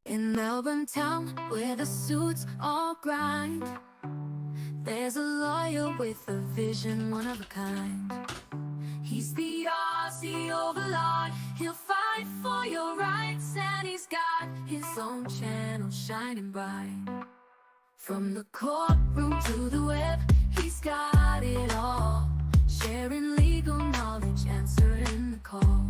In Melbourne town, where the suits all grind, there's a lawyer with a vision, one of a kind. He's the Aussie Overlaw'd. He'll fight for your rights, and he's got his own channel shining bright. From the courtroom to the web, he's got it all, sharing legal knowledge, answering the call.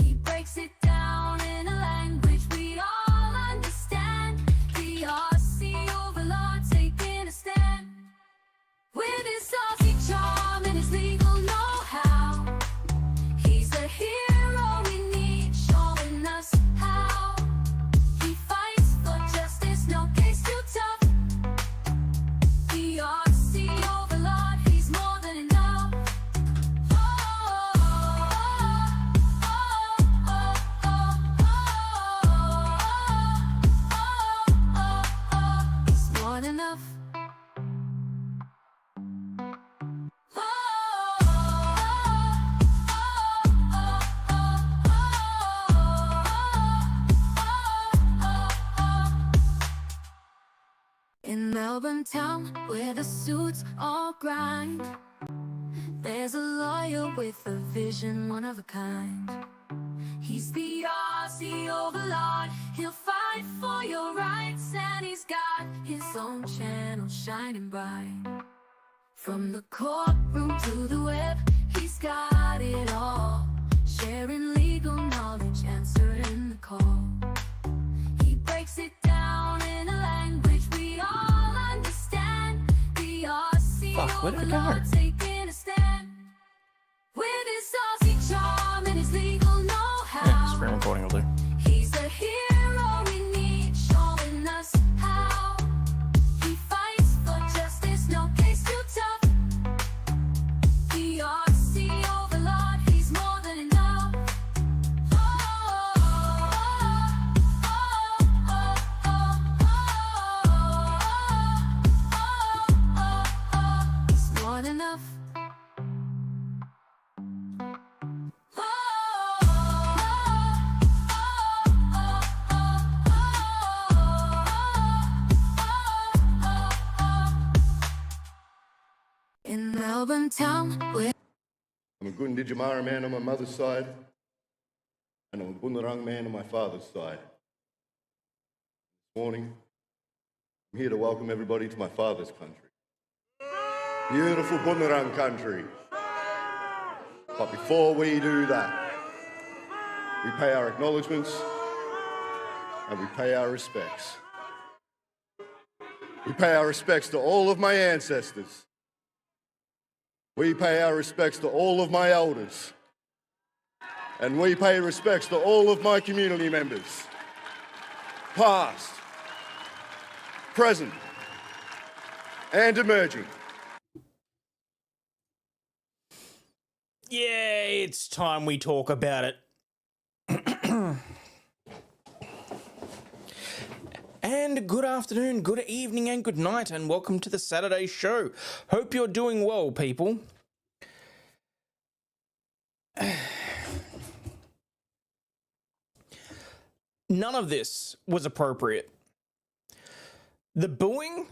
He breaks it down in a language we all understand. The Aussie Overlaw'd taking a stand. With his Aussie charm and his legal know-how, he's a hero we need, showing us how. He fights for justice, no case too tough. The Aussie Overlaw'd, he's more than enough. He's more than enough. In Melbourne town, where the suits all grind, there's a lawyer with a vision, one of a kind. He's the Aussie Overlaw'd. He'll fight for your rights, and he's got his own channel shining bright. From the courtroom to the web, he's got it all, sharing legal knowledge, answering the call. He breaks it down in a language we all understand. The Aussie Overlaw'd taking a stand. With his Aussie charm and his legal know-how, Screen recording will do. he's a hero we need, showing us how. He fights for justice, no case too tough. The Aussie Overlaw'd, he's more than enough. He's more than enough. In Melbourne town, where I'm a Gunditjmara man on my mother's side, and I'm a Bunurong man on my father's side. This morning, I'm here to welcome everybody to my father's country. Beautiful Bunurong country. But before we do that, we pay our acknowledgements and we pay our respects. We pay our respects to all of my ancestors. We pay our respects to all of my elders. And we pay respects to all of my community members, past, present, and emerging. Yeah, it's time we talk about it. And good afternoon, good evening, and good night, and welcome to the Saturday show. Hope you're doing well, people. None of this was appropriate. The booing,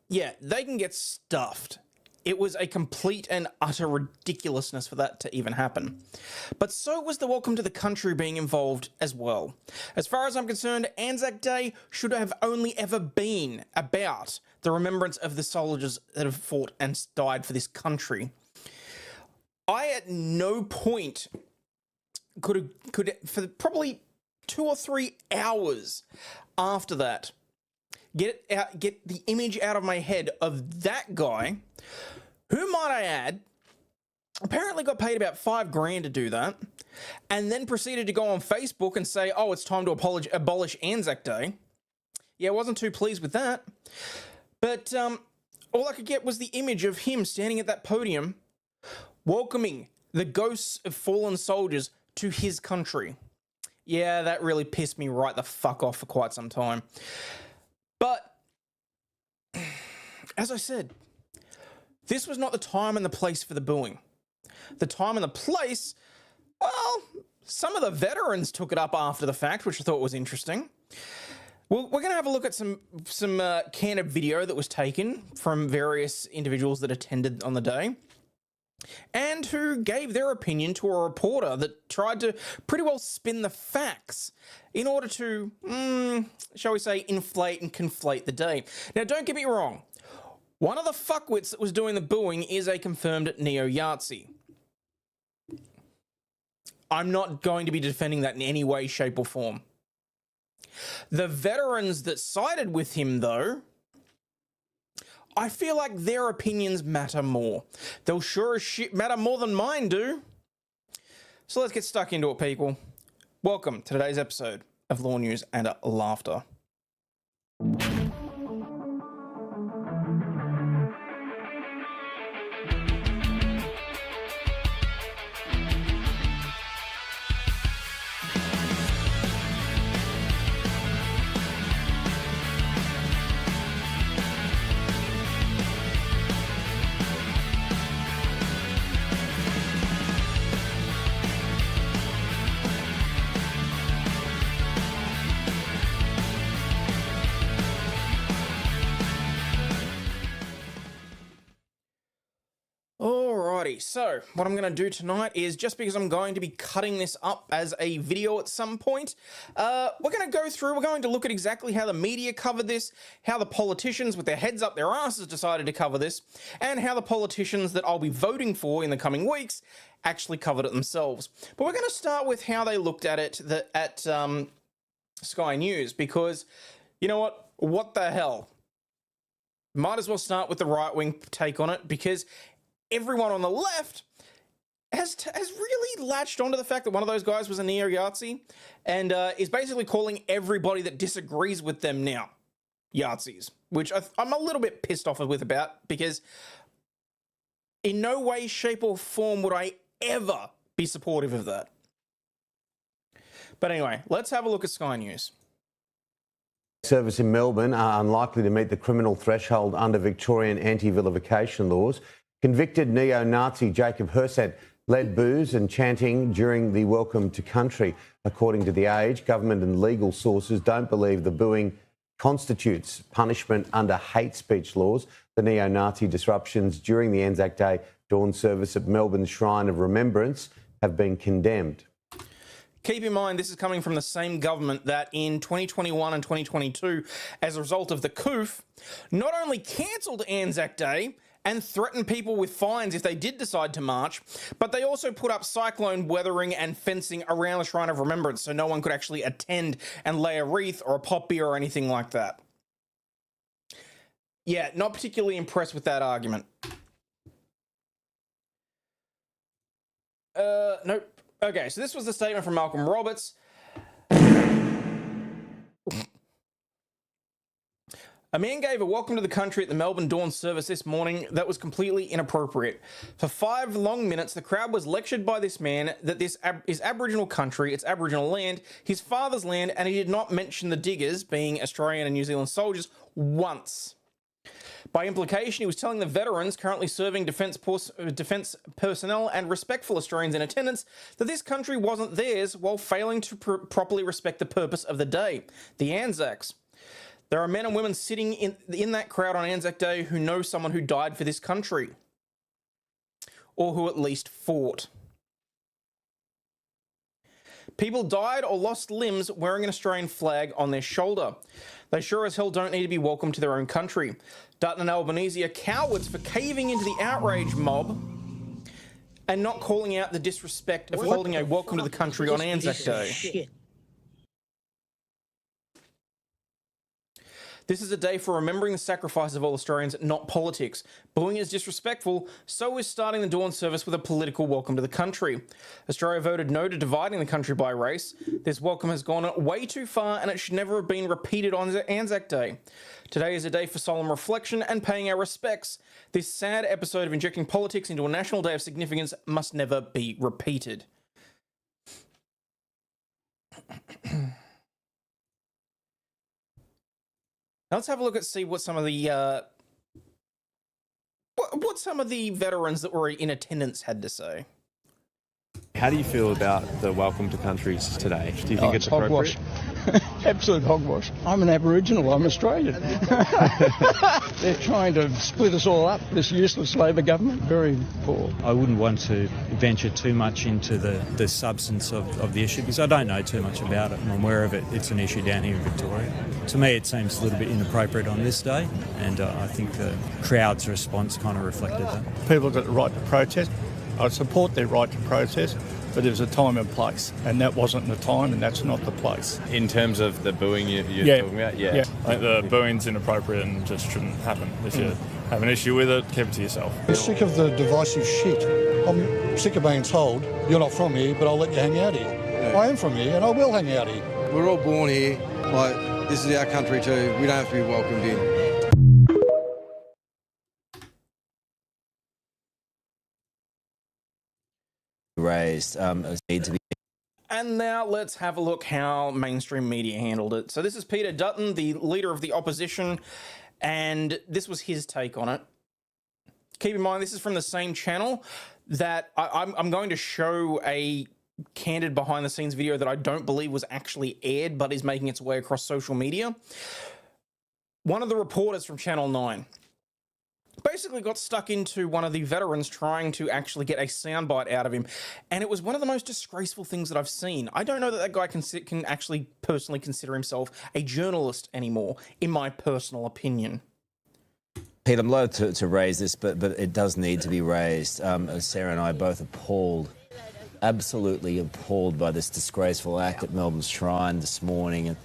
yeah, they can get stuffed. It was a complete and utter ridiculousness for that to even happen. But so was the welcome to the country being involved as well. As far as I'm concerned, Anzac Day should have only ever been about the remembrance of the soldiers that have fought and died for this country. I at no point could for probably 2 or 3 hours after that, get the image out of my head of that guy, who, might I add, apparently got paid about $5,000 to do that, and then proceeded to go on Facebook and say, oh, it's time to abolish Anzac Day. Yeah, I wasn't too pleased with that. But all I could get was the image of him standing at that podium, welcoming the ghosts of fallen soldiers to his country. Yeah, that really pissed me right the fuck off for quite some time. But, as I said, this was not the time and the place for the booing. The time and the place, well, some of the veterans took it up after the fact, which I thought was interesting. Well, we're going to have a look at some candid video that was taken from various individuals that attended on the day and who gave their opinion to a reporter that tried to pretty well spin the facts in order to, shall we say, inflate and conflate the day. Now, don't get me wrong. One of the fuckwits that was doing the booing is a confirmed neo-Yahtzee. I'm not going to be defending that in any way, shape, or form. The veterans that sided with him, though, I feel like their opinions matter more. They'll sure as shit matter more than mine do. So let's get stuck into it, people. Welcome to today's episode of Law News and Laughter. Alrighty, so what I'm going to do tonight is, just because I'm going to be cutting this up as a video at some point, we're going to look at exactly how the media covered this, how the politicians with their heads up their asses decided to cover this, and how the politicians that I'll be voting for in the coming weeks actually covered it themselves. But we're going to start with how they looked at it at Sky News, because, you know what? What the hell? Might as well start with the right-wing take on it, because everyone on the left has really latched onto the fact that one of those guys was a neo-Yahtzee and is basically calling everybody that disagrees with them now Yahtzees, which I'm a little bit pissed off with about, because in no way, shape or form would I ever be supportive of that. But anyway, let's have a look at Sky News. Service in Melbourne are unlikely to meet the criminal threshold under Victorian anti-vilification laws. Convicted neo-Nazi Jacob Herseth led boos and chanting during the Welcome to Country. According to The Age, government and legal sources don't believe the booing constitutes punishment under hate speech laws. The neo-Nazi disruptions during the Anzac Day dawn service at Melbourne's Shrine of Remembrance have been condemned. Keep in mind, this is coming from the same government that in 2021 and 2022, as a result of the coup, not only cancelled Anzac Day and threatened people with fines if they did decide to march, but they also put up cyclone weathering and fencing around the Shrine of Remembrance so no one could actually attend and lay a wreath or a pot beer or anything like that. Yeah, not particularly impressed with that argument. Nope. Okay, so this was the statement from Malcolm Roberts. A man gave a welcome to the country at the Melbourne Dawn service this morning that was completely inappropriate. For 5 long minutes, the crowd was lectured by this man that this is Aboriginal country, it's Aboriginal land, his father's land, and he did not mention the diggers, being Australian and New Zealand soldiers, once. By implication, he was telling the veterans currently serving defence personnel and respectful Australians in attendance that this country wasn't theirs, while failing to properly respect the purpose of the day, the Anzacs. There are men and women sitting in that crowd on Anzac Day who know someone who died for this country, or who at least fought. People died or lost limbs wearing an Australian flag on their shoulder. They sure as hell don't need to be welcome to their own country. Dutton and Albanese are cowards for caving into the outrage mob and not calling out the disrespect of holding a welcome to the country on Anzac Day. This is a day for remembering the sacrifice of all Australians, not politics. Booing is disrespectful, so is starting the dawn service with a political welcome to the country. Australia voted no to dividing the country by race. This welcome has gone way too far, and it should never have been repeated on Anzac Day. Today is a day for solemn reflection and paying our respects. This sad episode of injecting politics into a national day of significance must never be repeated. Now let's have a look at see what some of the what some of the veterans that were in attendance had to say. How do you feel about the welcome to countries today? Do you think it's appropriate? Absolute hogwash. I'm an Aboriginal, I'm Australian. They're trying to split us all up, this useless Labor government. Very poor. I wouldn't want to venture too much into the substance of the issue because I don't know too much about it, and I'm aware of it. It's an issue down here in Victoria. To me, it seems a little bit inappropriate on this day, and I think the crowd's response kind of reflected that. People have got the right to protest. I support their right to protest, but there's a time and place, and that wasn't the time, and that's not the place. In terms of the booing you're talking about? Yeah. I think the booing's inappropriate and just shouldn't happen. If you have an issue with it, keep it to yourself. I'm sick of the divisive shit. I'm sick of being told, you're not from here, but I'll let you hang out here. Yeah. I am from here, and I will hang out here. We're all born here. Like, this is our country too. We don't have to be welcomed in. Raised need to be. And now let's have a look how mainstream media handled it. So this is Peter Dutton, the leader of the opposition, and this was his take on it. Keep in mind, this is from the same channel that I'm going to show a candid behind-the-scenes video that I don't believe was actually aired, but is making its way across social media. One of the reporters from Channel 9 basically got stuck into one of the veterans trying to actually get a soundbite out of him, and it was one of the most disgraceful things that I've seen. I don't know that that guy can actually personally consider himself a journalist anymore, in my personal opinion. Pete, I'm loath to raise this, but it does need to be raised. Sarah and I are both appalled, absolutely appalled by this disgraceful act at Melbourne's Shrine this morning.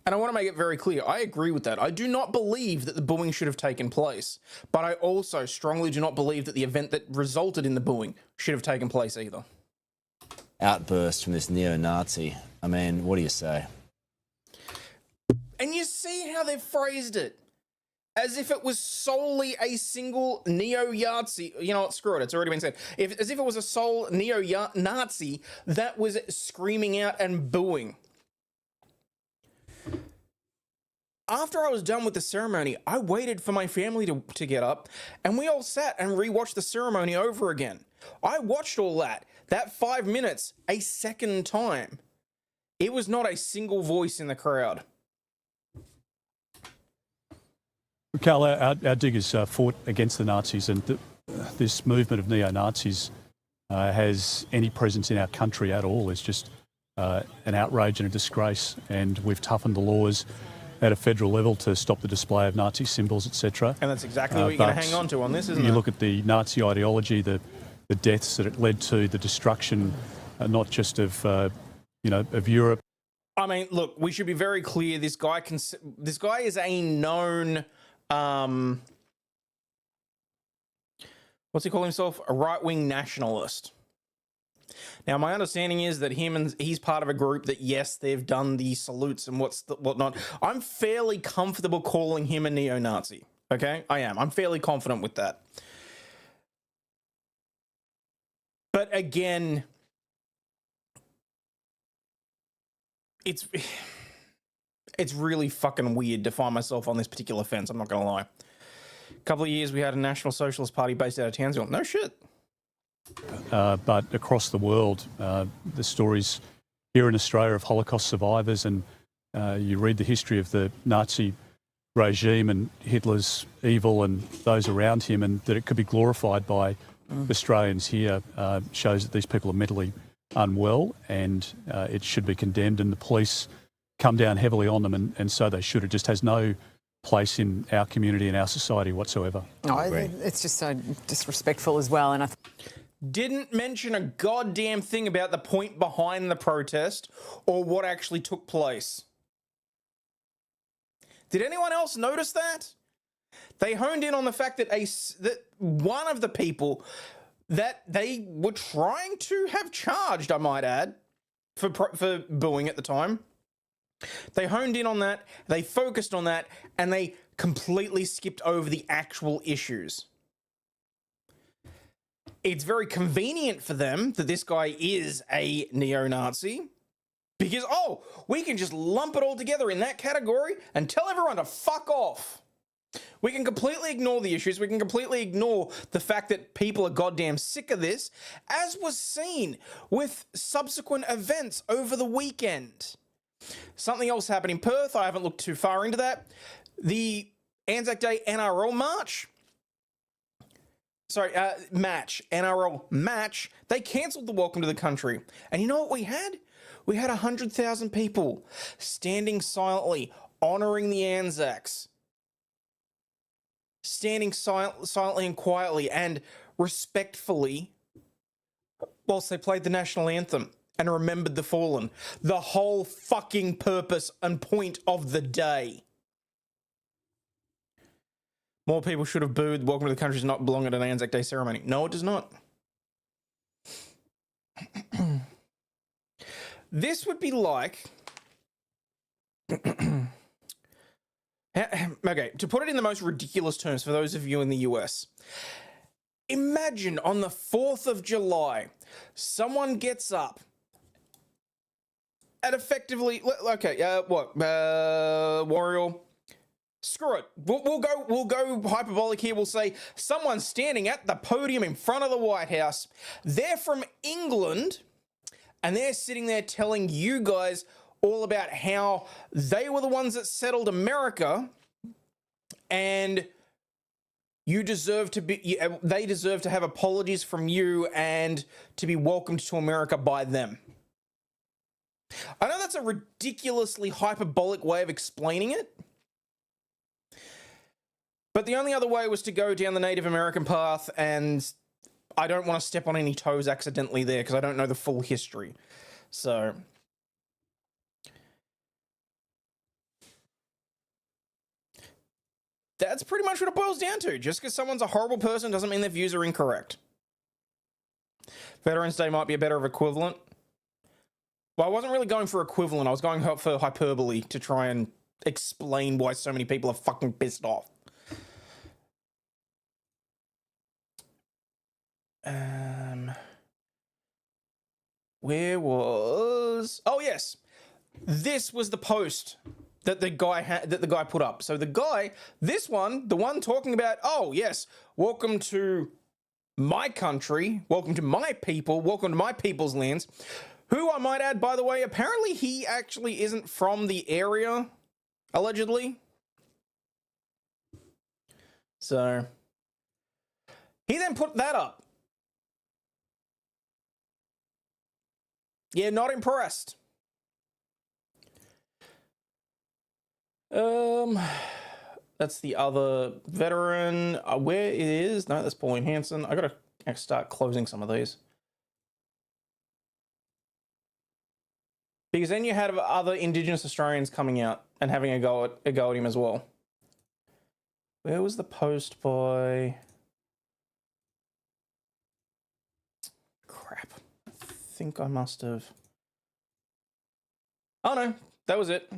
And I want to make it very clear, I agree with that. I do not believe that the booing should have taken place, but I also strongly do not believe that the event that resulted in the booing should have taken place either. Outburst from this neo-Nazi. I mean, what do you say? And you see how they've phrased it. As if it was solely a single neo-Nazi. You know what, screw it, it's already been said. As if it was a sole neo-Nazi that was screaming out and booing. After I was done with the ceremony, I waited for my family to get up, and we all sat and rewatched the ceremony over again. I watched all that 5 minutes, a second time. It was not a single voice in the crowd. Carl, our diggers fought against the Nazis, and this movement of neo-Nazis has any presence in our country at all is just an outrage and a disgrace, and we've toughened the laws at a federal level to stop the display of Nazi symbols, etc. And that's exactly what you're going to hang on to on this, isn't it? You look at the Nazi ideology, the deaths that it led to, the destruction, not just of of Europe. I mean, look, we should be very clear. This guy is a known, what's he call himself? A right-wing nationalist. Now, my understanding is that he's part of a group that, yes, they've done the salutes and whatnot. I'm fairly comfortable calling him a neo-Nazi. Okay, I am. I'm fairly confident with that. But again, it's really fucking weird to find myself on this particular fence. I'm not gonna lie. A couple of years we had a National Socialist Party based out of Townsville. No shit. But across the world, the stories here in Australia of Holocaust survivors, and you read the history of the Nazi regime and Hitler's evil and those around him, and that it could be glorified by Australians here shows that these people are mentally unwell, and it should be condemned, and the police come down heavily on them, and so they should. It just has no place in our community and our society whatsoever. No, it's just so disrespectful as well. And didn't mention a goddamn thing about the point behind the protest or what actually took place. Did anyone else notice that? They honed in on the fact that that one of the people that they were trying to have charged, I might add, for booing at the time. They honed in on that, they focused on that, and they completely skipped over the actual issues. It's very convenient for them that this guy is a neo-Nazi because, oh, we can just lump it all together in that category and tell everyone to fuck off. We can completely ignore the issues. We can completely ignore the fact that people are goddamn sick of this, as was seen with subsequent events over the weekend. Something else happened in Perth. I haven't looked too far into that. The Anzac Day NRL match. NRL match. They cancelled the welcome to the country. And you know what we had? We had 100,000 people standing silently, honouring the Anzacs. Standing silently and quietly and respectfully whilst they played the national anthem and remembered the fallen. The whole fucking purpose and point of the day. More people should have booed. Welcome to the country does not belong at an Anzac Day ceremony. No, it does not. This would be like... Okay, to put it in the most ridiculous terms for those of you in the US, imagine on the 4th of July, someone gets up and effectively, Warrior, screw it. We'll go hyperbolic here. We'll say someone's standing at the podium in front of the White House. They're from England, and they're sitting there telling you guys all about how they were the ones that settled America, and you deserve to be. They deserve to have apologies from you and to be welcomed to America by them. I know that's a ridiculously hyperbolic way of explaining it, but the only other way was to go down the Native American path, and I don't want to step on any toes accidentally there because I don't know the full history. So... that's pretty much what it boils down to. Just because someone's a horrible person doesn't mean their views are incorrect. Veterans Day might be a better equivalent. Well, I wasn't really going for equivalent. I was going for hyperbole to try and explain why so many people are fucking pissed off. Where was... oh, yes. This was the post that the guy put up. So the guy, the one talking about, oh yes, welcome to my country, welcome to my people, welcome to my people's lands, who I might add, by the way, apparently he actually isn't from the area, allegedly. So he then put that up. Yeah, not impressed. That's the other veteran. Where it is? No, that's Pauline Hanson. I gotta start closing some of these. Because then you had other Indigenous Australians coming out and having a go at him as well. Where was the post by... crap. I think I must have... oh no, that was it.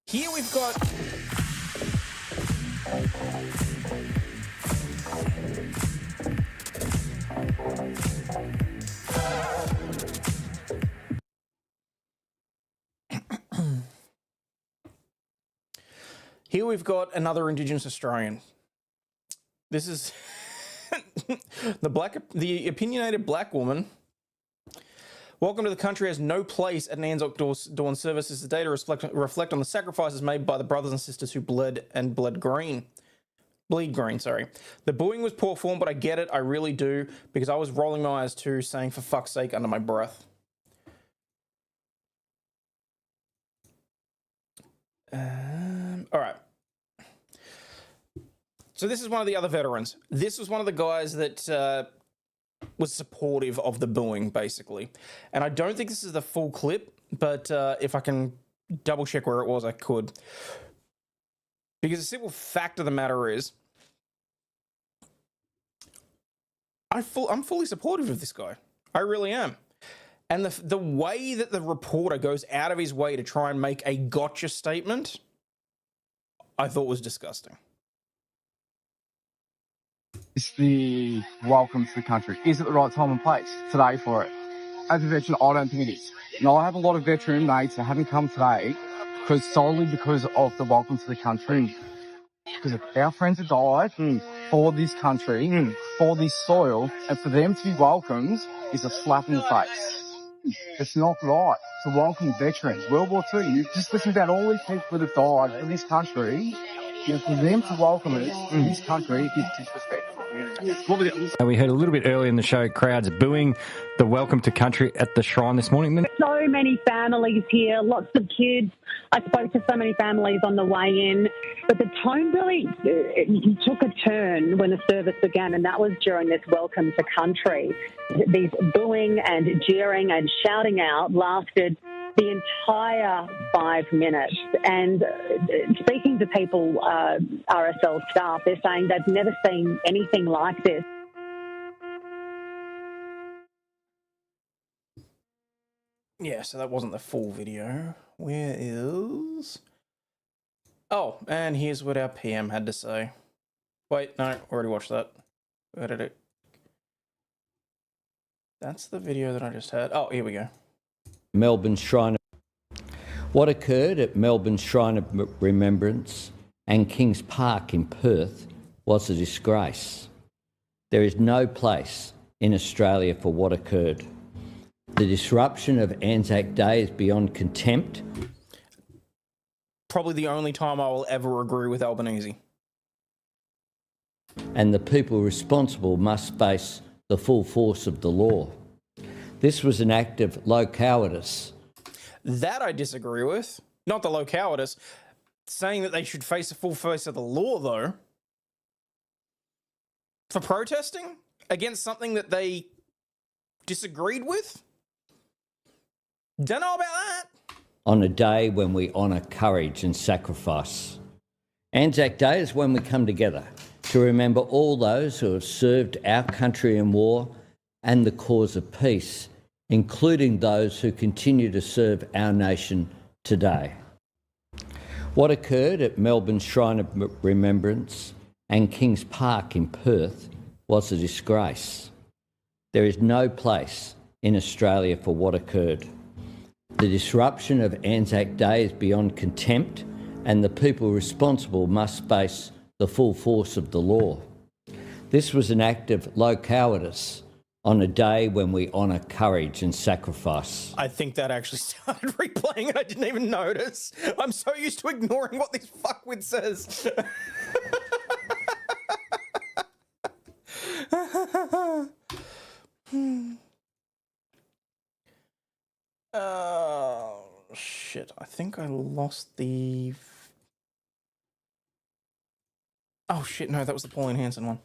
Here we've got... here we've got another Indigenous Australian. This is the opinionated black woman. Welcome to the country has no place at an Anzac Dawn service. Is the day to reflect on the sacrifices made by the brothers and sisters who bleed green. The booing was poor form, but I get it. I really do, because I was rolling my eyes too, saying for fuck's sake under my breath. All right. So this is one of the other veterans. This was one of the guys that was supportive of the booing, basically. And I don't think this is the full clip, but if I can double check where it was, I could. Because the simple fact of the matter is, I'm fully supportive of this guy. I really am. And the way that the reporter goes out of his way to try and make a gotcha statement, I thought was disgusting. It's the welcome to the country. Is it the right time and place today for it? As a veteran, I don't think it is. Now, I have a lot of veteran mates that haven't come today solely because of the welcome to the country. Because our friends have died for this country, for this soil, and for them to be welcomed is a slap in the face. It's not right to welcome veterans. World War II, you just listen about all these people that have died in this country. You know, for them to welcome us in this country is disrespectful. We heard a little bit earlier in the show crowds booing the welcome to country at the shrine this morning. So many families here, lots of kids. I spoke to so many families on the way in, but the tone really took a turn when the service began, and that was during this welcome to country. These booing and jeering and shouting out lasted the entire 5 minutes. And speaking to people, RSL staff, they're saying they've never seen anything like this. Yeah, so that wasn't the full video. Where is... Oh, and here's what our PM had to say. Wait, no, already watched that. Where did it... That's the video that I just had. Oh, here we go. Melbourne Shrine. What occurred at Melbourne Shrine of Remembrance and Kings Park in Perth was a disgrace. There is no place in Australia for what occurred. The disruption of Anzac Day is beyond contempt. Probably the only time I will ever agree with Albanese. And the people responsible must face the full force of the law. This was an act of low cowardice. That I disagree with. Not the low cowardice. Saying that they should face the full face of the law, though. For protesting against something that they disagreed with? Don't know about that. On a day when we honour courage and sacrifice. Anzac Day is when we come together to remember all those who have served our country in war and the cause of peace, including those who continue to serve our nation today. What occurred at Melbourne Shrine of Remembrance and Kings Park in Perth was a disgrace. There is no place in Australia for what occurred. The disruption of Anzac Day is beyond contempt, and the people responsible must face the full force of the law. This was an act of low cowardice on a day when we honour courage and sacrifice. I think that actually started replaying and I didn't even notice. I'm so used to ignoring what this fuckwit says. Oh, shit. I think I lost the... Oh, shit. No, that was the Pauline Hanson one.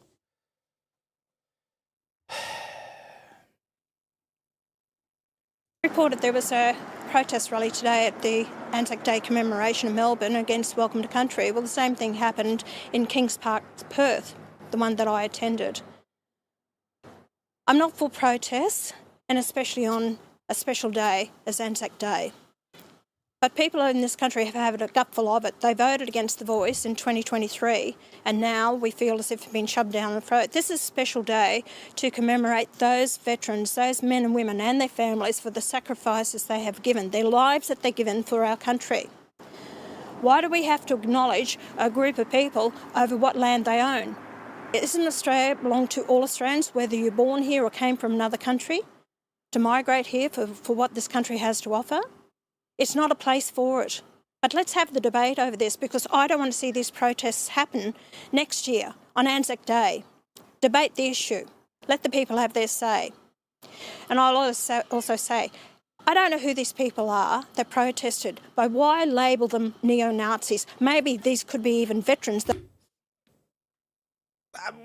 Reported there was a protest rally today at the Anzac Day commemoration in Melbourne against Welcome to Country. Well, the same thing happened in Kings Park, Perth, the one that I attended. I'm not for protests, and especially on a special day as Anzac Day. But people in this country have had a gutful of it. They voted against the Voice in 2023, and now we feel as if they've been shoved down the throat. This is a special day to commemorate those veterans, those men and women and their families for the sacrifices they have given, their lives that they've given for our country. Why do we have to acknowledge a group of people over what land they own? Isn't Australia belong to all Australians, whether you're born here or came from another country, to migrate here for what this country has to offer? It's not a place for it. But let's have the debate over this, because I don't want to see these protests happen next year on Anzac Day. Debate the issue. Let the people have their say. And I'll also say, I don't know who these people are that protested, but why label them neo-Nazis? Maybe these could be even veterans that...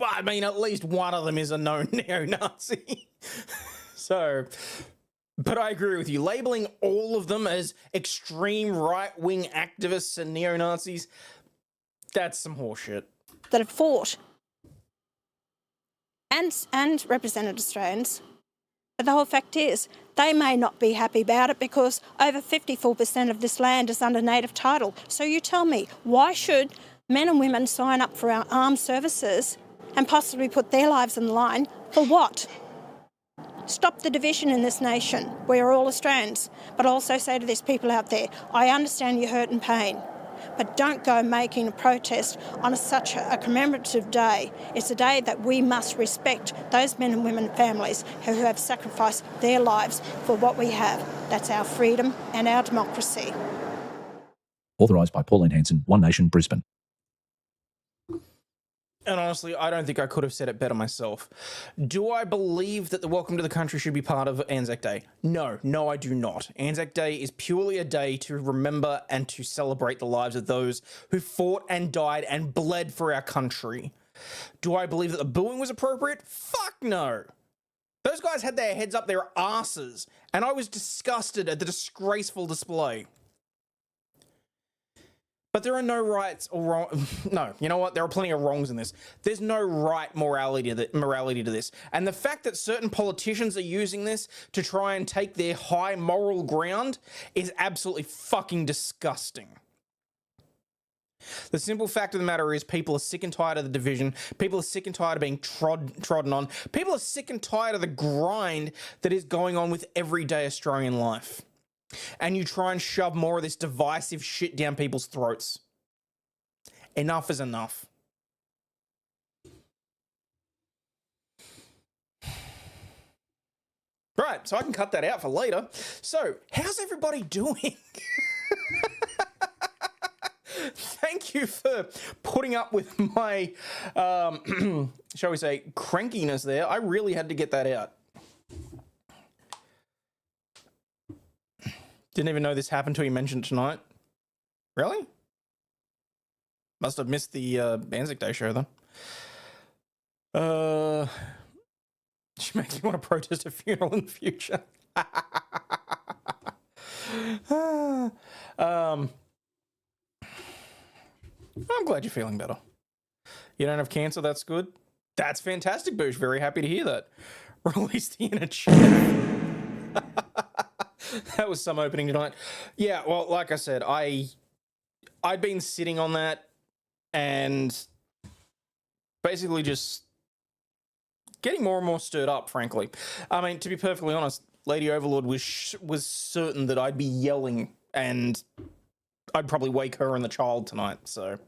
I mean, at least one of them is a known neo-Nazi. So, but I agree with you. Labeling all of them as extreme right-wing activists and neo-Nazis, that's some horseshit. That have fought and represented Australians. But the whole fact is, they may not be happy about it because over 54% of this land is under native title. So you tell me, why should men and women sign up for our armed services and possibly put their lives on the line for what? Stop the division in this nation. We're all Australians. But also say to these people out there, I understand your hurt and pain. but don't go making a protest on such a commemorative day. It's a day that we must respect those men and women families who have sacrificed their lives for what we have. That's our freedom and our democracy. Authorised by Pauline Hanson, One Nation, Brisbane. And honestly, I don't think I could have said it better myself. Do I believe that the Welcome to the Country should be part of Anzac Day? No, I do not. Anzac Day is purely a day to remember and to celebrate the lives of those who fought and died and bled for our country. Do I believe that the booing was appropriate? Fuck no. Those guys had their heads up their asses, and I was disgusted at the disgraceful display. But there are no rights or wrong. No, you know what? There are plenty of wrongs in this. There's no right morality to this. And the fact that certain politicians are using this to try and take their high moral ground is absolutely fucking disgusting. The simple fact of the matter is people are sick and tired of the division. People are sick and tired of being trodden on. People are sick and tired of the grind that is going on with everyday Australian life. And you try and shove more of this divisive shit down people's throats. Enough is enough. Right, so I can cut that out for later. So, how's everybody doing? Thank you for putting up with my, shall we say, crankiness there. I really had to get that out. Didn't even know this happened till you mentioned it tonight. Really? Must have missed the Anzac Day show then. She makes me want to protest a funeral in the future. I'm glad you're feeling better. You don't have cancer, that's good. That's fantastic, Boosh. Very happy to hear that. Release the inner child. That was some opening tonight. Yeah, well, like I said, I'd been sitting on that and basically just getting more and more stirred up, frankly. I mean, to be perfectly honest, Lady Overlaw'd was certain that I'd be yelling and I'd probably wake her and the child tonight, so...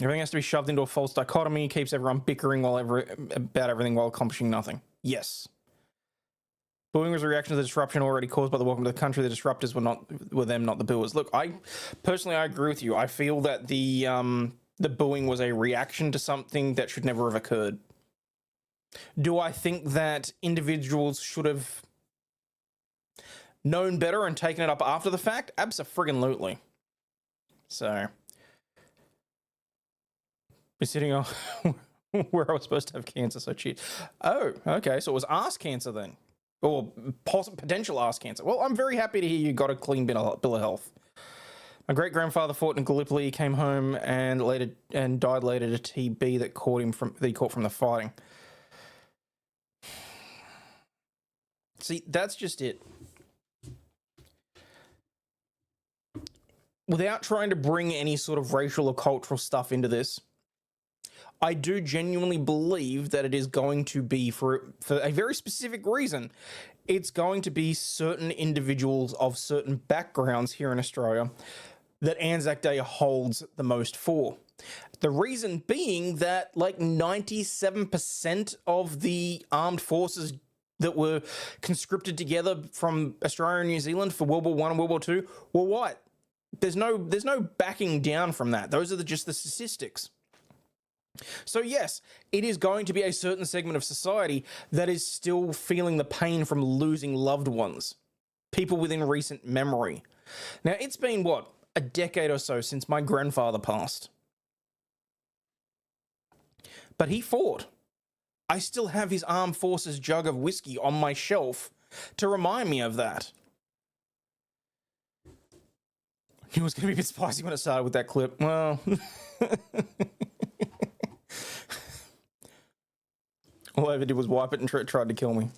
Everything has to be shoved into a false dichotomy, keeps everyone bickering about everything while accomplishing nothing. Yes. Booing was a reaction to the disruption already caused by the Welcome to the Country. The disruptors were them, not the booers. Look, I agree with you. I feel that the booing was a reaction to something that should never have occurred. Do I think that individuals should have known better and taken it up after the fact? Abso-friggin-lutely. So, be sitting on where I was supposed to have cancer, so cheap. Oh, okay, so it was ass cancer then. Or potential ass cancer. Well, I'm very happy to hear you got a clean bill of health. My great-grandfather fought in Gallipoli, came home and died later to TB that he caught from the fighting. See, that's just it. Without trying to bring any sort of racial or cultural stuff into this, I do genuinely believe that it is going to be, for a very specific reason, it's going to be certain individuals of certain backgrounds here in Australia that Anzac Day holds the most for. The reason being that like 97% of the armed forces that were conscripted together from Australia and New Zealand for World War I and World War II were white. There's no backing down from that. Those are just the statistics. So yes, it is going to be a certain segment of society that is still feeling the pain from losing loved ones, people within recent memory. Now, it's been, what, a decade or so since my grandfather passed. But he fought. I still have his armed forces jug of whiskey on my shelf to remind me of that. It was going to be a bit spicy when it started with that clip. Well... All I ever did was wipe it and tried to kill me.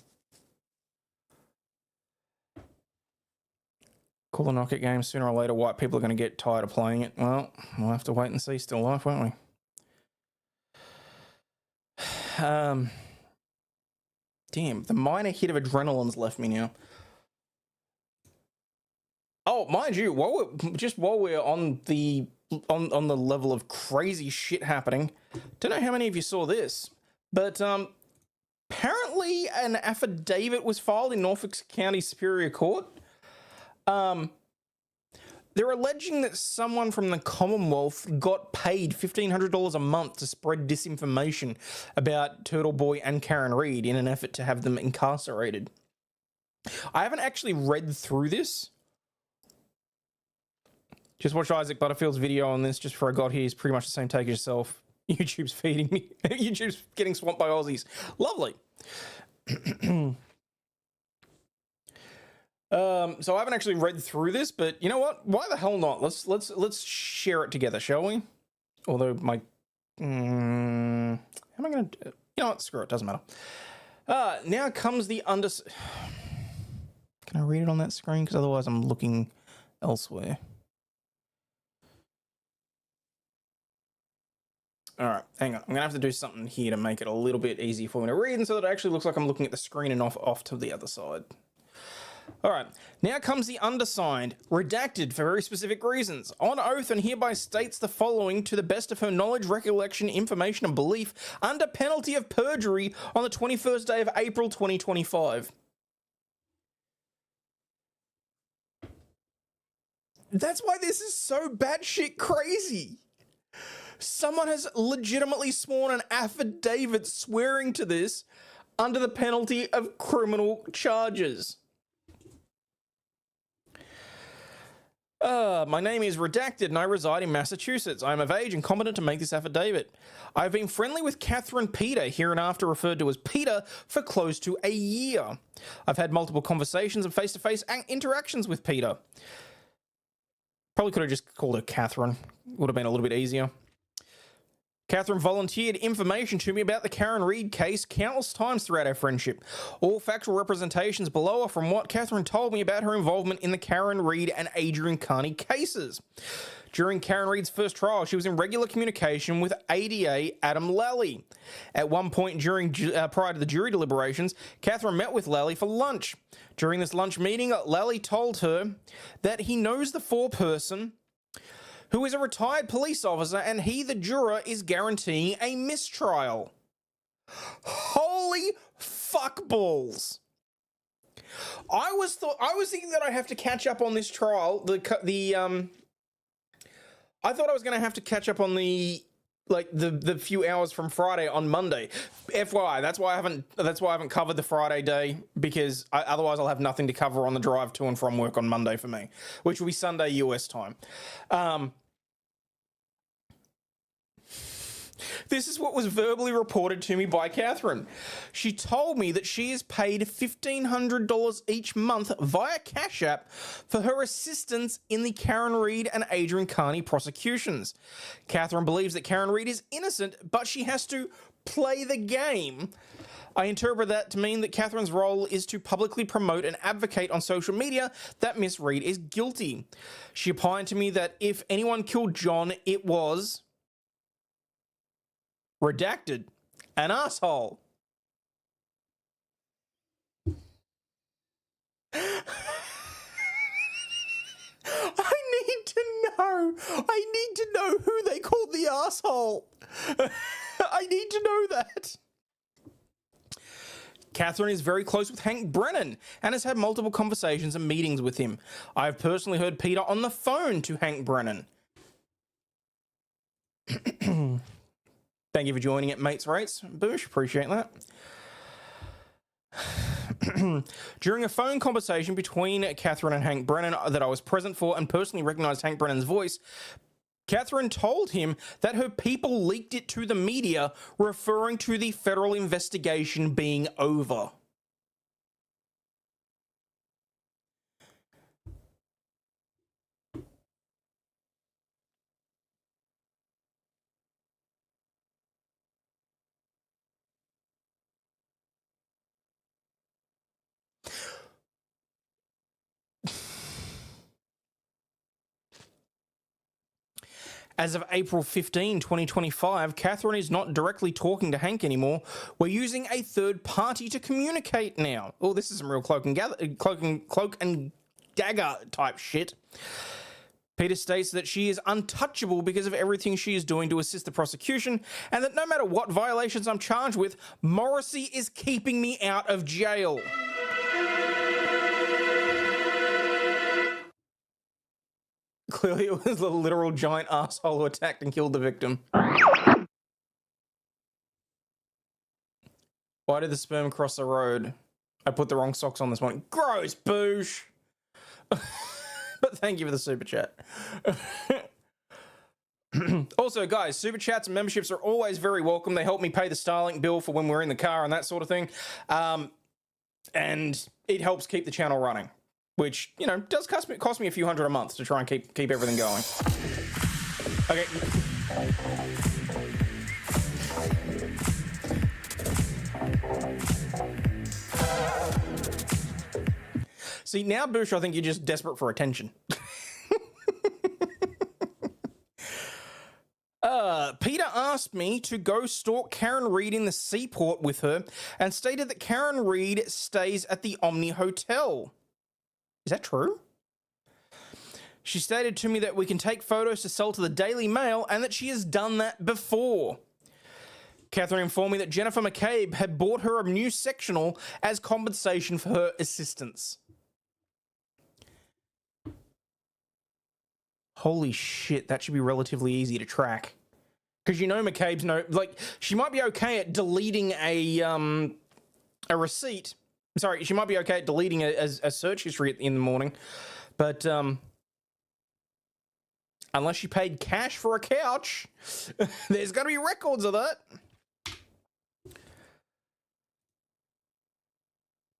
Call the knockout game. Sooner or later, white people are going to get tired of playing it. Well, we'll have to wait and see still life, won't we? Damn, the minor hit of adrenaline's left me now. Oh, mind you, while we're on the level of crazy shit happening, don't know how many of you saw this, but apparently an affidavit was filed in Norfolk County Superior Court. They're alleging that someone from the Commonwealth got paid $1,500 a month to spread disinformation about Turtle Boy and Karen Reid in an effort to have them incarcerated. I haven't actually read through this. Just watched Isaac Butterfield's video on this just before I got here. He's pretty much the same take as yourself. YouTube's feeding me. YouTube's getting swamped by Aussies. Lovely. So I haven't actually read through this, but you know what? Why the hell not? Let's share it together, shall we? Although my, how am I going to? You know what? Screw it. Doesn't matter. Now comes the under. Can I read it on that screen? Because otherwise I'm looking elsewhere. All right, hang on. I'm gonna have to do something here to make it a little bit easier for me to read, and so that it actually looks like I'm looking at the screen and off to the other side. All right, now comes the undersigned, redacted for very specific reasons, on oath and hereby states the following to the best of her knowledge, recollection, information, and belief, under penalty of perjury on the 21st day of April 2025. That's why this is so batshit crazy. Someone has legitimately sworn an affidavit swearing to this under the penalty of criminal charges. My name is redacted and I reside in Massachusetts. I am of age and competent to make this affidavit. I've been friendly with Catherine Peter, hereinafter referred to as Peter, for close to a year. I've had multiple conversations and face-to-face interactions with Peter. Probably could have just called her Catherine. Would have been a little bit easier. Catherine volunteered information to me about the Karen Reid case countless times throughout our friendship. All factual representations below are from what Catherine told me about her involvement in the Karen Reid and Adrian Carney cases. During Karen Reid's first trial, she was in regular communication with ADA Adam Lally. At one point prior to the jury deliberations, Catherine met with Lally for lunch. During this lunch meeting, Lally told her that he knows the foreperson who is a retired police officer, and he, the juror, is guaranteeing a mistrial. Holy fuck balls! I was thinking that I have to catch up on this trial. I thought I was going to have to catch up on the few hours from Friday on Monday. FYI, that's why I haven't covered the Friday day, because otherwise I'll have nothing to cover on the drive to and from work on Monday for me, which will be Sunday US time. This is what was verbally reported to me by Catherine. She told me that she is paid $1,500 each month via Cash App for her assistance in the Karen Reid and Adrian Carney prosecutions. Catherine believes that Karen Reid is innocent, but she has to play the game. I interpret that to mean that Catherine's role is to publicly promote and advocate on social media that Miss Reid is guilty. She opined to me that if anyone killed John, it was redacted, an asshole. I need to know who they called the asshole. I need to know that. Catherine is very close with Hank Brennan and has had multiple conversations and meetings with him. I have personally heard Peter on the phone to Hank Brennan. Thank you for joining at Mates Rates. Boosh, appreciate that. During a phone conversation between Catherine and Hank Brennan that I was present for and personally recognised Hank Brennan's voice, Catherine told him that her people leaked it to the media, referring to the federal investigation being over. As of April 15, 2025, Catherine is not directly talking to Hank anymore. We're using a third party to communicate now. Oh, this is some real cloak and dagger type shit. Peter states that she is untouchable because of everything she is doing to assist the prosecution, and that no matter what violations I'm charged with, Morrissey is keeping me out of jail. Clearly it was a literal giant asshole who attacked and killed the victim. Why did the sperm cross the road? I put the wrong socks on this morning. Gross, boosh. But thank you for the super chat. Also, guys, super chats and memberships are always very welcome. They help me pay the Starlink bill for when we're in the car and that sort of thing. And it helps keep the channel running, which, you know, does cost me a few $100 a month to try and keep everything going. Okay. See, now, Bush, I think you're just desperate for attention. Peter asked me to go stalk Karen Reid in the seaport with her and stated that Karen Reid stays at the Omni Hotel. Is that true? She stated to me that we can take photos to sell to the Daily Mail and that she has done that before. Catherine informed me that Jennifer McCabe had bought her a new sectional as compensation for her assistance. Holy shit, that should be relatively easy to track. Because you know McCabe's she might be okay at deleting a receipt. Sorry, she might be okay at deleting a search history in the morning. But unless she paid cash for a couch, there's going to be records of that.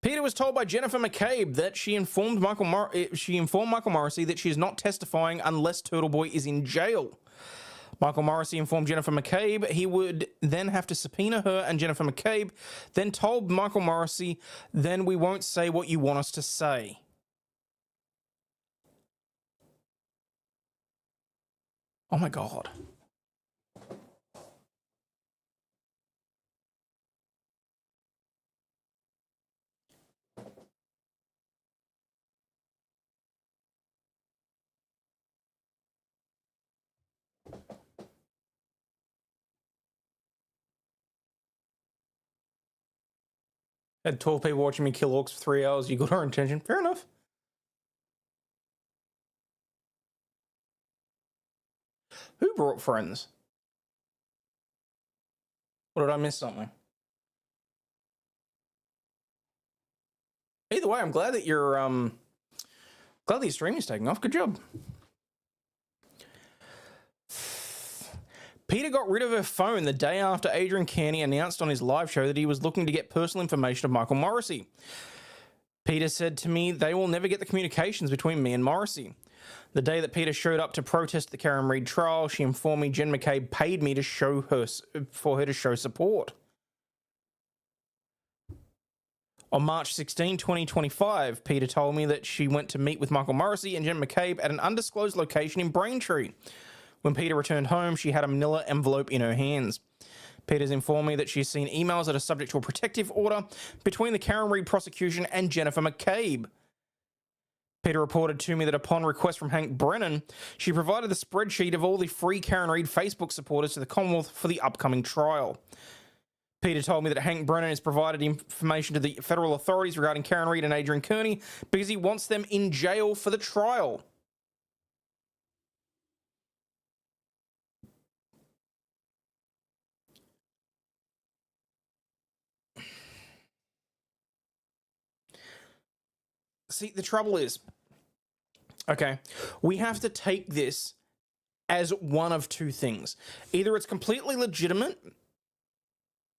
Peter was told by Jennifer McCabe that she informed Michael Morrissey that she is not testifying unless Turtle Boy is in jail. Michael Morrissey informed Jennifer McCabe he would then have to subpoena her, and Jennifer McCabe then told Michael Morrissey, "Then we won't say what you want us to say." Oh my God. Had 12 people watching me kill orcs for 3 hours. You got our attention. Fair enough. Who brought friends? Or did I miss something? Either way, I'm glad that your stream is taking off. Good job. Peter got rid of her phone the day after Adrian Caney announced on his live show that he was looking to get personal information of Michael Morrissey. Peter said to me, "They will never get the communications between me and Morrissey." The day that Peter showed up to protest the Karen Reid trial, she informed me Jen McCabe paid me for her to show support. On March 16, 2025, Peter told me that she went to meet with Michael Morrissey and Jen McCabe at an undisclosed location in Braintree. When Peter returned home, she had a manila envelope in her hands. Peter's informed me that she's seen emails that are subject to a protective order between the Karen Reid prosecution and Jennifer McCabe. Peter reported to me that upon request from Hank Brennan, she provided the spreadsheet of all the free Karen Reid Facebook supporters to the Commonwealth for the upcoming trial. Peter told me that Hank Brennan has provided information to the federal authorities regarding Karen Reid and Adrian Kearney because he wants them in jail for the trial. See, the trouble is, okay, we have to take this as one of two things. Either it's completely legitimate,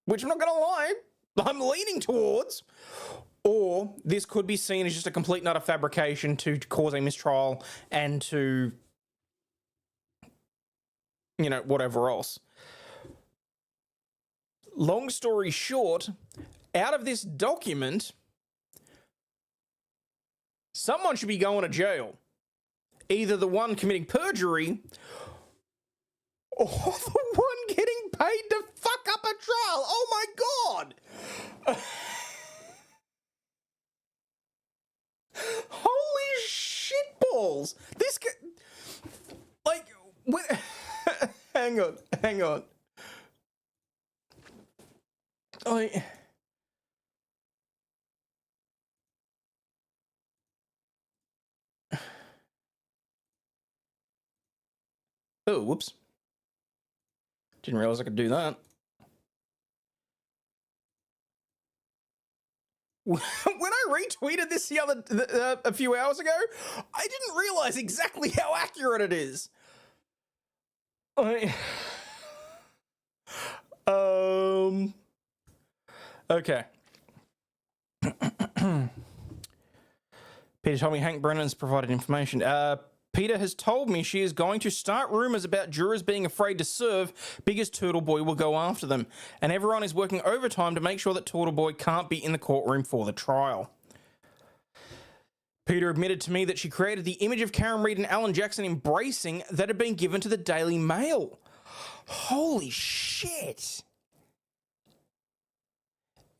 which I'm not going to lie, I'm leaning towards, or this could be seen as just a complete and utter fabrication to cause a mistrial and to, you know, whatever else. Long story short, out of this document, someone should be going to jail. Either the one committing perjury or the one getting paid to fuck up a trial. Oh my God. Holy shit. balls. This guy, like, hang on. Like, oh, whoops. Didn't realize I could do that. When I retweeted this a few hours ago, I didn't realize exactly how accurate it is. Okay. Peter told me Hank Brennan's provided information. Peter has told me she is going to start rumours about jurors being afraid to serve because Turtle Boy will go after them, and everyone is working overtime to make sure that Turtle Boy can't be in the courtroom for the trial. Peter admitted to me that she created the image of Karen Reid and Alan Jackson embracing that had been given to the Daily Mail. Holy shit.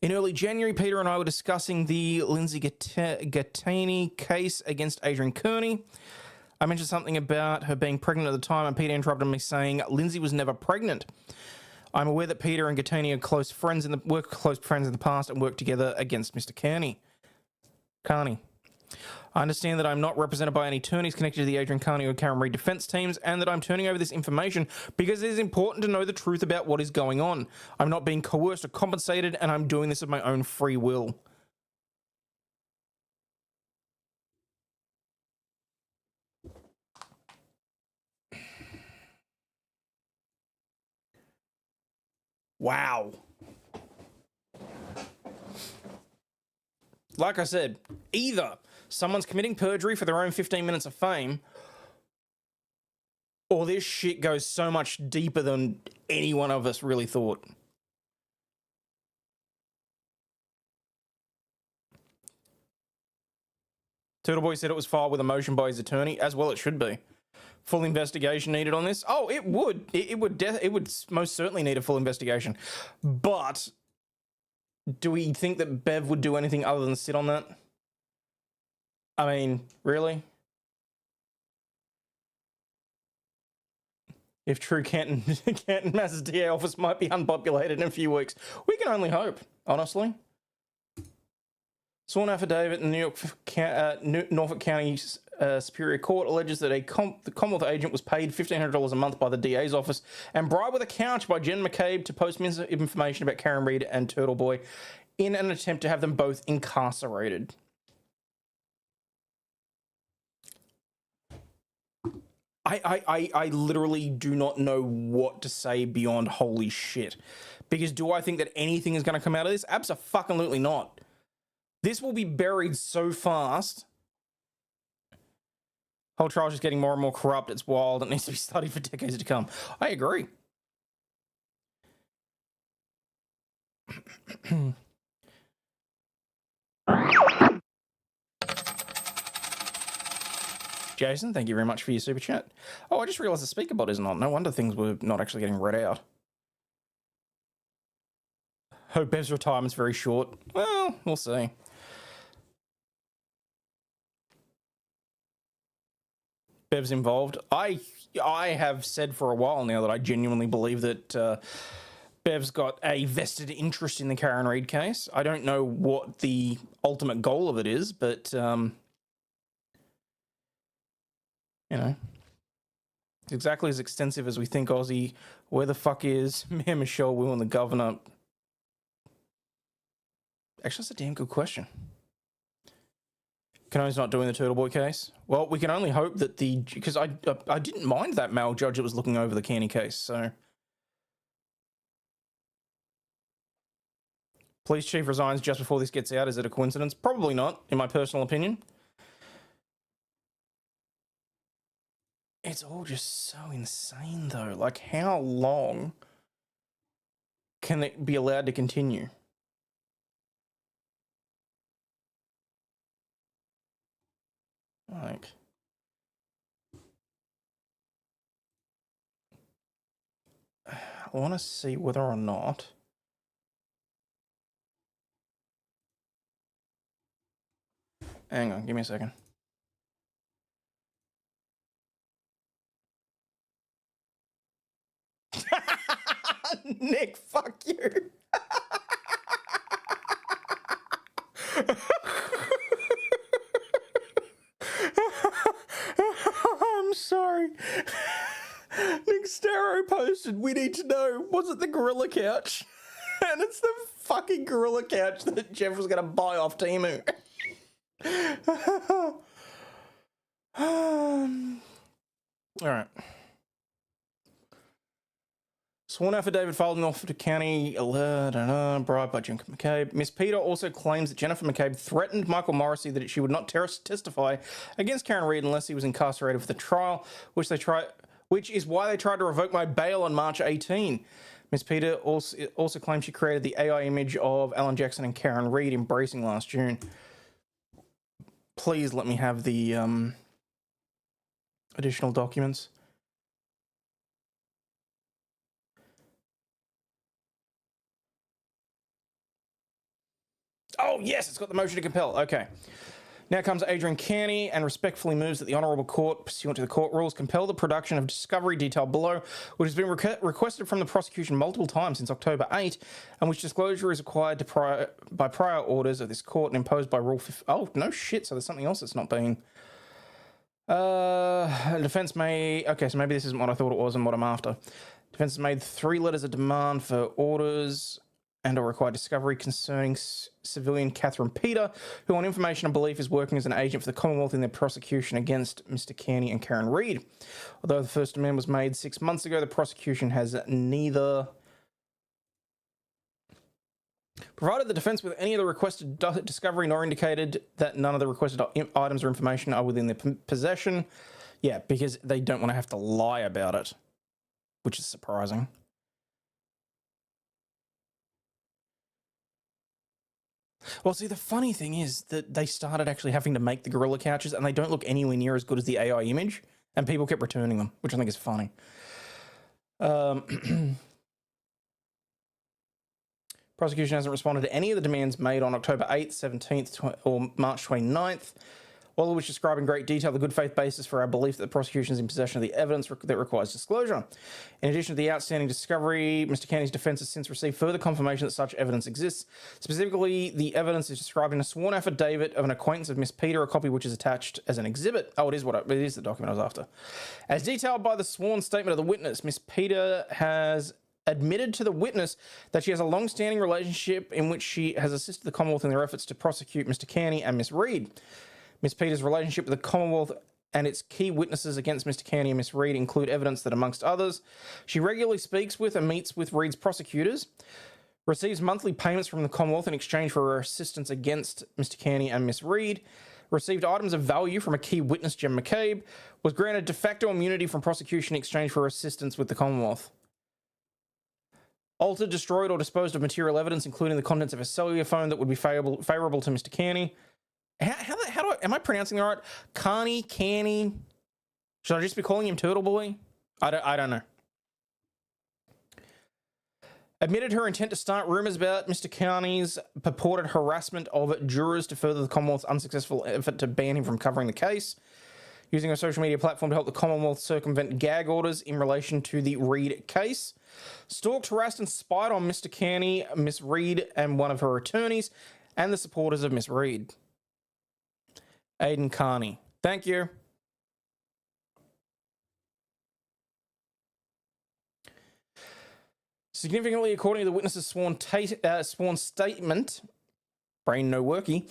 In early January, Peter and I were discussing the Lindsay Gattani case against Adrian Kearney. I mentioned something about her being pregnant at the time, and Peter interrupted me saying Lindsay was never pregnant. I'm aware that Peter and Gattani are close friends in the past and worked together against Mr. Carney. I understand that I'm not represented by any attorneys connected to the Adrian Carney or Karen Reid defence teams, and that I'm turning over this information because it is important to know the truth about what is going on. I'm not being coerced or compensated, and I'm doing this of my own free will. Wow. Like I said, either someone's committing perjury for their own 15 minutes of fame, or this shit goes so much deeper than any one of us really thought. Turtle Boy said it was filed with a motion by his attorney, as well it should be. Full investigation needed on this? Oh, it would. It would most certainly need a full investigation. But do we think that Bev would do anything other than sit on that? I mean, really? If true, Canton Mass's DA office might be unpopulated in a few weeks. We can only hope, honestly. Sworn affidavit in Norfolk County Superior Court alleges that the Commonwealth agent was paid $1,500 a month by the DA's office and bribed with a couch by Jen McCabe to post misinformation about Karen Reid and Turtle Boy in an attempt to have them both incarcerated. I literally do not know what to say beyond holy shit. Because do I think that anything is going to come out of this? Abso-fucking-lutely not. This will be buried so fast. Whole trial's just getting more and more corrupt. It's wild. It needs to be studied for decades to come. I agree. Jason, thank you very much for your super chat. Oh, I just realised the speaker bot isn't on. No wonder things were not actually getting read out. Hope Bev's retirement's very short. Well, we'll see. Bev's involved. I have said for a while now that I genuinely believe that Bev's got a vested interest in the Karen Reid case. I don't know what the ultimate goal of it is, but you know, it's exactly as extensive as we think. Aussie, where the fuck is Mayor Michelle Wu and the governor? Actually, that's a damn good question. Cano's not doing the Turtle Boy case. Well, we can only hope that because I didn't mind that male judge that was looking over the Canny case. So, police chief resigns just before this gets out. Is it a coincidence? Probably not, in my personal opinion. It's all just so insane, though. Like, how long can it be allowed to continue? Like, I want to see whether or not. Hang on, give me a second. Nick, fuck you. I'm sorry. Nick Starrow posted, we need to know, was it the gorilla couch? And it's the fucking gorilla couch that Jeff was going to buy off Temu. Alright. Sworn affidavit filed in Norfolk County, bribed by Jennifer McCabe. Miss Peter also claims that Jennifer McCabe threatened Michael Morrissey that she would not testify against Karen Reid unless he was incarcerated for the trial, which is why they tried to revoke my bail on March 18. Miss Peter also claims she created the AI image of Alan Jackson and Karen Reid embracing last June. Please let me have the additional documents. Oh, yes, it's got the motion to compel. Okay. Now comes Adrian Kearney and respectfully moves that the Honourable Court, pursuant to the court rules, compel the production of discovery detailed below, which has been requested from the prosecution multiple times since October 8, and which disclosure is required by prior orders of this court and imposed by Rule 50. Oh, no shit, so there's something else that's not being... defence may... Okay, so maybe this isn't what I thought it was and what I'm after. Defence has made 3 letters of demand for orders and or required discovery concerning civilian Catherine Peter, who on information and belief is working as an agent for the Commonwealth in their prosecution against Mr. Kearney and Karen Reid. Although the first demand was made 6 months ago, the prosecution has neither provided the defence with any of the requested discovery nor indicated that none of the requested items or information are within their possession. Yeah, because they don't want to have to lie about it, which is surprising. Well, see, the funny thing is that they started actually having to make the gorilla couches and they don't look anywhere near as good as the AI image, and people kept returning them, which I think is funny. Prosecution hasn't responded to any of the demands made on October 8th, 17th, or March 29th, all of which describe in great detail the good faith basis for our belief that the prosecution is in possession of the evidence that requires disclosure. In addition to the outstanding discovery, Mr. Kearney's defence has since received further confirmation that such evidence exists. Specifically, the evidence is described in a sworn affidavit of an acquaintance of Miss Peter, a copy which is attached as an exhibit. Oh, it is the document I was after. As detailed by the sworn statement of the witness, Miss Peter has admitted to the witness that she has a long-standing relationship in which she has assisted the Commonwealth in their efforts to prosecute Mr. Kearney and Miss Reid. Miss Peter's relationship with the Commonwealth and its key witnesses against Mr. Kearney and Miss Reid include evidence that, amongst others, she regularly speaks with and meets with Reid's prosecutors, receives monthly payments from the Commonwealth in exchange for her assistance against Mr. Kearney and Miss Reid, received items of value from a key witness, Jen McCabe, was granted de facto immunity from prosecution in exchange for her assistance with the Commonwealth. Altered, destroyed, or disposed of material evidence, including the contents of a cellular phone that would be favourable to Mr. Kearney. Am I pronouncing it right? Kearney? Should I just be calling him Turtle Boy? I don't know. Admitted her intent to start rumours about Mr. Kearney's purported harassment of jurors to further the Commonwealth's unsuccessful effort to ban him from covering the case. Using a social media platform to help the Commonwealth circumvent gag orders in relation to the Reid case. Stalked, harassed and spied on Mr. Kearney, Miss Reid and one of her attorneys and the supporters of Miss Reid. Aidan Carney. Thank you. Significantly, according to the witness's sworn statement, brain no worky,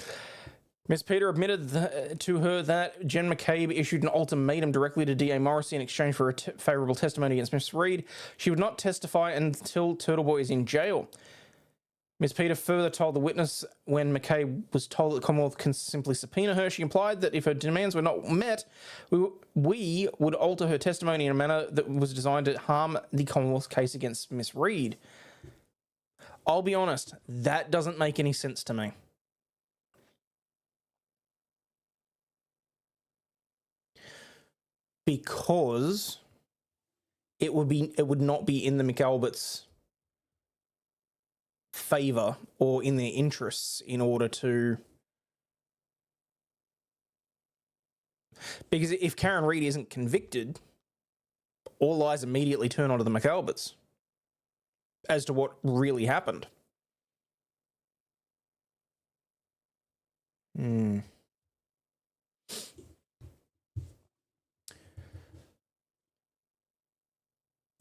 Ms. Peter admitted to her that Jen McCabe issued an ultimatum directly to DA Morrissey in exchange for a favourable testimony against Ms. Reid. She would not testify until Turtle Boy is in jail. Ms. Peter further told the witness when McCabe was told that the Commonwealth can simply subpoena her, she implied that if her demands were not met, we would alter her testimony in a manner that was designed to harm the Commonwealth's case against Ms. Reid. I'll be honest, that doesn't make any sense to me. Because it would not be in the McAlberts' favour or in their interests in order to... Because if Karen Reid isn't convicted, all eyes immediately turn onto the McAlberts. as to what really happened.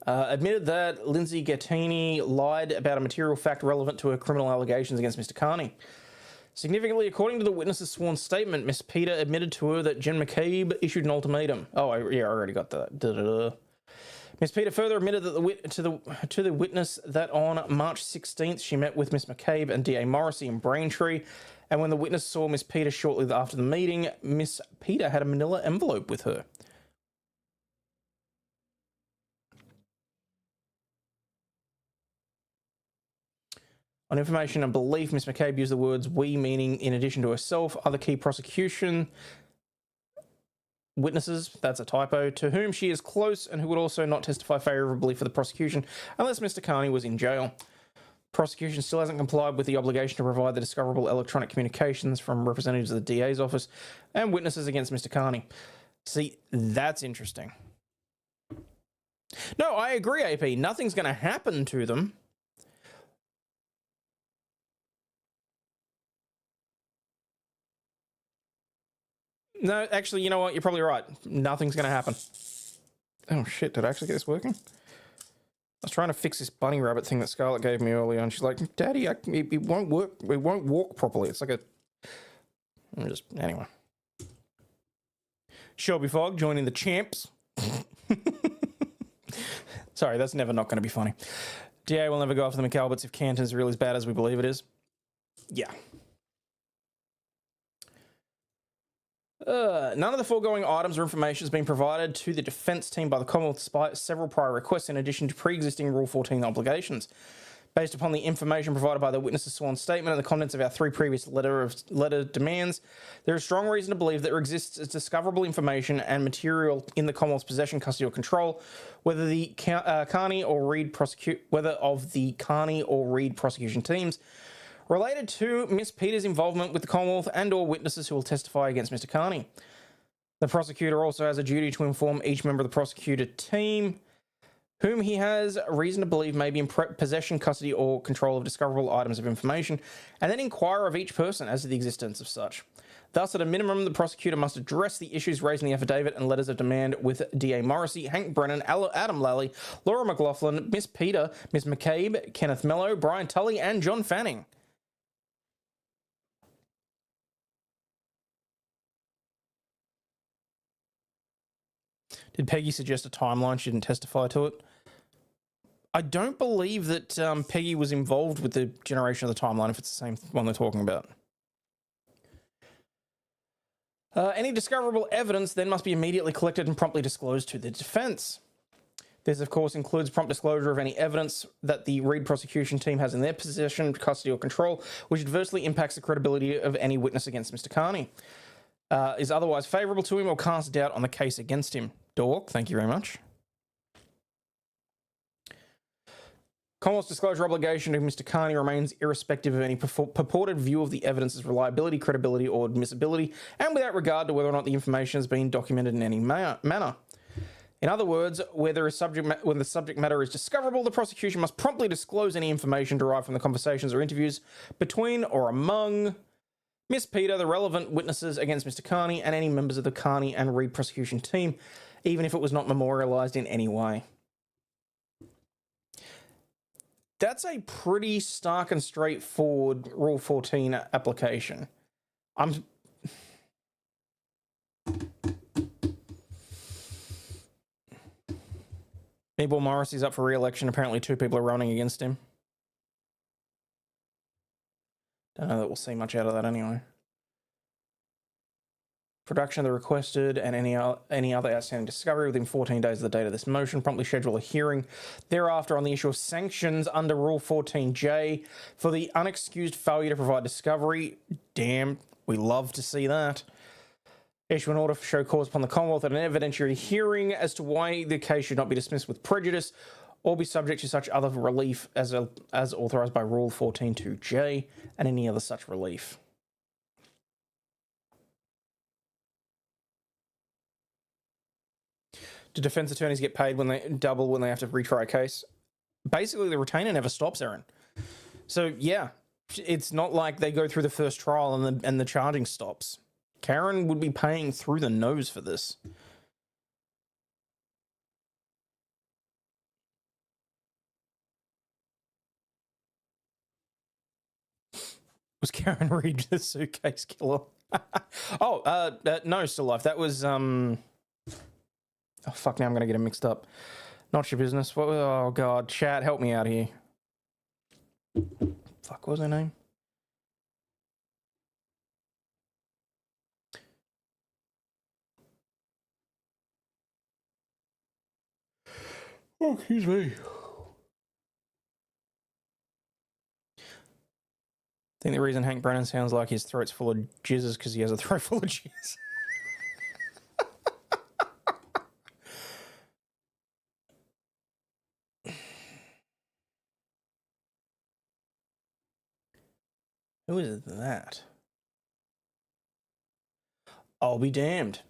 Admitted that Lindsay Gattini lied about a material fact relevant to her criminal allegations against Mr. Carney. Significantly, according to the witness's sworn statement, Miss Peter admitted to her that Jen McCabe issued an ultimatum. Oh, I already got that. Miss Peter further admitted that to the witness that on March 16th she met with Miss McCabe and DA Morrissey in Braintree, and when the witness saw Miss Peter shortly after the meeting, Miss Peter had a manila envelope with her. On information and belief, Miss McCabe used the words "we," meaning in addition to herself, other key prosecution witnesses, that's a typo, to whom she is close and who would also not testify favourably for the prosecution unless Mr. Carney was in jail. Prosecution still hasn't complied with the obligation to provide the discoverable electronic communications from representatives of the DA's office and witnesses against Mr. Carney. See, that's interesting. No, I agree, AP. Nothing's going to happen to them. No, actually, you know what? You're probably right. Nothing's going to happen. Oh, shit. Did I actually get this working? I was trying to fix this bunny rabbit thing that Scarlett gave me earlier, and she's like, Daddy, it won't work. It won't walk properly. It's like a... Anyway. Shelby Fogg joining the champs. Sorry, that's never not going to be funny. DA will never go after the McAlberts if Canton's really as bad as we believe it is. Yeah. None of the foregoing items or information has been provided to the defence team by the Commonwealth despite several prior requests in addition to pre-existing Rule 14 obligations. Based upon the information provided by the witness's sworn statement and the contents of our three previous letter demands, there is strong reason to believe that there exists discoverable information and material in the Commonwealth's possession, custody or control, whether of the Carney or Reid prosecution teams, related to Miss Peters' involvement with the Commonwealth and or witnesses who will testify against Mr. Carney. The prosecutor also has a duty to inform each member of the prosecutor team whom he has reason to believe may be in possession, custody or control of discoverable items of information, and then inquire of each person as to the existence of such. Thus, at a minimum, the prosecutor must address the issues raised in the affidavit and letters of demand with DA Morrissey, Hank Brennan, Adam Lally, Laura McLaughlin, Miss Peter, Miss McCabe, Kenneth Mello, Brian Tully and John Fanning. Did Peggy suggest a timeline? She didn't testify to it. I don't believe that Peggy was involved with the generation of the timeline, if it's the same one they're talking about. Any discoverable evidence then must be immediately collected and promptly disclosed to the defence. This, of course, includes prompt disclosure of any evidence that the Reid prosecution team has in their possession, custody or control, which adversely impacts the credibility of any witness against Mr. Carney, is otherwise favourable to him or casts doubt on the case against him. Dork, thank you very much. Commonwealth's disclosure obligation to Mr. Carney remains irrespective of any purported view of the evidence's reliability, credibility or admissibility, and without regard to whether or not the information has been documented in any manner. In other words, when the subject matter is discoverable, the prosecution must promptly disclose any information derived from the conversations or interviews between or among Miss Peter, the relevant witnesses against Mr. Carney, and any members of the Carney and Reid prosecution team, even if it was not memorialised in any way. That's a pretty stark and straightforward Rule 14 application. Meatball Morrissey's up for re-election. Apparently 2 people are running against him. Don't know that we'll see much out of that anyway. Production of the requested and any other outstanding discovery within 14 days of the date of this motion. Promptly schedule a hearing thereafter on the issue of sanctions under Rule 14J for the unexcused failure to provide discovery. Damn, we love to see that. Issue an order for show cause upon the Commonwealth at an evidentiary hearing as to why the case should not be dismissed with prejudice or be subject to such other relief as authorised by Rule 14.2J and any other such relief. Do defence attorneys get paid when they have to retry a case? basically the retainer never stops, Aaron. So yeah, it's not like they go through the first trial and the charging stops. Karen would be paying through the nose for this. Was Karen Reed the suitcase killer? No, still life. That was oh fuck! Now I'm gonna get it mixed up. Not your business. What? Oh god, chat, help me out here. Fuck, what was her name? Oh, excuse me. I think the reason Hank Brennan sounds like his throat's full of jizz is because he has a throat full of jizz. Who is that? I'll be damned.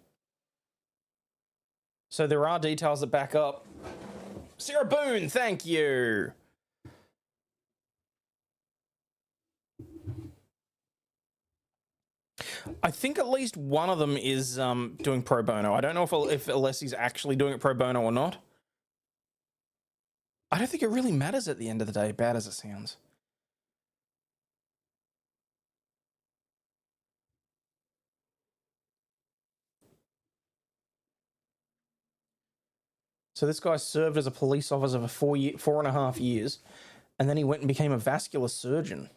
So there are details that back up. Sarah Boone, thank you. I think at least one of them is doing pro bono. I don't know if Alessi's actually doing it pro bono or not. I don't think it really matters at the end of the day, bad as it sounds. So this guy served as a police officer for 4.5 years, and then he went and became a vascular surgeon.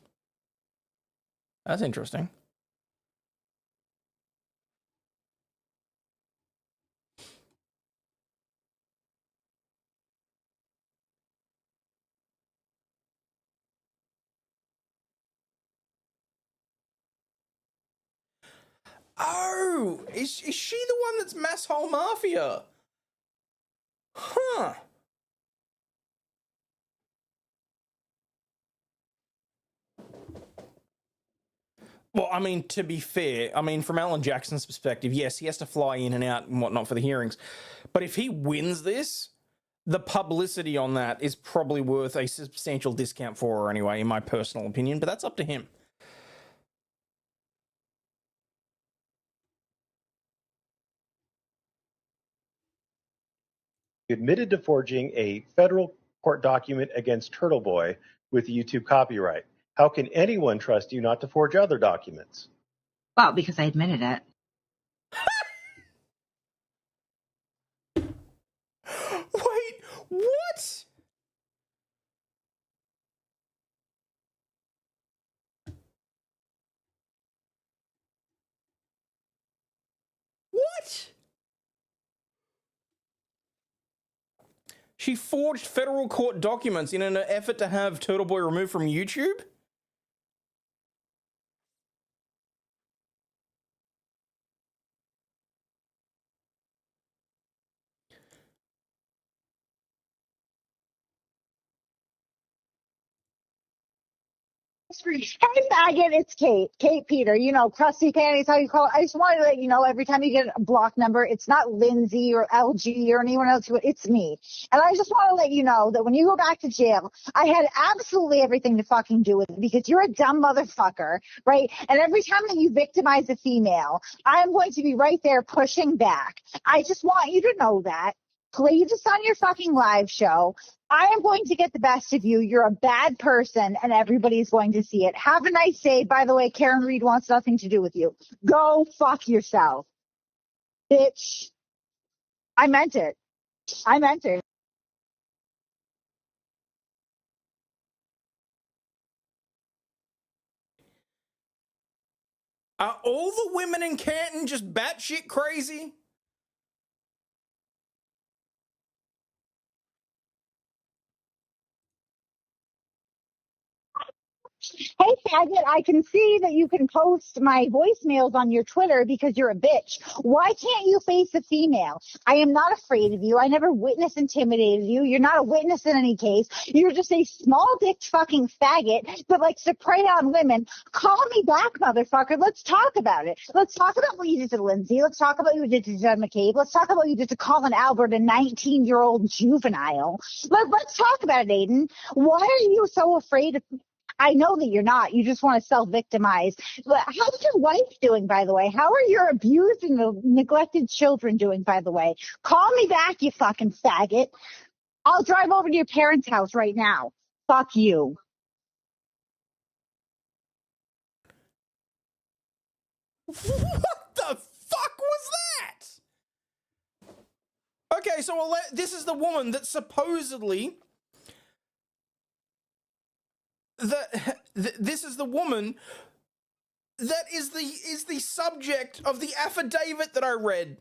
That's interesting. Oh, is she the one that's Mass Hole Mafia? Huh. Well, I mean, to be fair, I mean, from Alan Jackson's perspective, yes, he has to fly in and out and whatnot for the hearings. But if he wins this, the publicity on that is probably worth a substantial discount for her anyway, in my personal opinion. But that's up to him. Admitted to forging a federal court document against Turtle Boy with YouTube copyright. How can anyone trust you not to forge other documents? Well, because I admitted it. Wait, what? What? She forged federal court documents in an effort to have Turtle Boy removed from YouTube? Hey, Faggot, it's Kate. Kate Peter, you know, crusty panties, how you call it. I just wanted to let you know every time you get a block number, it's not Lindsay or LG or anyone else. It's me. And I just want to let you know that when you go back to jail, I had absolutely everything to fucking do with it because you're a dumb motherfucker, right? And every time that you victimize a female, I'm going to be right there pushing back. I just want you to know that. Play this on your fucking live show. I am going to get the best of you. You're a bad person, and everybody's going to see it. Have a nice day. By the way, Karen Reed wants nothing to do with you. Go fuck yourself, bitch. I meant it. I meant it. Are all the women in Canton just batshit crazy? Hey, faggot, I can see that you can post my voicemails on your Twitter because you're a bitch. Why can't you face a female? I am not afraid of you. I never witness intimidated you. You're not a witness in any case. You're just a small-dicked fucking faggot that likes to prey on women. Call me back, motherfucker. Let's talk about it. Let's talk about what you did to Lindsay. Let's talk about what you did to John McCabe. Let's talk about what you did to Colin Albert, a 19-year-old juvenile. Let's talk about it, Aiden. Why are you so afraid of... I know that you're not. You just want to self-victimize. But how's your wife doing, by the way? How are your abused and neglected children doing, by the way? Call me back, you fucking faggot. I'll drive over to your parents' house right now. Fuck you. What the fuck was that? Okay, so this is the woman that supposedly... This is the woman that is the subject of the affidavit that I read.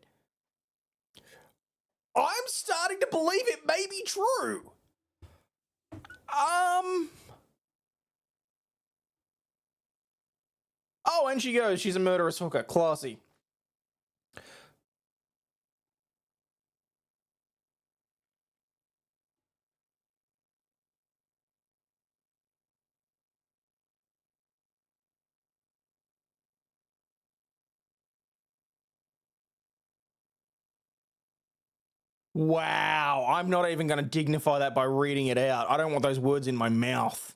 I'm starting to believe it may be true. Oh, and she goes, she's a murderous hooker. Classy. Wow, I'm not even going to dignify that by reading it out. I don't want those words in my mouth.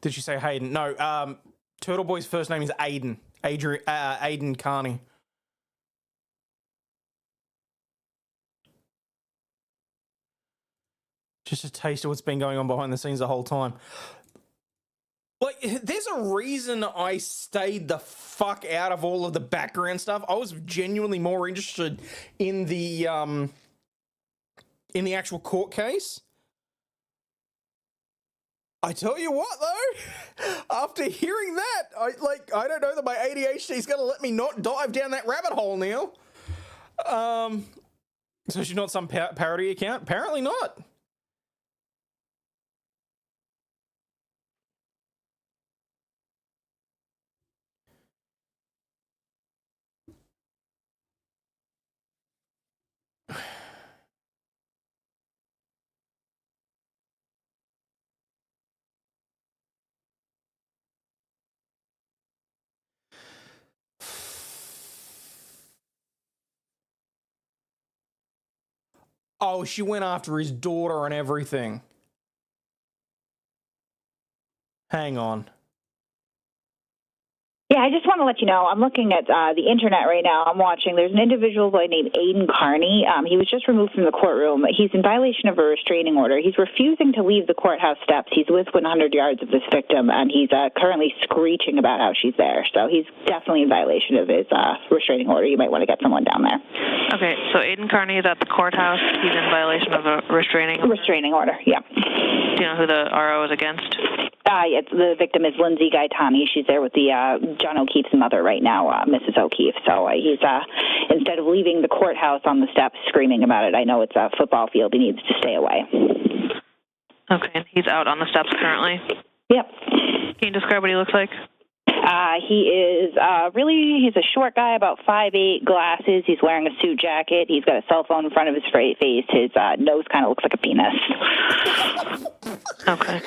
Did she say Hayden? No, Turtle Boy's first name is Aiden. Aiden Carney. Just a taste of what's been going on behind the scenes the whole time. Like, there's a reason I stayed the fuck out of all of the background stuff. I was genuinely more interested in the actual court case. I tell you what, though, after hearing that, I don't know that my ADHD is going to let me not dive down that rabbit hole now. So she's not some parody account? Apparently not. Oh, she went after his daughter and everything. Hang on. Yeah, I just want to let you know, I'm looking at the internet right now. I'm watching. There's an individual named Aiden Carney. He was just removed from the courtroom. He's in violation of a restraining order. He's refusing to leave the courthouse steps. He's within 100 yards of this victim, and he's currently screeching about how she's there. So he's definitely in violation of his restraining order. You might want to get someone down there. Okay, so Aiden Carney is at the courthouse. He's in violation of a restraining order? Restraining order, yeah. Do you know who the RO is against? The victim is Lindsay Gaetani. She's there with the John O'Keefe's mother right now, Mrs. O'Keefe. So he's, instead of leaving the courthouse on the steps screaming about it, I know it's a football field. He needs to stay away. Okay, he's out on the steps currently? Yep. Can you describe what he looks like? He is he's a short guy, about 5'8", glasses. He's wearing a suit jacket. He's got a cell phone in front of his face. His nose kind of looks like a penis. Okay.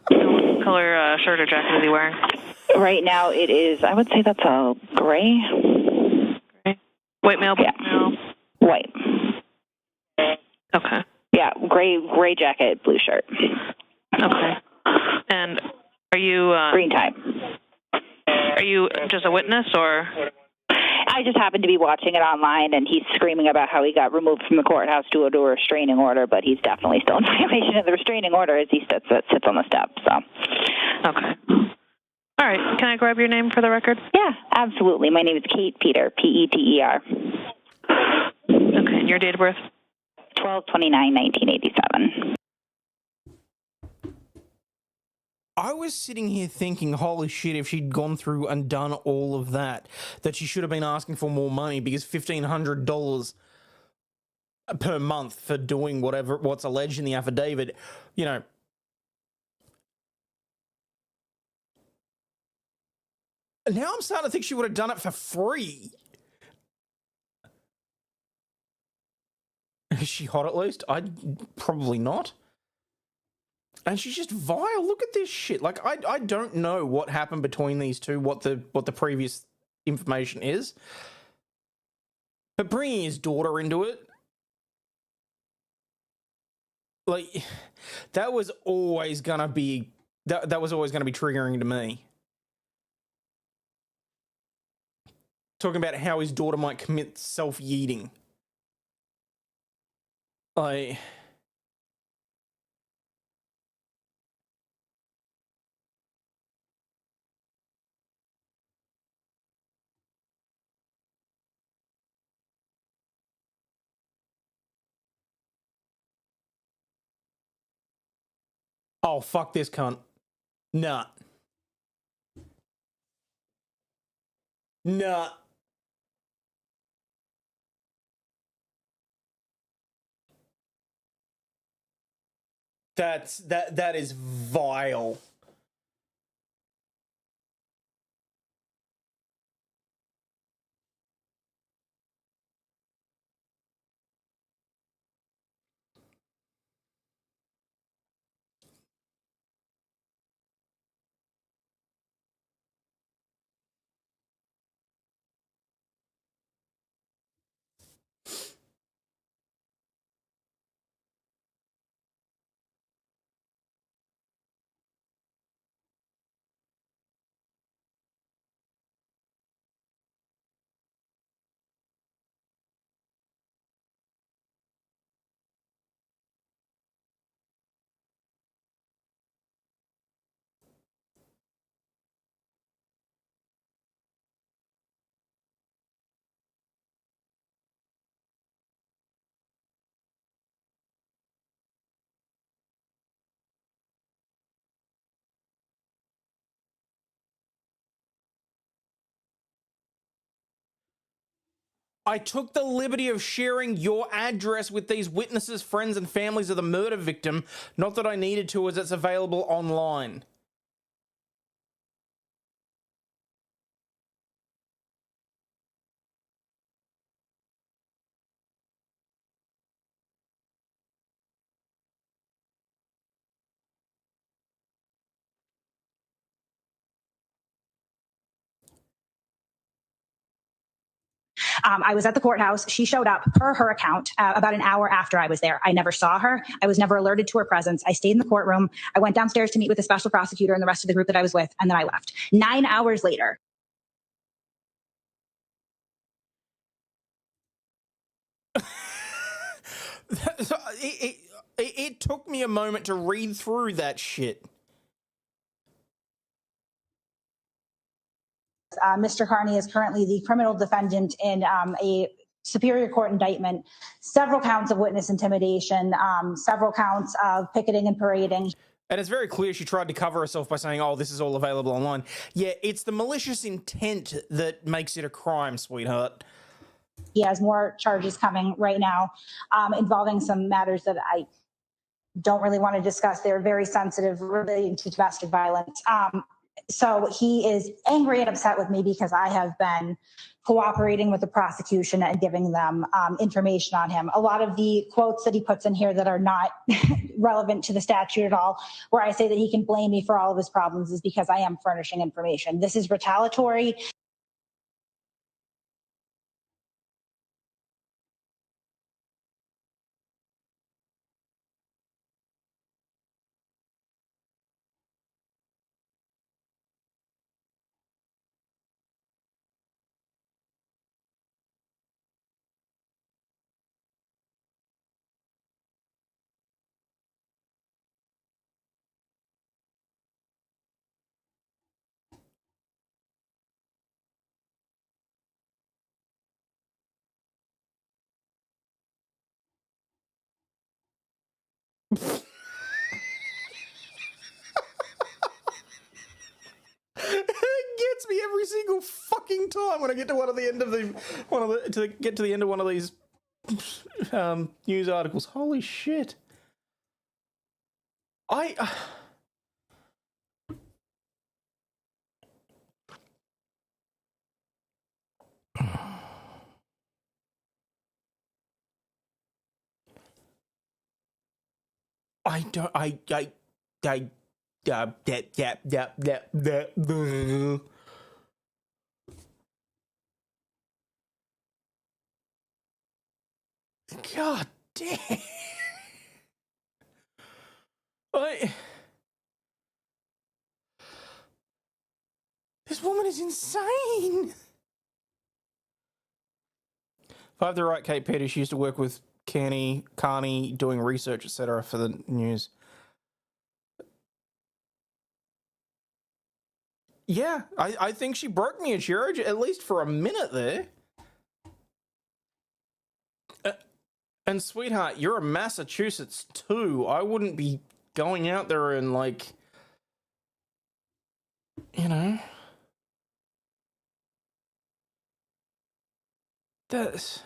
What color shirt or jacket is he wearing? Right now it is, I would say that's a gray. Gray? White male, black male? White. Okay. Yeah, gray jacket, blue shirt. Okay. And are you... green tie. Are you just a witness, or...? I just happened to be watching it online, and he's screaming about how he got removed from the courthouse due to a restraining order, but he's definitely still in violation of the restraining order as he sits on the steps. So. Okay. All right. Can I grab your name for the record? Yeah, absolutely. My name is Kate Peter, Peter. Okay. And your date of birth? 12/29/1987. I was sitting here thinking, holy shit, if she'd gone through and done all of that she should have been asking for more money, because $1,500 per month for doing what's alleged in the affidavit, Now I'm starting to think she would have done it for free. Is she hot at least? Probably not. And she's just vile. Look at this shit. Like, I don't know what happened between these two, what the previous information is. But bringing his daughter into it, like, that was always gonna be triggering to me. Talking about how his daughter might commit self-yeeting. Like, oh, fuck this cunt. Nah. Nah. That is vile. I took the liberty of sharing your address with these witnesses, friends, and families of the murder victim. Not that I needed to, as it's available online. I was at the courthouse. She showed up per her account about an hour after I was there. I never saw her. I was never alerted to her presence. I stayed in the courtroom. I went downstairs to meet with the special prosecutor and the rest of the group that I was with, and then I left. 9 hours later. It took me a moment to read through that shit. Mr. Carney is currently the criminal defendant in a Superior Court indictment, several counts of witness intimidation, several counts of picketing and parading. And it's very clear she tried to cover herself by saying, oh, this is all available online. Yeah, it's the malicious intent that makes it a crime, sweetheart. He has more charges coming right now involving some matters that I don't really want to discuss. They're very sensitive relating to domestic violence. So he is angry and upset with me because I have been cooperating with the prosecution and giving them information on him. A lot of the quotes that he puts in here that are not relevant to the statute at all, where I say that he can blame me for all of his problems, is because I am furnishing information. This is retaliatory. It gets me every single fucking time when I get to one of the end of the end of one of these news articles. Holy shit! I don't. I God damn. This woman is insane. If I have the right Kate Peters, she used to work with Carney doing research, etc. for the news. Yeah, I think she broke me at your age, at least for a minute there. And sweetheart, you're a Massachusetts too. I wouldn't be going out there and like, you know, that's.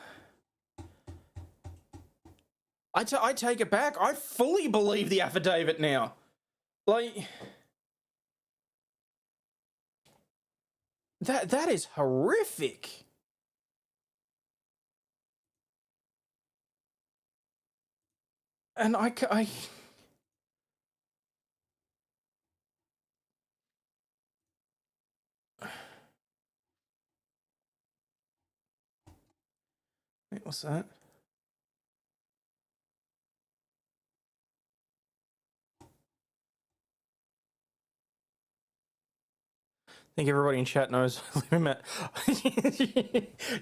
I take it back. I fully believe the affidavit now. Like, that is horrific. And I wait, what's that? I think everybody in chat knows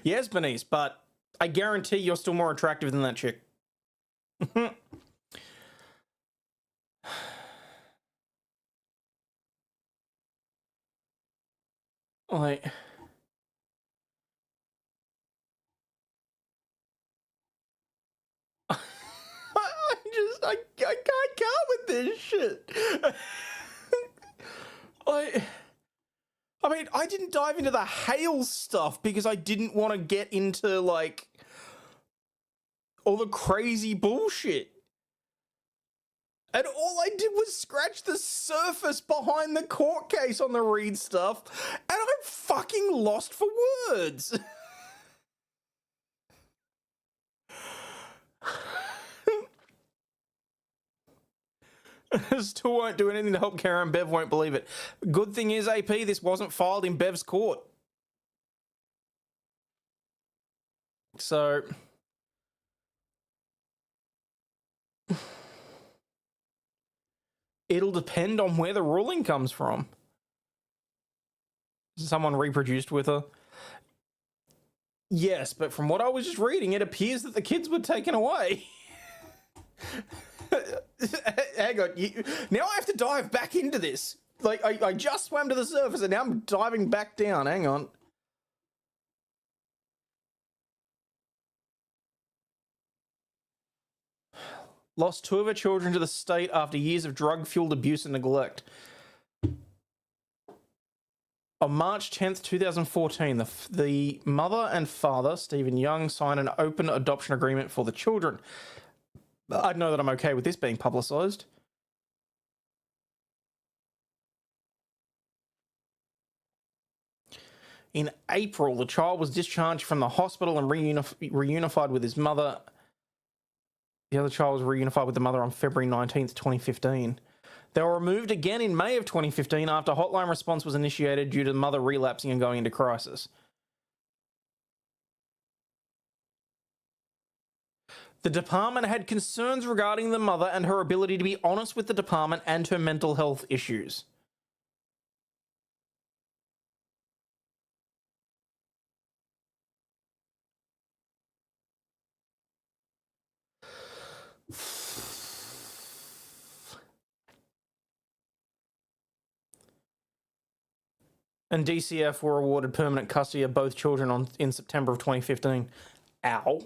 Yes, Bernice, but I guarantee you're still more attractive than that chick. Like, I can't come with this shit. I mean, I didn't dive into the Hale stuff because I didn't want to get into, like, all the crazy bullshit. And all I did was scratch the surface behind the court case on the Reed stuff, and I'm fucking lost for words. Still won't do anything to help Karen. Bev won't believe it. Good thing is, AP, this wasn't filed in Bev's court. So... it'll depend on where the ruling comes from. Someone reproduced with her. Yes, but from what I was just reading, it appears that the kids were taken away. Hang on. Now I have to dive back into this. Like, I just swam to the surface and now I'm diving back down. Hang on. Lost 2 of her children to the state after years of drug-fueled abuse and neglect. On March 10th, 2014, the mother and father, Stephen Young, signed an open adoption agreement for the children. I know that I'm okay with this being publicised. In April, the child was discharged from the hospital and reunified with his mother. The other child was reunified with the mother on February 19th, 2015. They were removed again in May of 2015 after hotline response was initiated due to the mother relapsing and going into crisis. The department had concerns regarding the mother and her ability to be honest with the department and her mental health issues. And DCF were awarded permanent custody of both children in September of 2015. Ow.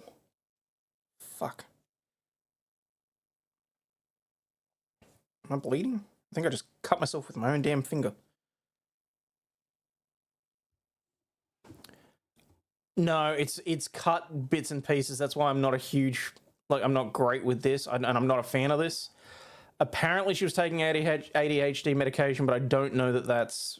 Fuck. Am I bleeding? I think I just cut myself with my own damn finger. No, it's cut bits and pieces. That's why I'm not a huge... like, I'm not great with this, and I'm not a fan of this. Apparently she was taking ADHD medication, but I don't know that that's...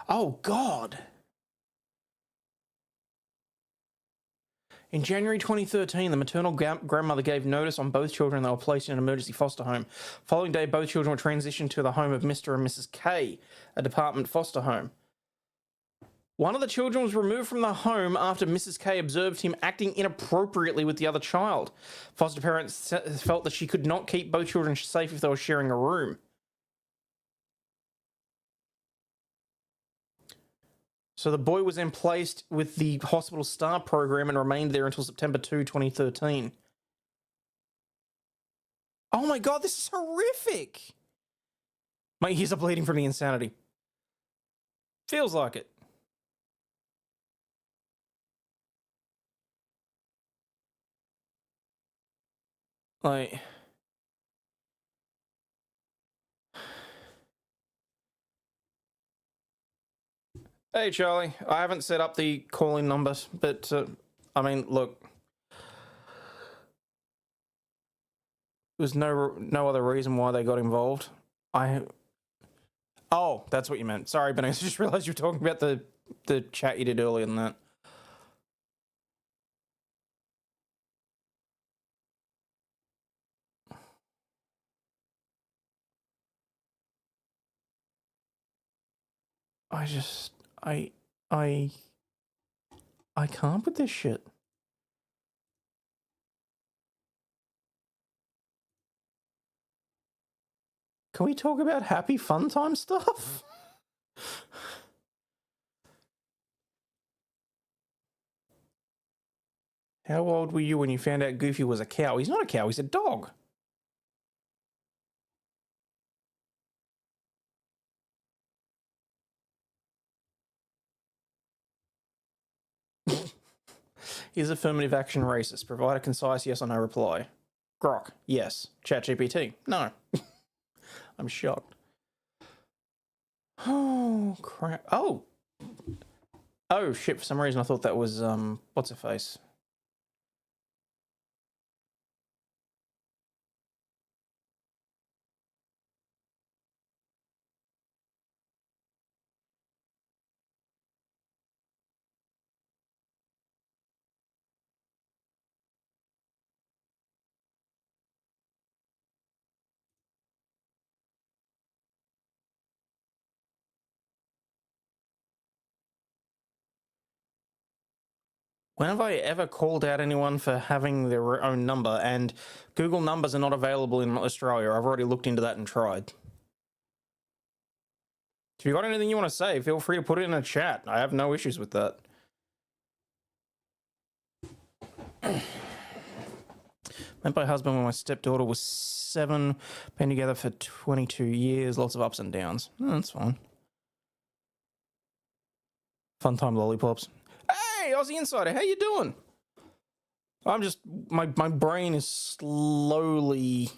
Oh, God. In January 2013, the maternal grandmother gave notice on both children they were placed in an emergency foster home. Following day, both children were transitioned to the home of Mr. and Mrs. K, a department foster home. One of the children was removed from the home after Mrs. K observed him acting inappropriately with the other child. Foster parents felt that she could not keep both children safe if they were sharing a room. So the boy was then placed with the hospital star program and remained there until September 2, 2013. Oh my God, this is horrific. My ears are bleeding from the insanity. Feels like it. Like... Hey, Charlie. I haven't set up the call-in numbers, but, I mean, look. There's no other reason why they got involved. Oh, that's what you meant. Sorry, but I just realised you were talking about the chat you did earlier than that. I can't with this shit. Can we talk about happy fun time stuff? How old were you when you found out Goofy was a cow? He's not a cow, he's a dog. Is affirmative action racist? Provide a concise yes or no reply. Grok, yes. ChatGPT, no. I'm shocked. Oh, crap. Oh, shit, for some reason I thought that was, what's her face? When have I ever called out anyone for having their own number? And Google numbers are not available in Australia. I've already looked into that and tried. If you've got anything you want to say, feel free to put it in a chat. I have no issues with that. Met my husband when my stepdaughter was 7. Been together for 22 years. Lots of ups and downs. Oh, that's fine. Fun time lollipops. Hey, Aussie Insider, how you doing? I'm just... My brain is slowly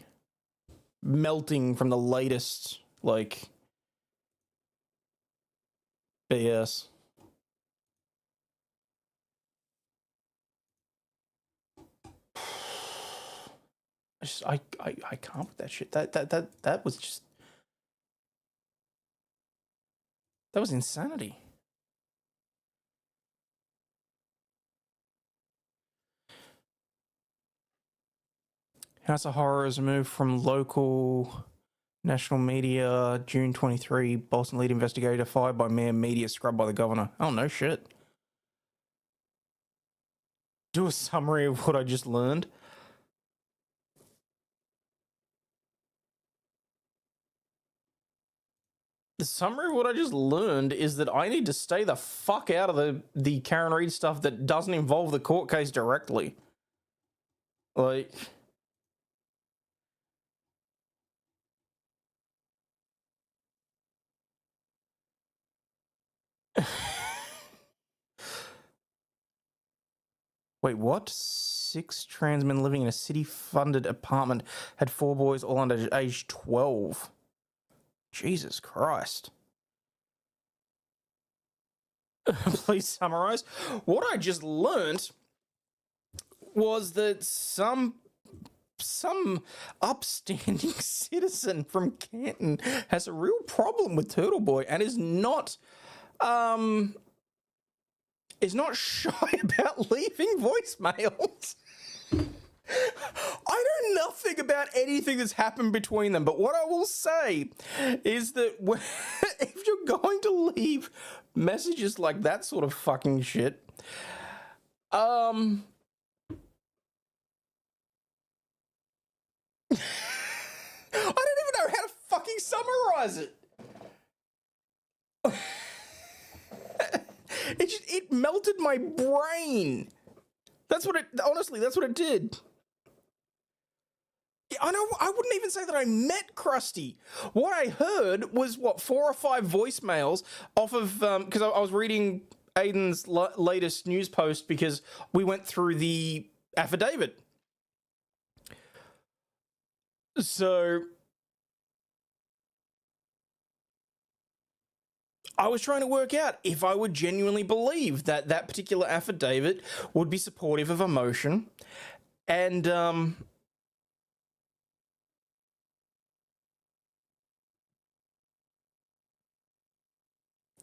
melting from the latest, like... BS. I can't with that shit. That was just... That was insanity. House of Horrors moved from local national media, June 23, Boston lead investigator fired by mayor, media scrubbed by the governor. Oh, no shit. Do a summary of what I just learned. The summary of what I just learned is that I need to stay the fuck out of the Karen Reid stuff that doesn't involve the court case directly. Like... Wait, what? 6 trans men living in a city-funded apartment had 4 boys, all under age 12. Jesus Christ. Please summarize. What I just learnt was that some upstanding citizen from Canton has a real problem with Turtle Boy and is not is not shy about leaving voicemails. I know nothing about anything that's happened between them, but what I will say is that if you're going to leave messages like that sort of fucking shit, I don't even know how to fucking summarize it. It melted my brain. That's what it did. Yeah, I know. I wouldn't even say that I met Krusty. What I heard was 4 or 5 voicemails off of because I was reading Aiden's latest news post because we went through the affidavit. So I was trying to work out if I would genuinely believe that that particular affidavit would be supportive of a motion, and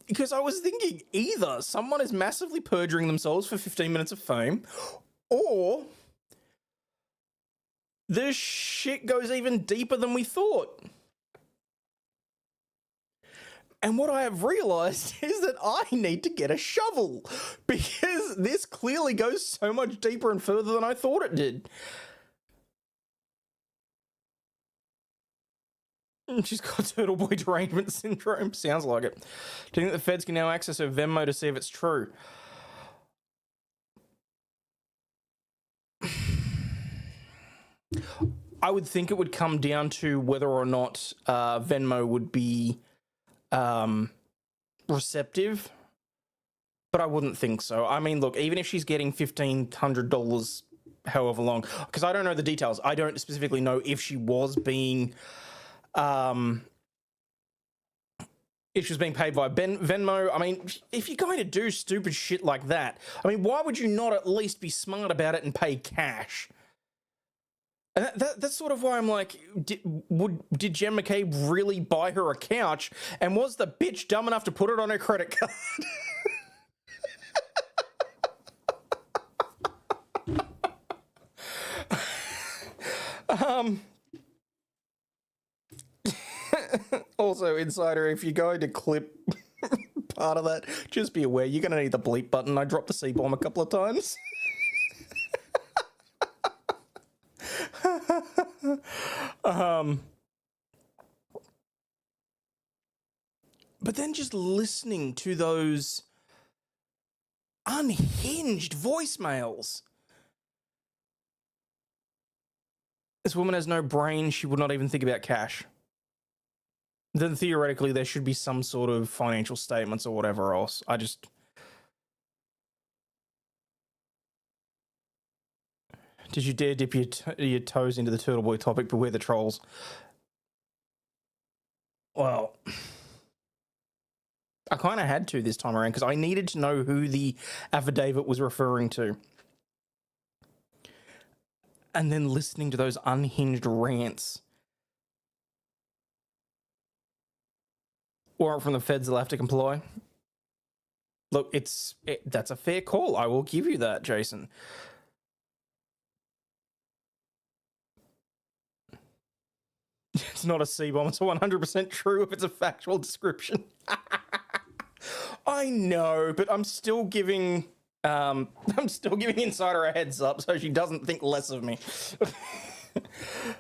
because I was thinking either someone is massively perjuring themselves for 15 minutes of fame, or this shit goes even deeper than we thought. And what I have realized is that I need to get a shovel because this clearly goes so much deeper and further than I thought it did. She's got Turtle Boy derangement syndrome. Sounds like it. Do you think the feds can now access her Venmo to see if it's true? I would think it would come down to whether or not Venmo would be receptive, but I wouldn't think so. I mean, look, even if she's getting $1,500 however long, because I don't know the details. I don't specifically know if she was being paid by Venmo. I mean, if you're going to do stupid shit like that, I mean, why would you not at least be smart about it and pay cash? And that's sort of why I'm like, did Jen McCabe really buy her a couch? And was the bitch dumb enough to put it on her credit card? Also, Insider, if you're going to clip part of that, just be aware you're going to need the bleep button. I dropped the C-bomb a couple of times. But then just listening to those unhinged voicemails. This woman has no brain. She would not even think about cash. Then theoretically there should be some sort of financial statements or whatever else. Did you dare dip your toes into the Turtle Boy topic? Beware the trolls. Well, I kind of had to this time around because I needed to know who the affidavit was referring to. And then listening to those unhinged rants. Warrant from the feds will have to comply. Look, that's a fair call. I will give you that, Jason. It's not a C-bomb. It's 100% true if it's a factual description. I know, but I'm still giving Insider a heads up so she doesn't think less of me.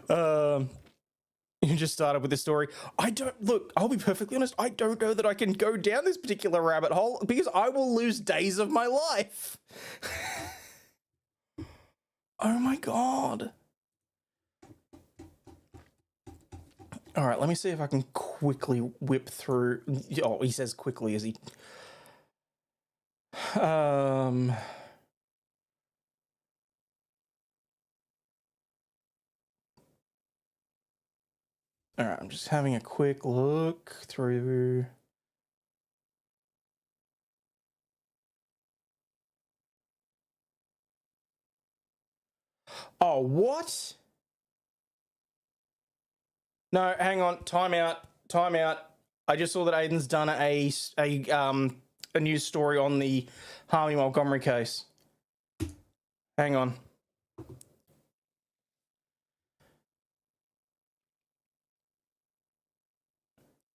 You just started with this story. I'll be perfectly honest, I don't know that I can go down this particular rabbit hole because I will lose days of my life. Oh my God. All right, let me see if I can quickly whip through. Oh, he says quickly, is he? All right, I'm just having a quick look through. Oh, what? No, hang on. Time out. I just saw that Aiden's done a news story on the Harvey Montgomery case. Hang on.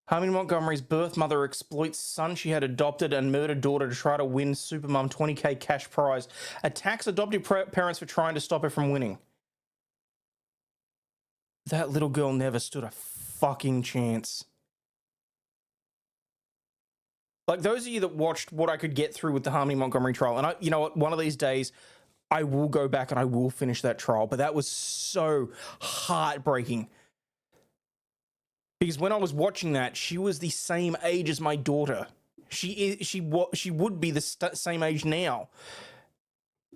Harvey Montgomery's birth mother exploits son she had adopted and murdered daughter to try to win Supermum $20K cash prize. Attacks adoptive parents for trying to stop her from winning. That little girl never stood a fucking chance. Like, those of you that watched what I could get through with the Harmony Montgomery trial, and you know what, one of these days I will go back and I will finish that trial, but that was so heartbreaking. Because when I was watching that, she was the same age as my daughter. She would be the same age now.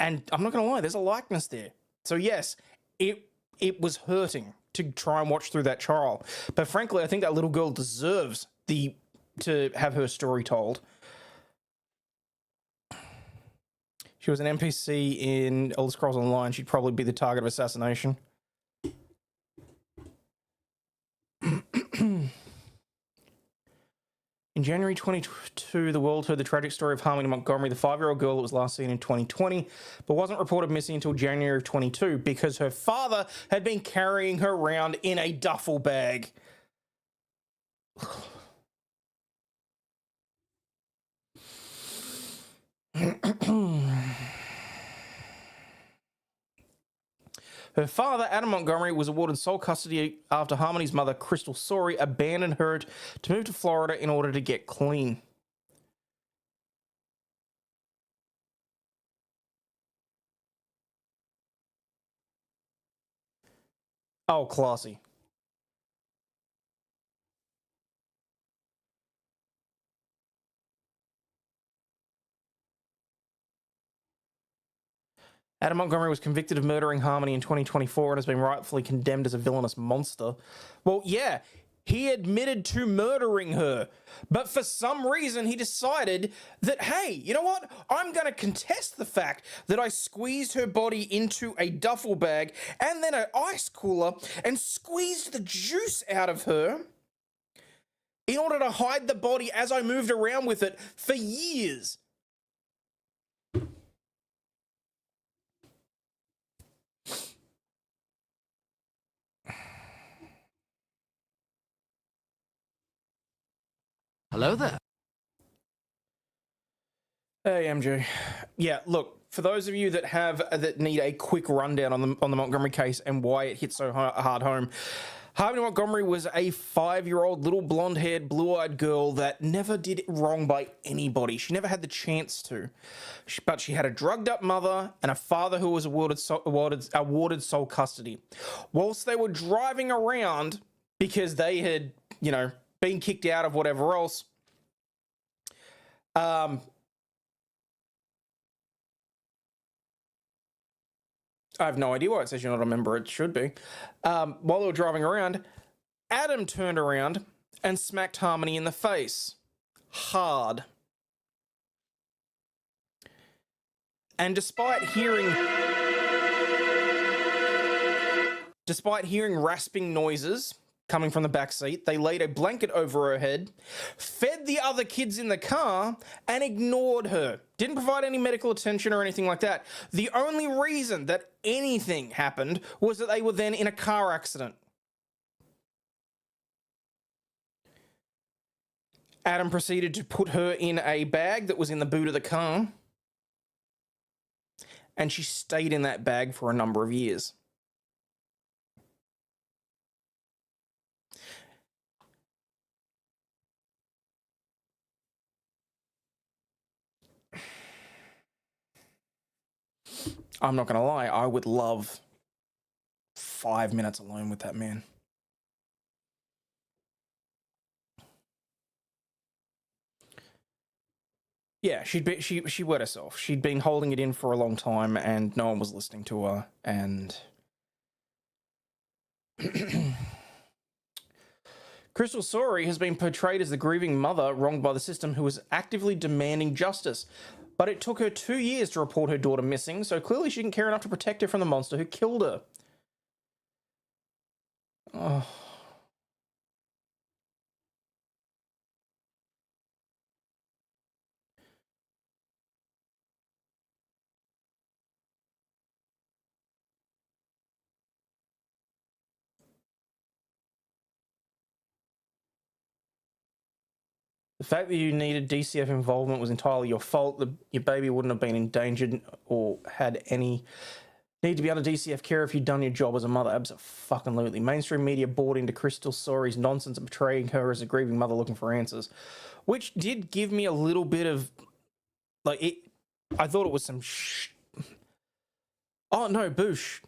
And I'm not going to lie, there's a likeness there. So yes, it was hurting to try and watch through that trial. But frankly, I think that little girl deserves to have her story told. She was an NPC in Elder Scrolls Online. She'd probably be the target of assassination. In January 2022, the world heard the tragic story of Harmony Montgomery, the 5-year-old girl that was last seen in 2020, but wasn't reported missing until January of 22 because her father had been carrying her around in a duffel bag. Her father, Adam Montgomery, was awarded sole custody after Harmony's mother, Crystal Sorey, abandoned her to move to Florida in order to get clean. Oh, classy. Adam Montgomery was convicted of murdering Harmony in 2024 and has been rightfully condemned as a villainous monster. Well, yeah, he admitted to murdering her, but for some reason he decided that, hey, you know what? I'm going to contest the fact that I squeezed her body into a duffel bag and then an ice cooler and squeezed the juice out of her in order to hide the body as I moved around with it for years. Hello there. Hey, MJ. Yeah, look, for those of you that need a quick rundown on the Montgomery case and why it hit so hard home, Harvey Montgomery was a 5-year-old little blonde-haired, blue-eyed girl that never did wrong by anybody. She never had the chance to. But she had a drugged-up mother and a father who was awarded sole custody. Whilst they were driving around because they had, been kicked out of whatever else, I have no idea why it says you're not a member. It should be. While they were driving around, Adam turned around and smacked Harmony in the face. Hard. And despite hearing rasping noises coming from the back seat, they laid a blanket over her head, fed the other kids in the car, and ignored her. Didn't provide any medical attention or anything like that. The only reason that anything happened was that they were then in a car accident. Adam proceeded to put her in a bag that was in the boot of the car, and she stayed in that bag for a number of years. I'm not going to lie, I would love 5 minutes alone with that man. Yeah, she wet herself. She'd been holding it in for a long time and no one was listening to her, and Crystal Sorey has been portrayed as the grieving mother wronged by the system who was actively demanding justice. But it took her 2 years to report her daughter missing, so clearly she didn't care enough to protect her from the monster who killed her. Oh. The fact that you needed DCF involvement was entirely your fault. Your baby wouldn't have been endangered or had any need to be under DCF care if you'd done your job as a mother. Absolutely. Mainstream media bought into Crystal Sorry's nonsense and portraying her as a grieving mother looking for answers, which did give me a little bit of, like, it. I thought it was some Oh, no, Boosh.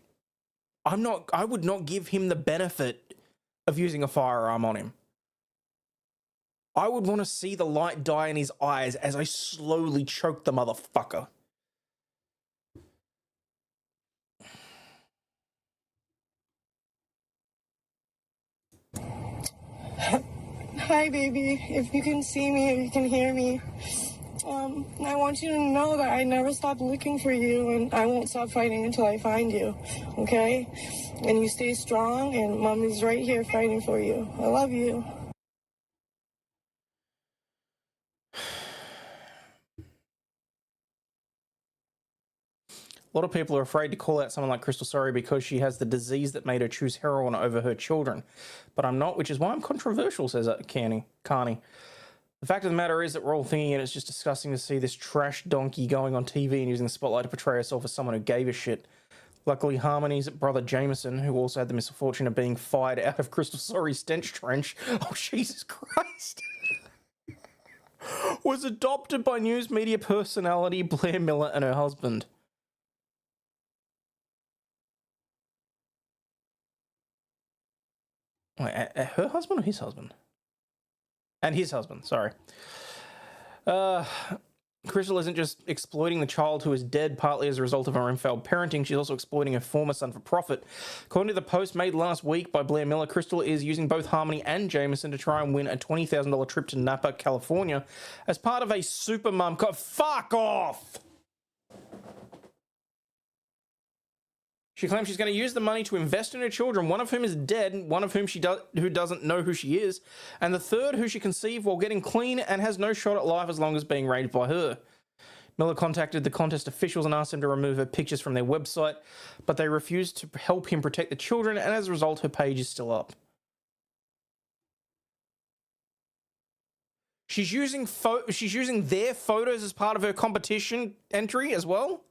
I would not give him the benefit of using a firearm on him. I would want to see the light die in his eyes as I slowly choke the motherfucker. Hi, baby. If you can see me, if you can hear me, I want you to know that I never stopped looking for you, and I won't stop fighting until I find you, okay? And you stay strong, and Mom is right here fighting for you. I love you. A lot of people are afraid to call out someone like Crystal Sorry because she has the disease that made her choose heroin over her children. But I'm not, which is why I'm controversial, says Carney. The fact of the matter is that we're all thinking it. It's just disgusting to see this trash donkey going on TV and using the spotlight to portray herself as someone who gave a shit. Luckily, Harmony's brother Jameson, who also had the misfortune of being fired out of Crystal Sorry's stench trench, oh Jesus Christ, was adopted by news media personality Blair Miller and her husband. Wait, her husband or his husband? And his husband, sorry. Crystal isn't just exploiting the child who is dead partly as a result of her own failed parenting, she's also exploiting her former son for profit. According to the post made last week by Blair Miller, Crystal is using both Harmony and Jameson to try and win a $20,000 trip to Napa, California as part of a super mum... Fuck off! She claims she's going to use the money to invest in her children, one of whom is dead, one of whom who doesn't know who she is, and the third who she conceived while getting clean and has no shot at life as long as being raised by her. Miller contacted the contest officials and asked them to remove her pictures from their website, but they refused to help him protect the children, and as a result, her page is still up. She's using their photos as part of her competition entry as well?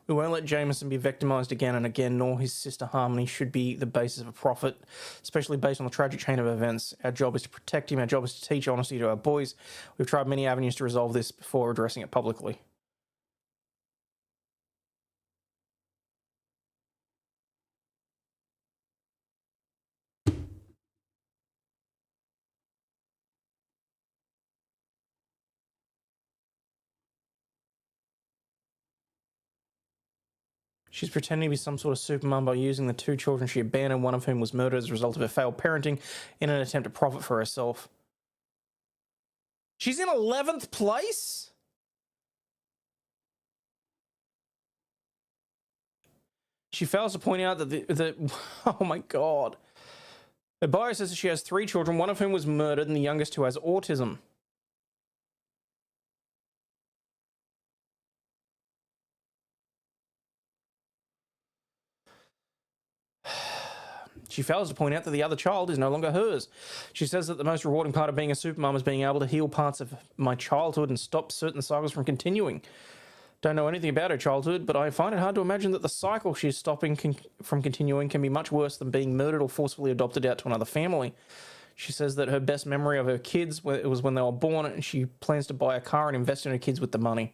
We won't let Jameson be victimised again and again, nor his sister Harmony should be the basis of a profit, especially based on the tragic chain of events. Our job is to protect him. Our job is to teach honesty to our boys. We've tried many avenues to resolve this before addressing it publicly. She's pretending to be some sort of supermum by using the two children she abandoned, one of whom was murdered as a result of her failed parenting, in an attempt to profit for herself. She's in 11th place? She fails to point out that oh my god. Her bio says that she has 3 children, one of whom was murdered and the youngest who has autism. She fails to point out that the other child is no longer hers. She says that the most rewarding part of being a supermum is being able to heal parts of my childhood and stop certain cycles from continuing. Don't know anything about her childhood, but I find it hard to imagine that the cycle she's stopping from continuing can be much worse than being murdered or forcefully adopted out to another family. She says that her best memory of her kids was when they were born, and she plans to buy a car and invest in her kids with the money.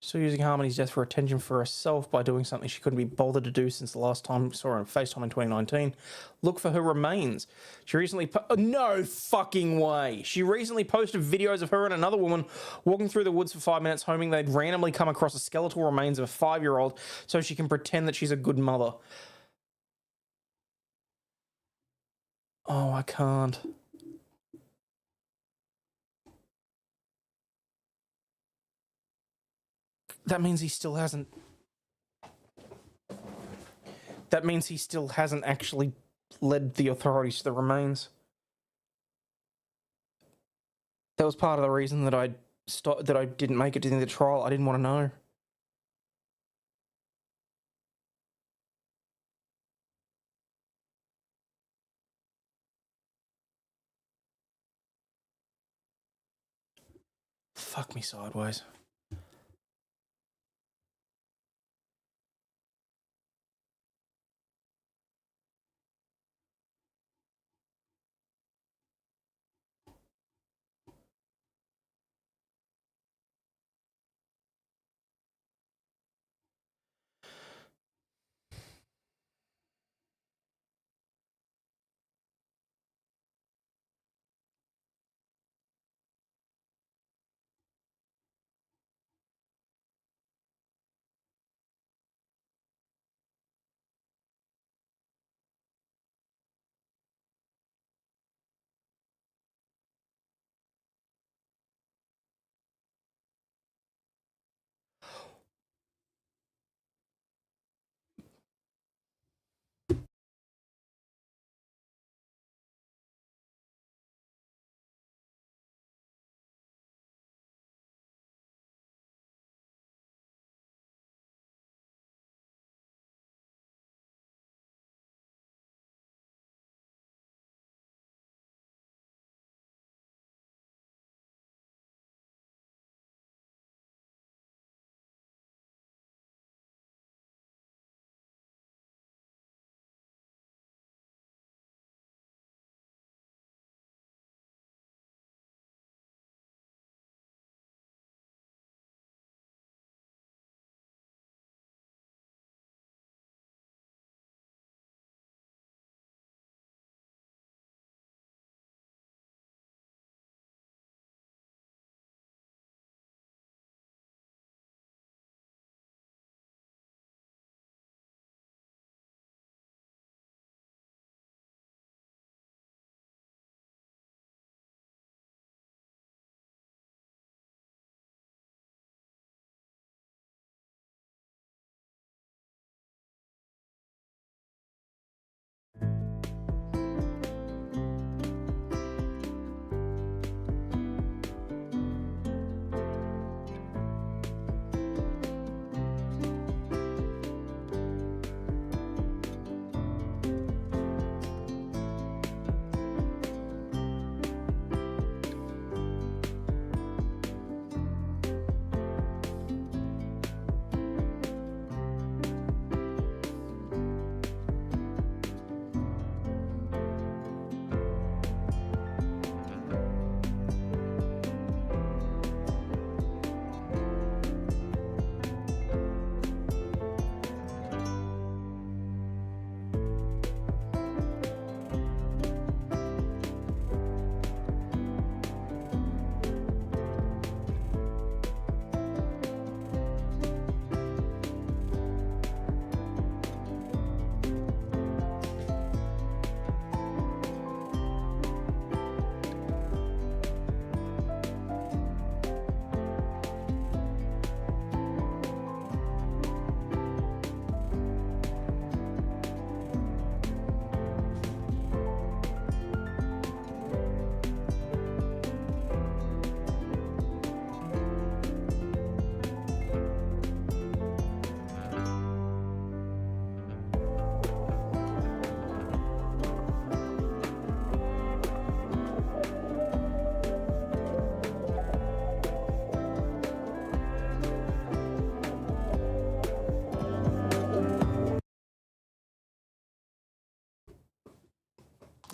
Still using Harmony's death for attention for herself by doing something she couldn't be bothered to do since the last time we saw her on FaceTime in 2019. Look for her remains. She recently... no fucking way. She recently posted videos of her and another woman walking through the woods for 5 minutes, hoping they'd randomly come across the skeletal remains of a 5-year-old so she can pretend that she's a good mother. Oh, I can't. That means he still hasn't... That means he still hasn't actually led the authorities to the remains. That was part of the reason that I didn't make it to the end of the trial. I didn't want to know. Fuck me sideways.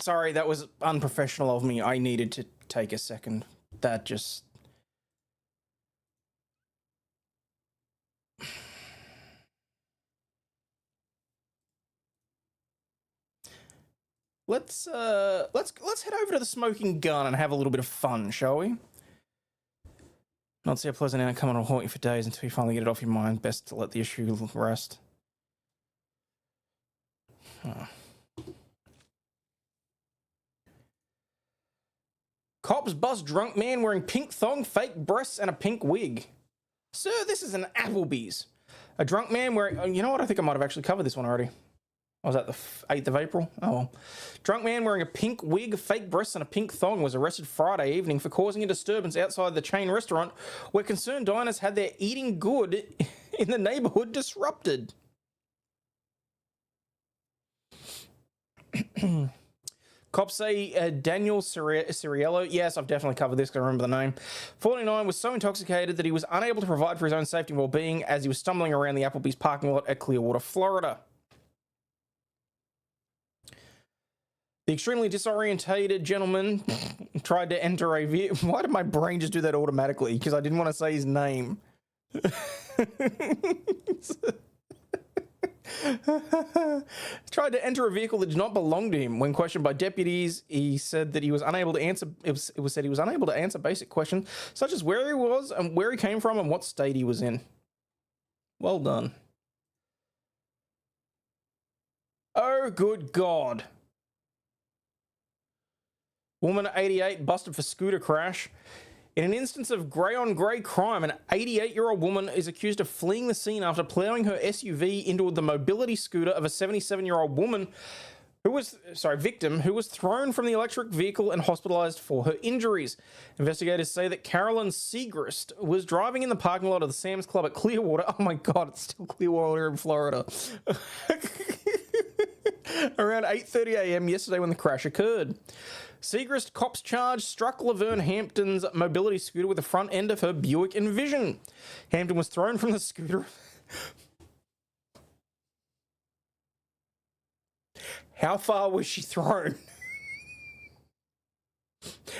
Sorry, that was unprofessional of me. I needed to take a second. That just... let's head over to the smoking gun and have a little bit of fun, shall we? Not see a pleasant outcome and it'll haunt you for days until you finally get it off your mind. Best to let the issue rest. Huh. Cops bust drunk man wearing pink thong, fake breasts, and a pink wig. Sir, this is an Applebee's. A drunk man wearing... You know what? I think I might have actually covered this one already. Was that the 8th of April? Oh, well. Drunk man wearing a pink wig, fake breasts, and a pink thong was arrested Friday evening for causing a disturbance outside the chain restaurant where concerned diners had their eating good in the neighborhood disrupted. Cops say Daniel Ciriello, yes, I've definitely covered this because I remember the name, 49, was so intoxicated that he was unable to provide for his own safety and well-being as he was stumbling around the Applebee's parking lot at Clearwater, Florida. The extremely disorientated gentleman tried to enter a vehicle. Why did my brain just do that automatically? Because I didn't want to say his name. Tried to enter a vehicle that did not belong to him. When questioned by deputies, he said that he was unable to answer. It was said he was unable to answer basic questions such as where he was and where he came from and what state he was in. Well done. Oh, good God. Woman 88 busted for scooter crash. In an instance of grey-on-grey crime, an 88-year-old woman is accused of fleeing the scene after ploughing her SUV into the mobility scooter of a 77-year-old woman victim who was thrown from the electric vehicle and hospitalized for her injuries. Investigators say that Carolyn Segrist was driving in the parking lot of the Sam's Club at Clearwater. Oh my God, it's still Clearwater in Florida. Around 8:30 a.m. yesterday when the crash occurred. Segrist, cops charged, struck Laverne Hampton's mobility scooter with the front end of her Buick Envision. Hampton was thrown from the scooter. How far was she thrown?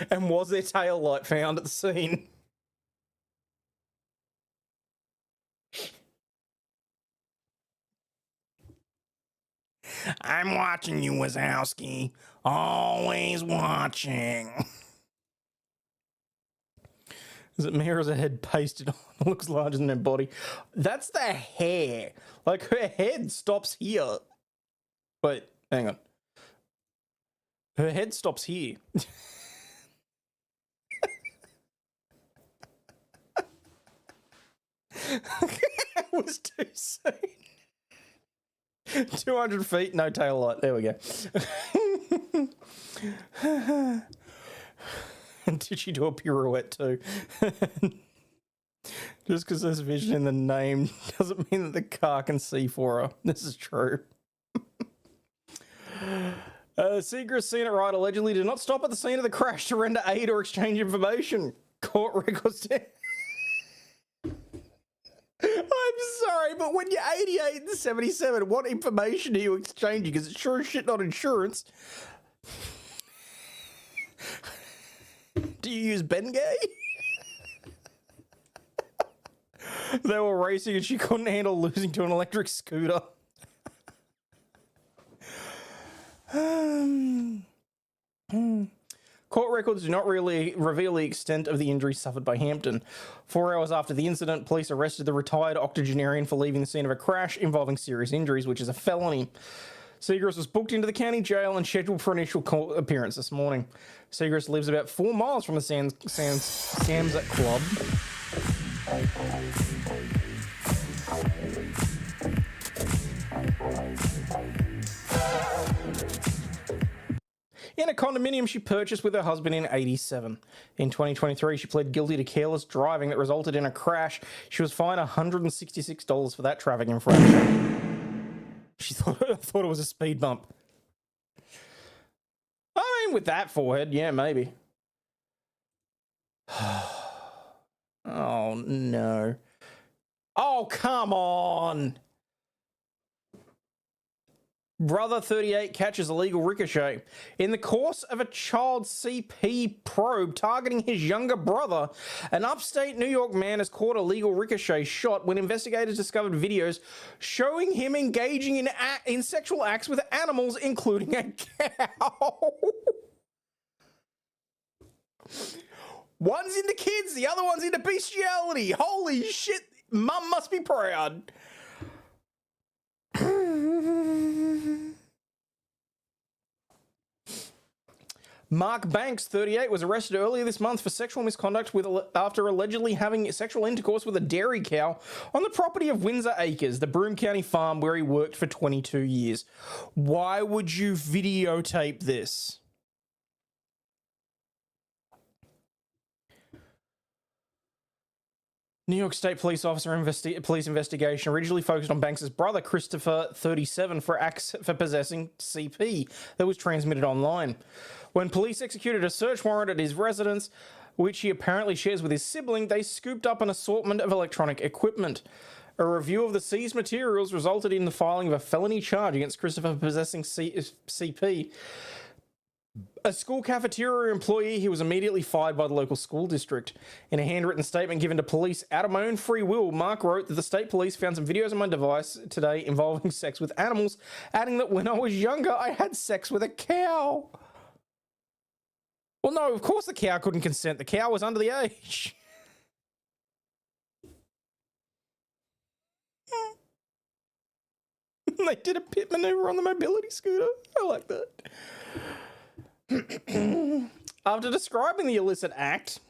And was their tail light found at the scene? I'm watching you, Wazowski. Always watching. Is it me or is her head pasted on? It looks larger than her body. That's the hair. Like, her head stops here. Wait, hang on. Her head stops here. That was too soon. 200 feet, no tail light. There we go. And did she do a pirouette too? Just because there's vision in the name doesn't mean that the car can see for her. This is true. Segrist, seen it right, allegedly did not stop at the scene of the crash to render aid or exchange information. Court records. I'm sorry, but when you're 88 and 77, what information are you exchanging? Because it's sure as shit not insurance. Do you use Bengay? They were racing and she couldn't handle losing to an electric scooter. Court records do not really reveal the extent of the injury suffered by Hampton. 4 hours after the incident, police arrested the retired octogenarian for leaving the scene of a crash involving serious injuries, which is a felony. Segrist was booked into the county jail and scheduled for initial court appearance this morning. Segrist lives about 4 miles from the Sam's Club. In a condominium she purchased with her husband in 87. In 2023, she pled guilty to careless driving that resulted in a crash. She was fined $166 for that traffic infraction. She thought it was a speed bump. I mean, with that forehead, yeah, maybe. Oh, no. Oh, come on. Brother 38 catches illegal ricochet. In the course of a child CP probe targeting his younger brother, an upstate New York man has caught a legal ricochet shot when investigators discovered videos showing him engaging in sexual acts with animals, including a cow. One's into kids, the other one's into bestiality. Holy shit, mum must be proud. Mark Banks, 38, was arrested earlier this month for sexual misconduct after allegedly having sexual intercourse with a dairy cow on the property of Windsor Acres, the Broome County farm where he worked for 22 years. Why would you videotape this? New York State police police investigation originally focused on Banks' brother, Christopher, 37, for acts for possessing CP that was transmitted online. When police executed a search warrant at his residence, which he apparently shares with his sibling, they scooped up an assortment of electronic equipment. A review of the seized materials resulted in the filing of a felony charge against Christopher for possessing CP. A school cafeteria employee, he was immediately fired by the local school district. In a handwritten statement given to police, out of my own free will, Mark wrote that the state police found some videos on my device today involving sex with animals, adding that when I was younger, I had sex with a cow. Well, no, of course the cow couldn't consent. The cow was under the age. They did a pit maneuver on the mobility scooter. I like that. After describing the illicit act,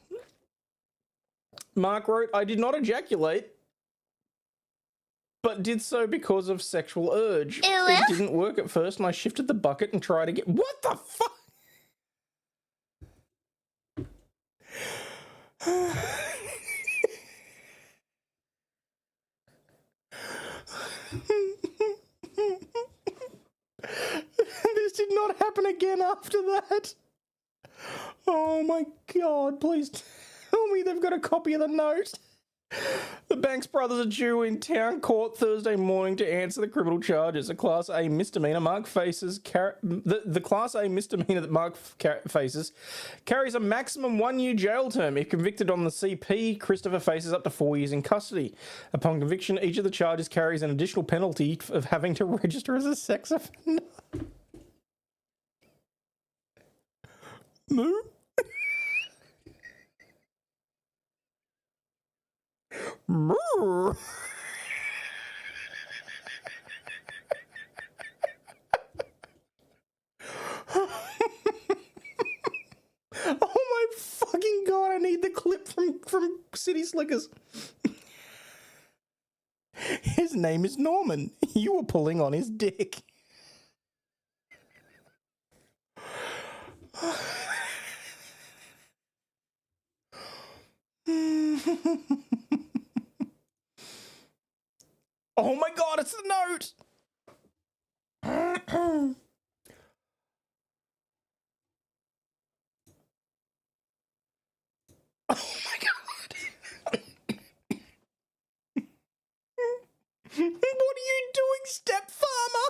Mark wrote, I did not ejaculate, but did so because of sexual urge. It didn't work at first, and I shifted the bucket and tried again. What the fuck? This did not happen again after that. Oh my god, please tell me they've got a copy of the note. The Banks brothers are due in town court Thursday morning to answer the criminal charges. A Class A misdemeanor Mark faces the Class A misdemeanor that Mark faces carries a maximum 1-year jail term. If convicted on the CP, Christopher faces up to 4 years in custody. Upon conviction, each of the charges carries an additional penalty of having to register as a sex offender. Moo? Moo? Oh my fucking god, I need the clip from City Slickers. His name is Norman. You were pulling on his dick. Oh my god, it's the note! Oh my god! What are you doing, stepfarmer?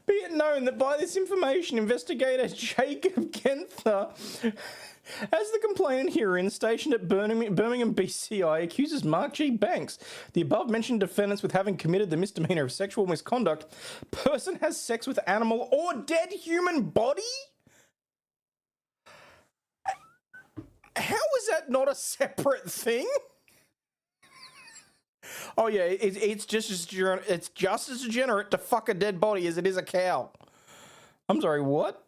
Be it known that by this information, investigator Jacob Genther, as the complainant herein, stationed at Birmingham BCI, accuses Mark G. Banks, the above-mentioned defendants, with having committed the misdemeanor of sexual misconduct. Person has sex with animal or dead human body? How is that not a separate thing? Oh yeah, it's just as degenerate to fuck a dead body as it is a cow. I'm sorry, what?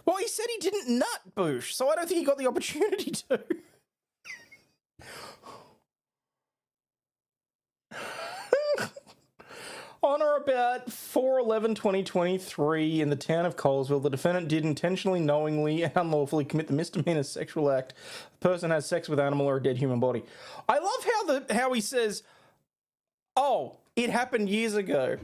Well, he said he didn't nut, Boosh, so I don't think he got the opportunity to. On or about 4/11/2023 in the town of Colesville, the defendant did intentionally, knowingly, and unlawfully commit the misdemeanor sexual act. The person has sex with animal or a dead human body. I love how he says, oh, it happened years ago.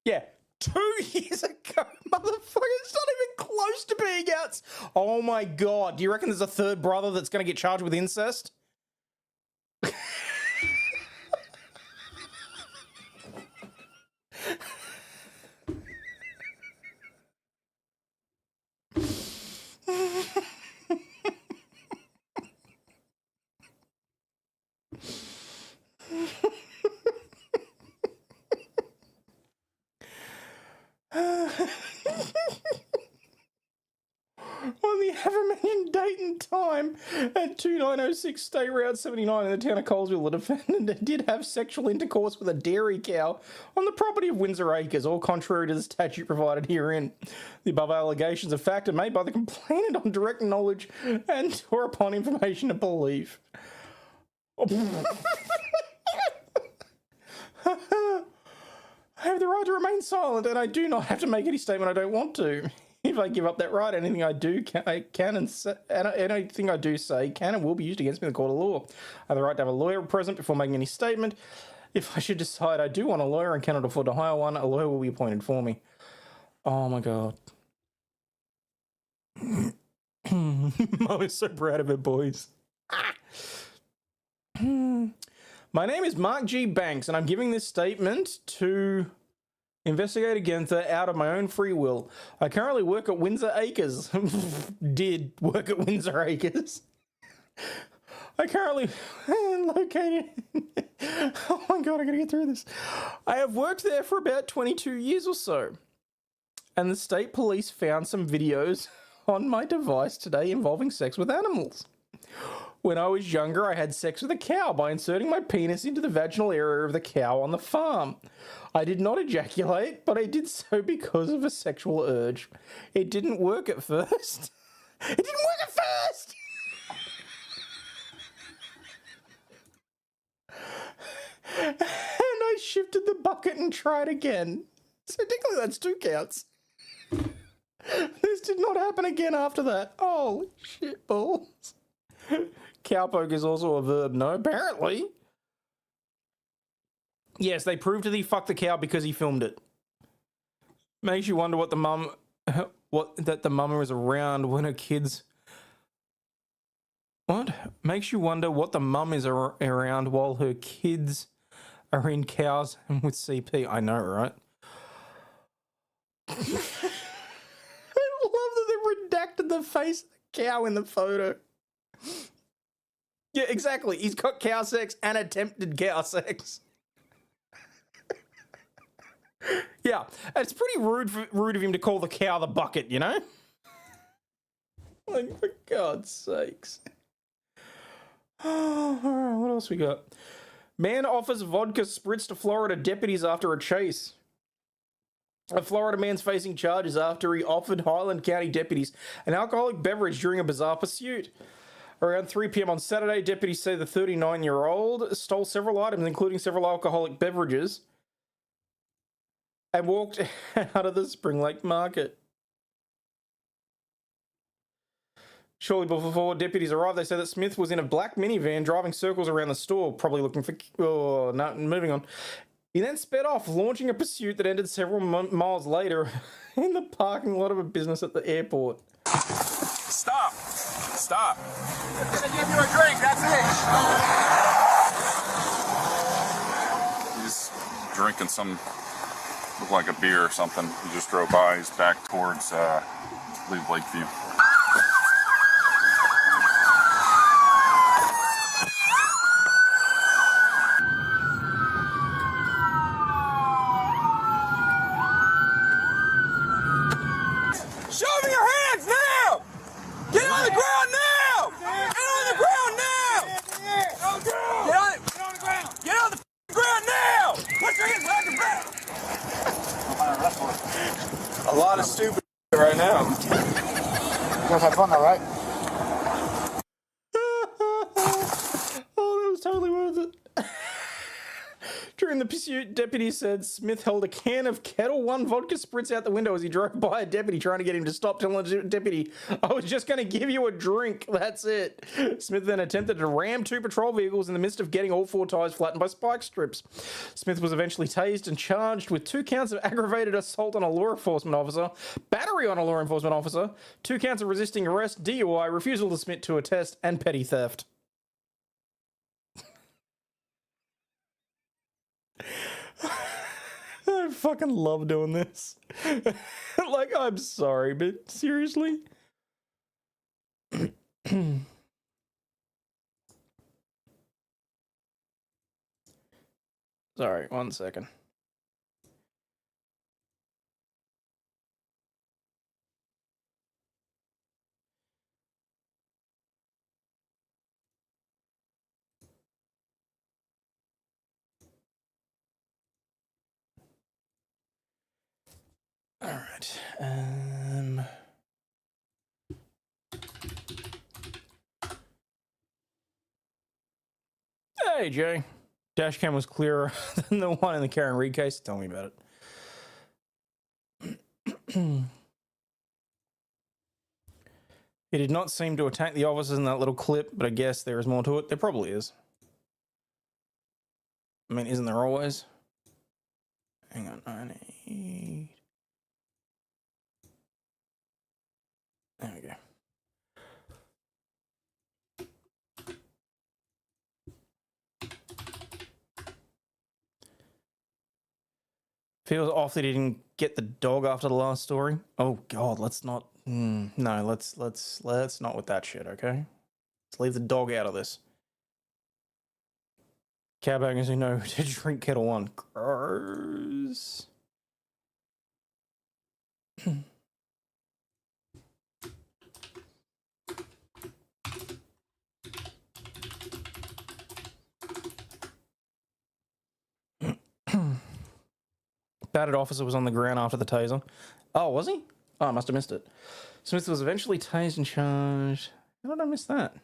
Yeah, 2 years ago, motherfucker. It's not even close to being out. Oh my god. Do you reckon there's a third brother that's going to get charged with incest? On the aforementioned date and time at 2906 State Route 79 in the town of Colesville, the defendant did have sexual intercourse with a dairy cow on the property of Windsor Acres, all contrary to the statute provided herein. The above allegations are fact are made by the complainant on direct knowledge and or upon information and belief. I have the right to remain silent, and I do not have to make any statement I don't want to. If I give up that right, anything I do anything I do say can and will be used against me in the court of law. I have the right to have a lawyer present before making any statement. If I should decide I do want a lawyer and cannot afford to hire one, a lawyer will be appointed for me. Oh my god. Mum is so proud of her boys. My name is Mark G. Banks, and I'm giving this statement to investigate against her out of my own free will. I currently work at Windsor Acres. Did work at Windsor Acres. I currently located... Oh my god, I gotta get through this. I have worked there for about 22 years or so. And the state police found some videos on my device today involving sex with animals. When I was younger, I had sex with a cow by inserting my penis into the vaginal area of the cow on the farm. I did not ejaculate, but I did so because of a sexual urge. It didn't work at first. It didn't work at first! And I shifted the bucket and tried again. So technically that's 2 counts. This did not happen again after that. Holy shit balls. Cowpoke is also a verb, no? Apparently. Yes, they proved that he fucked the cow because he filmed it. Makes you wonder what the mum... that the mama is around when her kids... What? Makes you wonder what the mum is around while her kids are in cows and with CP. I know, right? I love that they redacted the face of the cow in the photo. Yeah, exactly. He's got cow sex and attempted cow sex. Yeah, it's pretty rude of him to call the cow the bucket, you know? Like, for God's sakes. Oh, all right, what else we got? Man offers vodka spritz to Florida deputies after a chase. A Florida man's facing charges after he offered Highland County deputies an alcoholic beverage during a bizarre pursuit. Around 3 p.m. on Saturday, deputies say the 39-year-old stole several items, including several alcoholic beverages, and walked out of the Spring Lake Market. Shortly before deputies arrived, they said that Smith was in a black minivan driving circles around the store, probably looking for... Oh, no, moving on. He then sped off, launching a pursuit that ended several miles later in the parking lot of a business at the airport. Stop! Stop! I'm gonna give you a drink, that's it! He's drinking some, looked like a beer or something. He just drove by, he's back towards, I believe, Lakeview. Show me your hands now! Get on the ground now! Get on the ground now! Get on the ground! Get on the ground now! Put your hands behind your back! A lot of stupid right now. You guys had fun though, right? Oh, that was totally worth it. During the pursuit, deputies said Smith held a can of Kettle One vodka spritz out the window as he drove by a deputy trying to get him to stop, telling the deputy, "I was just going to give you a drink. That's it." Smith then attempted to ram 2 patrol vehicles in the midst of getting all 4 tyres flattened by spike strips. Smith was eventually tased and charged with 2 counts of aggravated assault on a law enforcement officer, battery on a law enforcement officer, 2 counts of resisting arrest, DUI, refusal to submit to a test, and petty theft. I fucking love doing this. Like, I'm sorry, but seriously? Sorry, 1 second. All right. Hey, Jay. Dashcam was clearer than the one in the Karen Reed case. Tell me about it. He did not seem to attack the officers in that little clip, but I guess there is more to it. There probably is. I mean, isn't there always? Hang on, I need... There we go. Feels off that he didn't get the dog after the last story. Oh God, let's not. No, let's not with that shit. Okay, let's leave the dog out of this. Cowbangers who know to drink Kettle One. Gross. Battered officer was on the ground after the taser. Oh, was he? Oh, I must have missed it. Smith was eventually tased and charged. How did I miss that?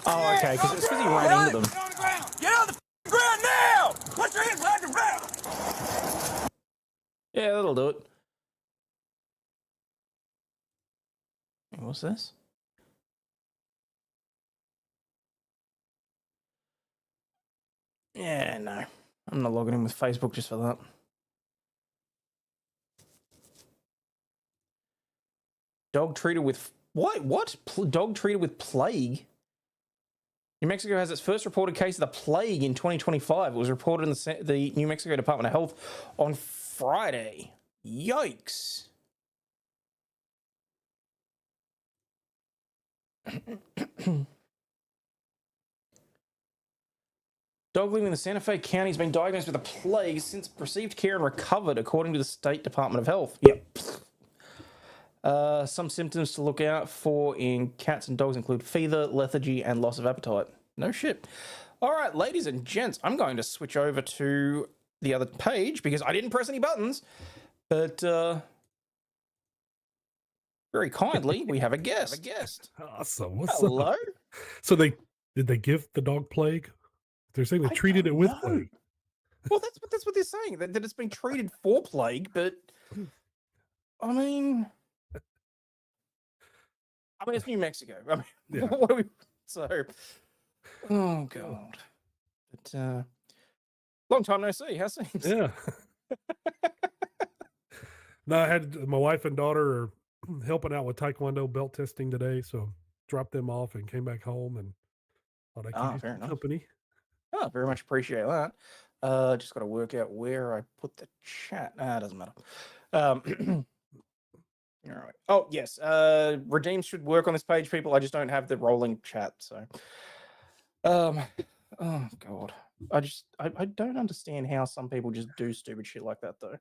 Oh, okay, because it's because he ran into them. Get on the ground now! Put your hands behind your back! Yeah, that'll do it. Hey, what's this? Yeah, no. I'm not logging in with Facebook just for that. Dog treated with... What? Dog treated with plague? New Mexico has its first reported case of the plague in 2025. It was reported in the New Mexico Department of Health on Friday. Yikes. Dog living in the Santa Fe County has been diagnosed with a plague since received care and recovered, according to the State Department of Health. Yep. Some symptoms to look out for in cats and dogs include fever, lethargy, and loss of appetite. No shit. All right, ladies and gents, I'm going to switch over to the other page because I didn't press any buttons, but very kindly, we have a guest. Awesome. What's Hello? up? So did they give the dog plague? They're saying they treated it with plague. Well, that's what they're saying, that it's been treated for plague, but I mean, it's New Mexico. I mean, Yeah. what are we? So, oh God, but long time no see. How's things? Yeah. No, I had my wife and daughter are helping out with Taekwondo belt testing today, so dropped them off and came back home and thought I could use fair some enough. company. Oh, very much appreciate that. Just got to work out where I put the chat. It doesn't matter. All right. Oh, yes. Redeem should work on this page, people. I just don't have the rolling chat, so. Oh God. I don't understand how some people just do stupid shit like that, though.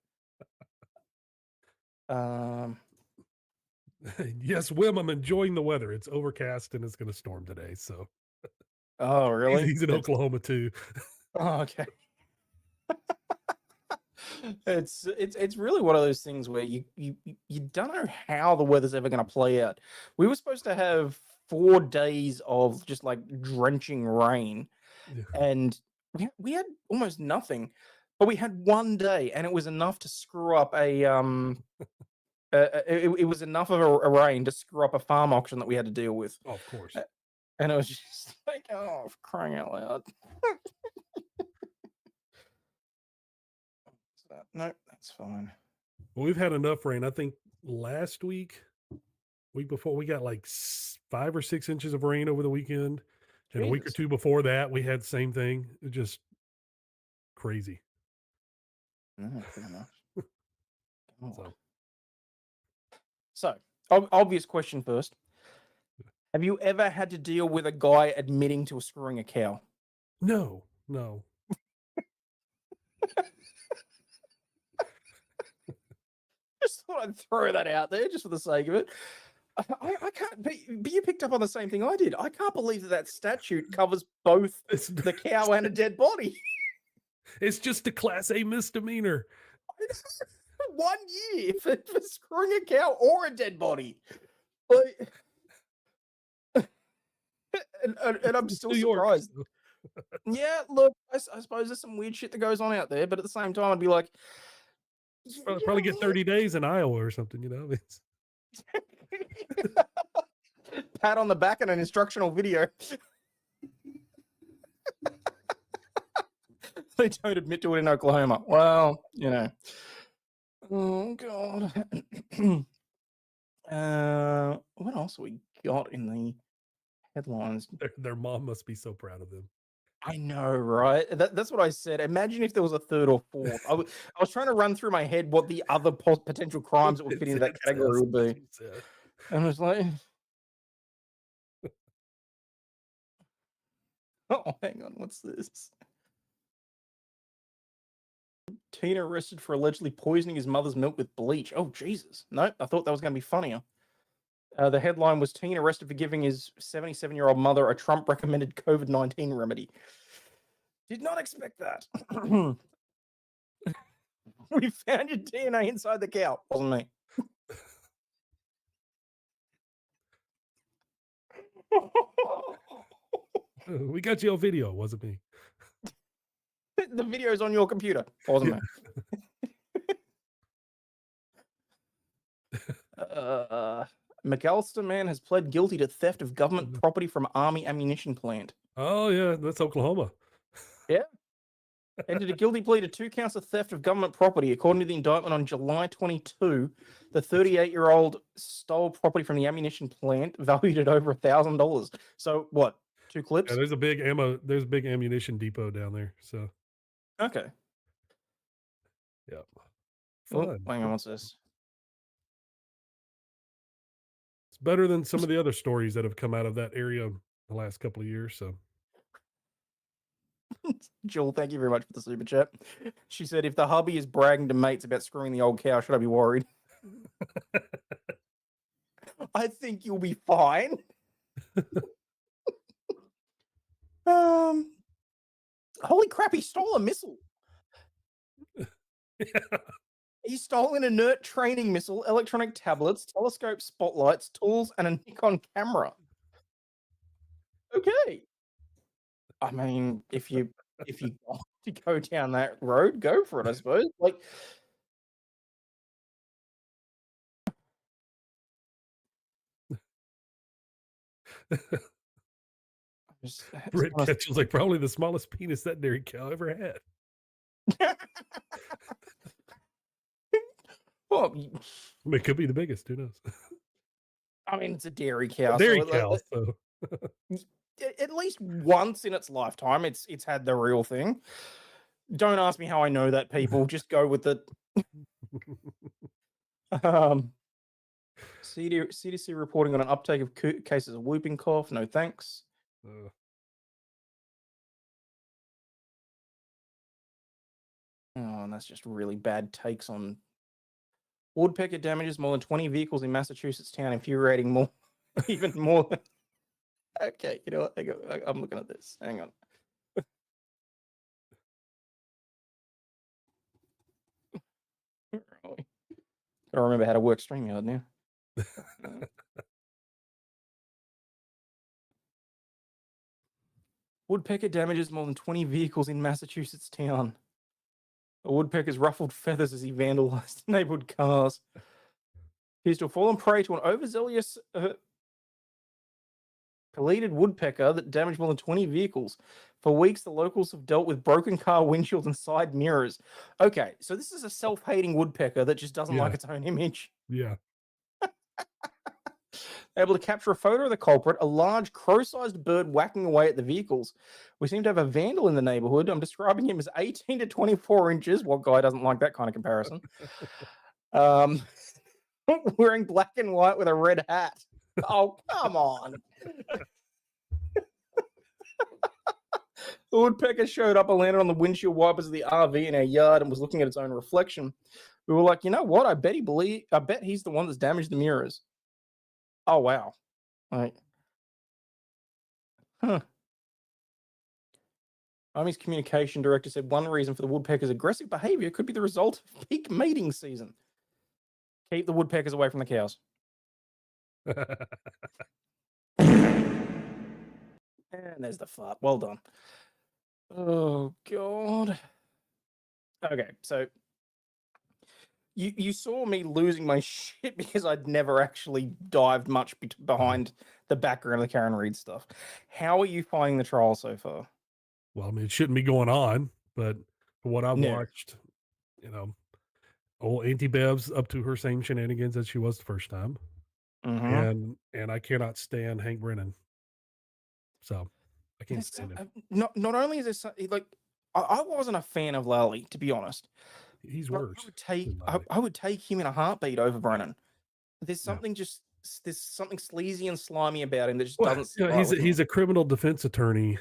Yes, Wim, I'm enjoying the weather. It's overcast and it's going to storm today, so. Oh, really? He's in Oklahoma too. Oh, okay. It's really one of those things where you don't know how the weather's ever going to play out. We were supposed to have 4 days of just like drenching rain, and we had almost nothing, but we had 1 day, and it was enough to screw up it was enough of a rain to screw up a farm auction that we had to deal with. Oh, of course. And it was just like, oh, for crying out loud. No, that's fine. Well, we've had enough rain. I think week before, we got like 5 or 6 inches of rain over the weekend. And a week or Jesus. 2 before that, we had the same thing. It just crazy. No, fair enough. So, So, obvious question first. Have you ever had to deal with a guy admitting to screwing a cow? no. Just thought I'd throw that out there just for the sake of it. I can't. But you picked up on the same thing I did. I can't believe that statute covers both the cow and a dead body. It's just a Class A misdemeanor. 1 year for screwing a cow or a dead body. Like, and I'm still surprised. Yeah, look, I suppose there's some weird shit that goes on out there, but at the same time, I'd be like, Probably get 30 days in Iowa or something, you know? pat on the back and an instructional video. They don't admit to it in Oklahoma. Well, you know. Oh, God. What else we got in the headlines? Their mom must be so proud of them. I know, right? That's what I said. Imagine if there was a third or fourth. I was trying to run through my head what the other potential crimes that would fit into that category would be. And I was like, oh, hang on. What's this? Teen arrested for allegedly poisoning his mother's milk with bleach. Oh, Jesus. Nope, I thought that was going to be funnier. The headline was teen arrested for giving his 77-year-old mother a Trump-recommended COVID-19 remedy. Did not expect that. We found your DNA inside the cow. Wasn't me. We got you on video. It wasn't me. The video's on your computer. Wasn't me. McAllister man has pled guilty to theft of government property from Army ammunition plant. Oh, yeah, that's Oklahoma. Yeah. Entered a guilty plea to 2 counts of theft of government property. According to the indictment on July 22, the 38-year-old stole property from the ammunition plant valued at over $1,000. So what? 2 clips? Yeah, there's a big ammunition depot down there. So okay. Yeah. Oh, hang on, what's this? It's better than some of the other stories that have come out of that area the last couple of years. So Jill, thank you very much for the super chat. She said, if the hubby is bragging to mates about screwing the old cow, should I be worried? I think you'll be fine. Holy crap, he stole a missile. He stole an inert training missile, electronic tablets, telescope spotlights, tools, and a Nikon camera. Okay. I mean, if you want to go down that road, go for it, I suppose. Like, Brett Ketchell's like probably the smallest penis that dairy cow ever had. Well, I mean, it could be the biggest. Who knows? I mean, it's a dairy cow. Dairy cow. So. At least once in its lifetime, it's had the real thing. Don't ask me how I know that, people. Just go with it. CDC reporting on an uptake of cases of whooping cough. No thanks. Oh, and that's just really bad takes on woodpecker damages more than 20 vehicles in Massachusetts town, infuriating more, even more. Okay, you know what? I'm looking at this. Hang on. I remember how to work StreamYard now. Woodpecker damages more than 20 vehicles in Massachusetts town. A woodpecker's ruffled feathers as he vandalized neighborhood cars. Appears to have fallen prey to an overzealous pelleted woodpecker that damaged more than 20 vehicles. For weeks, the locals have dealt with broken car windshields and side mirrors. Okay, so this is a self-hating woodpecker that just doesn't like its own image. Yeah. Able to capture a photo of the culprit, a large crow-sized bird whacking away at the vehicles. We seem to have a vandal in the neighborhood. I'm describing him as 18 to 24 inches. What guy doesn't like that kind of comparison? Wearing black and white with a red hat. Oh, come on. The woodpecker showed up and landed on the windshield wipers of the RV in our yard and was looking at its own reflection. We were like, you know what? I bet he's the one that's damaged the mirrors. Oh, wow. Like, Army's communication director said one reason for the woodpecker's aggressive behavior could be the result of peak mating season. Keep the woodpeckers away from the cows. And there's the fart. Well done. Oh, God. Okay, so you saw me losing my shit because I'd never actually dived much behind the background of the Karen Read stuff. How are you finding the trial so far? Well, I mean, it shouldn't be going on, but from what I've watched, you know, old Auntie Bev's up to her same shenanigans as she was the first time. And I cannot stand Hank Brennan. So I can't stand him. Not only is this like I wasn't a fan of Lally, to be honest. He's worse. I would take him in a heartbeat over Brennan. There's something there's something sleazy and slimy about him that just doesn't sit right with me. He's a criminal defense attorney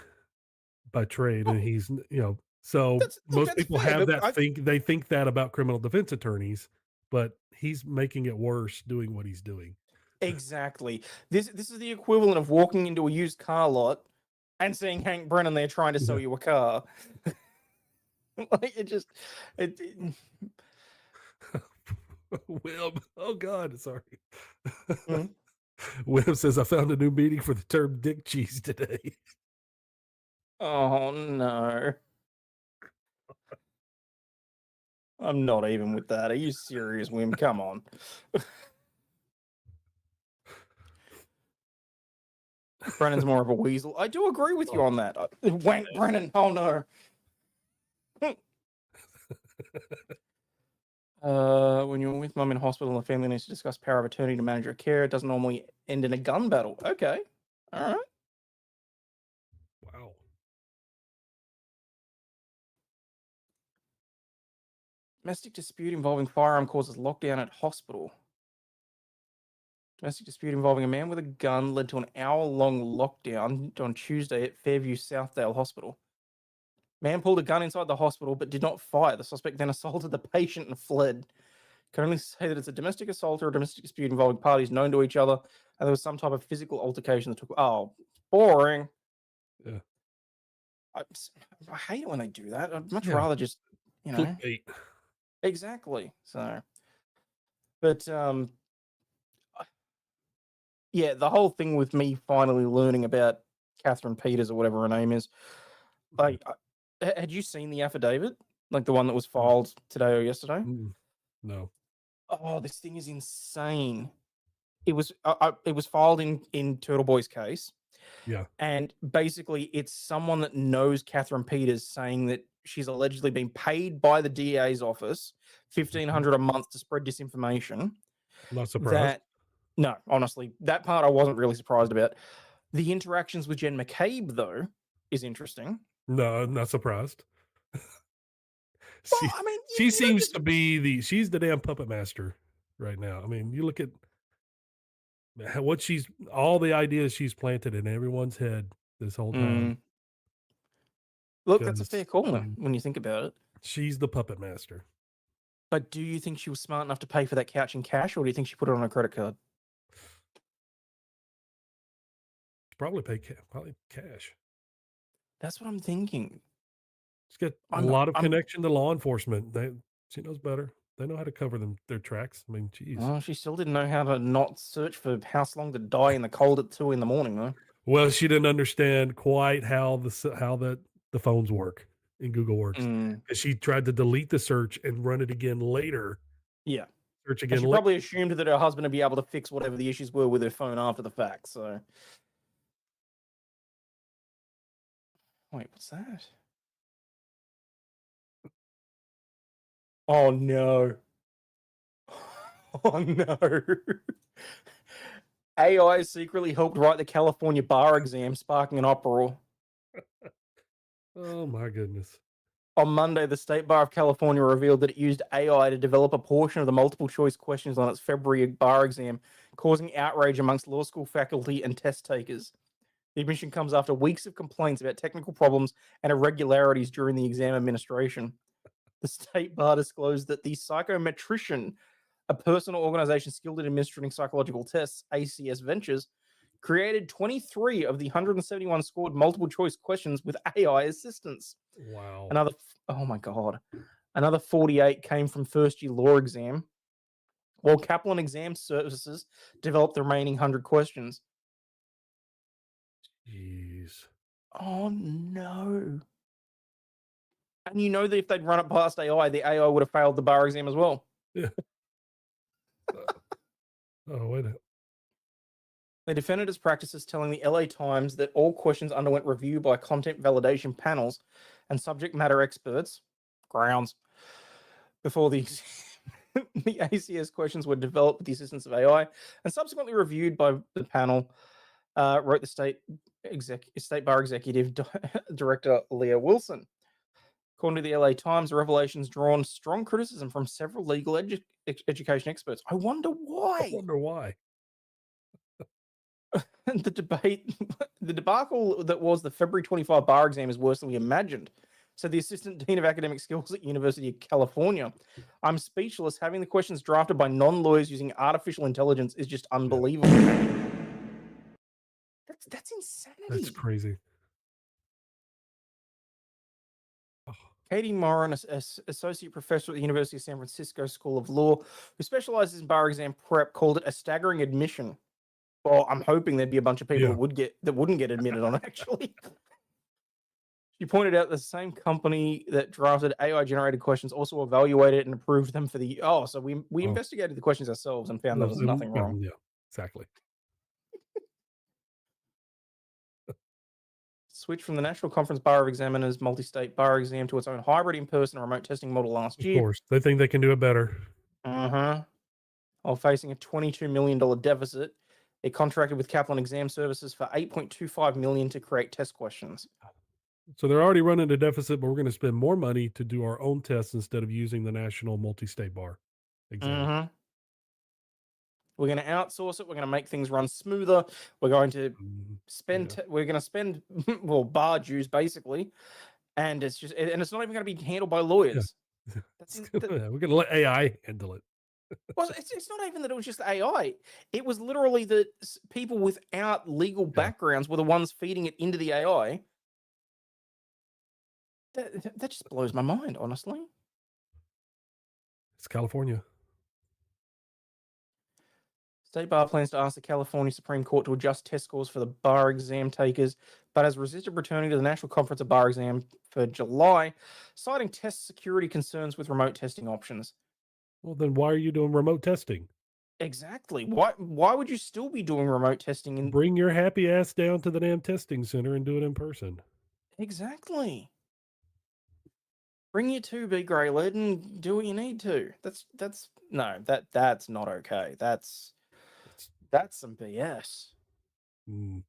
by trade, and he's so most people have that they think that about criminal defense attorneys, but he's making it worse doing what he's doing. Exactly. This is the equivalent of walking into a used car lot and seeing Hank Brennan there trying to sell you a car. Like it Wim, oh God, sorry. Wim says I found a new meaning for the term dick cheese today. Oh no. I'm not even with that. Are you serious, Wim? Come on. Brennan's more of a weasel. I do agree with you on that. Wank Brennan. Oh no. When you're with mum in hospital and the family needs to discuss power of attorney to manage your care, it doesn't normally end in a gun battle. Okay. All right. Wow. Domestic dispute involving firearm causes lockdown at hospital. Domestic dispute involving a man with a gun led to an hour-long lockdown on Tuesday at Fairview Southdale Hospital. Man pulled a gun inside the hospital but did not fire. The suspect then assaulted the patient and fled. Can only say that it's a domestic assault or a domestic dispute involving parties known to each other, and there was some type of physical altercation that took. Oh, boring. Yeah. I hate it when they do that. I'd much rather just, Clickbait. Exactly. So, but yeah, the whole thing with me finally learning about Catherine Peters or whatever her name is, like, had you seen the affidavit, like the one that was filed today or yesterday? No. Oh, this thing is insane. It was filed in Turtle Boy's case. Yeah. And basically, it's someone that knows Catherine Peters saying that she's allegedly been paid by the DA's office $1,500 a month to spread disinformation. Not surprised. No, honestly, that part I wasn't really surprised about. The interactions with Jen McCabe, though, is interesting. No, not surprised. She seems to be she's the damn puppet master right now. I mean, you look at all the ideas she's planted in everyone's head this whole time. Look, that's a fair call when you think about it. She's the puppet master. But do you think she was smart enough to pay for that couch in cash, or do you think she put it on a credit card? Probably cash. That's what I'm thinking. She's got a lot of connection to law enforcement. She knows better. They know how to cover their tracks. I mean, geez. Oh, she still didn't know how to not search for house long to die in the cold at 2 a.m, though. Well, she didn't understand quite how the phones work in Google Works. And she tried to delete the search and run it again later. Yeah. Search And again she later. probably assumed that her husband would be able to fix whatever the issues were with her phone after the fact, so. Wait, what's that? Oh, no. Oh, no. AI secretly helped write the California bar exam, sparking an uproar. Oh, my goodness. On Monday, the State Bar of California revealed that it used AI to develop a portion of the multiple choice questions on its February bar exam, causing outrage amongst law school faculty and test takers. The admission comes after weeks of complaints about technical problems and irregularities during the exam administration. The State Bar disclosed that the psychometrician, a personal organization skilled in administering psychological tests, ACS Ventures, created 23 of the 171 scored multiple choice questions with AI assistance. Wow. Another 48 came from first year law exam, while Kaplan Exam Services developed the remaining 100 questions. Jeez. Oh, no. And you know that if they'd run it past AI, the AI would have failed the bar exam as well. Yeah. Oh, wait. They defended its practices, telling the LA Times that all questions underwent review by content validation panels and subject matter experts, grounds, before the the ACS questions were developed with the assistance of AI and subsequently reviewed by the panel, wrote the State Bar Executive Director Leah Wilson. According to the LA Times, the revelations drawn strong criticism from several legal education experts. I wonder why. The debacle that was the February 25 bar exam is worse than we imagined, said the Assistant Dean of Academic Skills at University of California. I'm speechless. Having the questions drafted by non-lawyers using artificial intelligence is just unbelievable. That's insanity. That's crazy. Katie Moran, associate professor at the University of San Francisco School of Law, who specializes in bar exam prep, called it a staggering admission. Well, I'm hoping there'd be a bunch of people that wouldn't get admitted on it, actually. She pointed out the same company that drafted AI-generated questions also evaluated and approved them for the... Oh, so we investigated the questions ourselves and found there was nothing wrong. Yeah, exactly. Switched from the National Conference Bar of Examiners multi-state bar exam to its own hybrid in-person remote testing model last year. Of course. They think they can do it better. While facing a $22 million deficit, it contracted with Kaplan Exam Services for $8.25 million to create test questions. So they're already running a deficit, but we're going to spend more money to do our own tests instead of using the national multi-state bar exam. We're going to outsource it. We're going to make things run smoother. We're going to spend. We're going to spend bar dues basically, and it's not even going to be handled by lawyers. Yeah. We're going to let AI handle it. Well, it's not even that it was just AI. It was literally that people without legal backgrounds were the ones feeding it into the AI. That just blows my mind, honestly. It's California. State Bar plans to ask the California Supreme Court to adjust test scores for the bar exam takers, but has resisted returning to the National Conference of Bar Exam for July, citing test security concerns with remote testing options. Well, then why are you doing remote testing? Exactly. Why would you still be doing remote testing? Bring your happy ass down to the damn testing center and do it in person. Exactly. Bring your 2B grey lead and do what you need to. That's not okay. That's some BS. And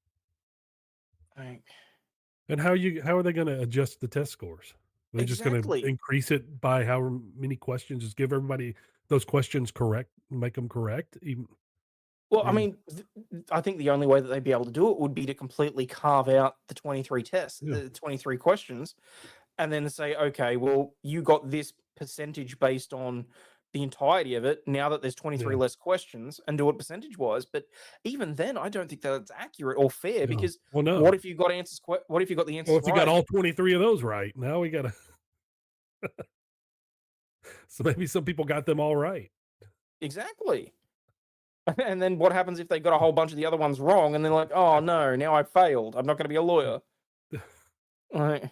how are they going to adjust the test scores? Are they just going to increase it by how many questions? Just give everybody those questions correct, make them correct? I mean, I think the only way that they'd be able to do it would be to completely carve out the 23 tests, the 23 questions, and then say, okay, well, you got this percentage based on the entirety of it. Now that there's 23 less questions, and do it percentage-wise. But even then, I don't think that's accurate or fair because what if you got answers? What if you got the answers? Well, if you got all 23 of those right, now we got to. So maybe some people got them all right. Exactly. And then what happens if they got a whole bunch of the other ones wrong, and they're like, "Oh no, now I failed. I'm not going to be a lawyer." Like,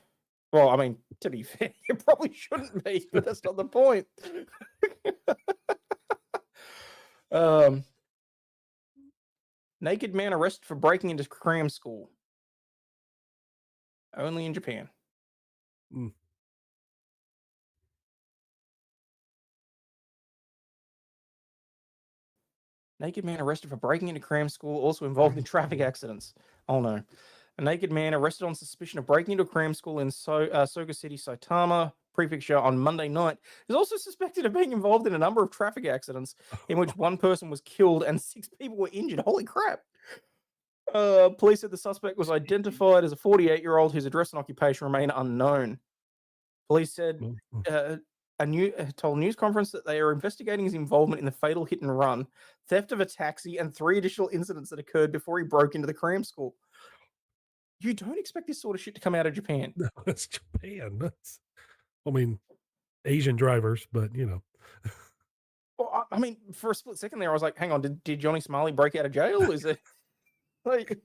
well, I mean, to be fair, you probably shouldn't be, but that's not the point. Naked man arrested for breaking into cram school. Only in Japan. Mm. Naked man arrested for breaking into cram school, also involved in traffic accidents. Oh no. A naked man arrested on suspicion of breaking into a cram school in Soga City, Saitama Prefecture on Monday night is also suspected of being involved in a number of traffic accidents in which one person was killed and 6 people were injured. Holy crap. Police said the suspect was identified as a 48-year-old whose address and occupation remain unknown. Police said told a news conference that they are investigating his involvement in the fatal hit and run, theft of a taxi, and 3 additional incidents that occurred before he broke into the cram school. You don't expect this sort of shit to come out of Japan. No, it's Japan. I mean, Asian drivers, but you know. Well, I mean, for a split second there, I was like, hang on, did Johnny Smiley break out of jail? Is it like...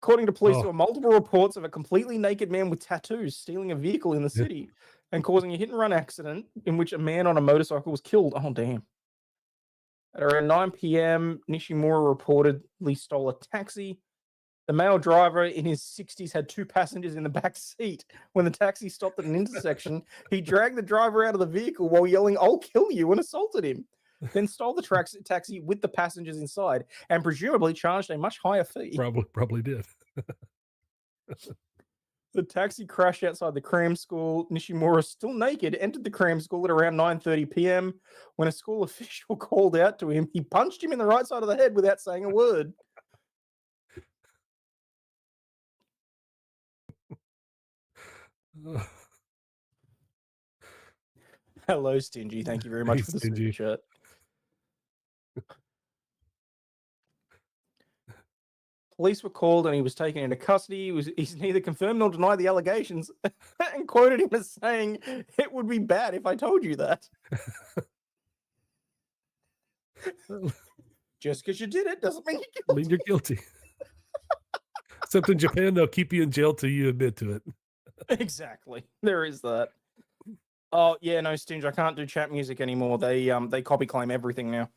According to police, there were multiple reports of a completely naked man with tattoos stealing a vehicle in the city and causing a hit-and-run accident in which a man on a motorcycle was killed. Oh, damn. At around 9 p.m., Nishimura reportedly stole a taxi. The male driver in his 60s had 2 passengers in the back seat. When the taxi stopped at an intersection, he dragged the driver out of the vehicle while yelling, "I'll kill you," and assaulted him. Then stole the taxi with the passengers inside and presumably charged a much higher fee. Probably did. The taxi crashed outside the cram school. Nishimura, still naked, entered the cram school at around 9:30 p.m. When a school official called out to him, he punched him in the right side of the head without saying a word. Hello, Stingy. Thank you very much for the super chat. Police were called and he was taken into custody. He's neither confirmed nor denied the allegations and quoted him as saying, "It would be bad if I told you that." Just because you did it doesn't mean you're guilty. You're guilty. Except in Japan, they'll keep you in jail till you admit to it. Exactly. There is that. Oh, yeah, no, Stinge, I can't do chat music anymore. They copy claim everything now.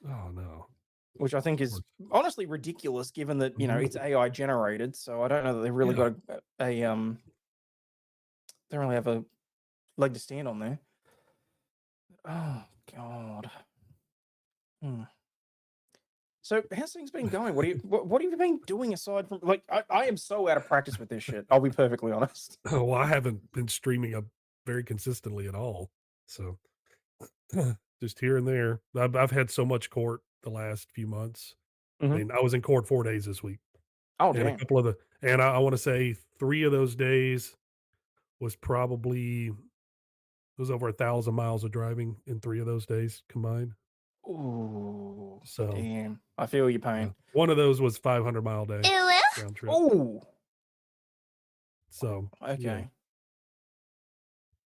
Oh, no. Which I think is honestly ridiculous, given that, you know, it's AI generated. So I don't know that they've really got they don't really have a leg to stand on there. Oh, God. So how's things been going? What have you been doing aside from, like, I am so out of practice with this shit. I'll be perfectly honest. Oh, well, I haven't been streaming up very consistently at all. So just here and there. I've had so much court the last few months. I mean, I was in court 4 days this week. Oh, and damn. a couple of I want to say 3 of those days was probably over 1,000 miles of driving in 3 of those days combined. Ooh, so damn. I feel your pain. One of those was 500-mile day round trip. Oh, so okay. Yeah.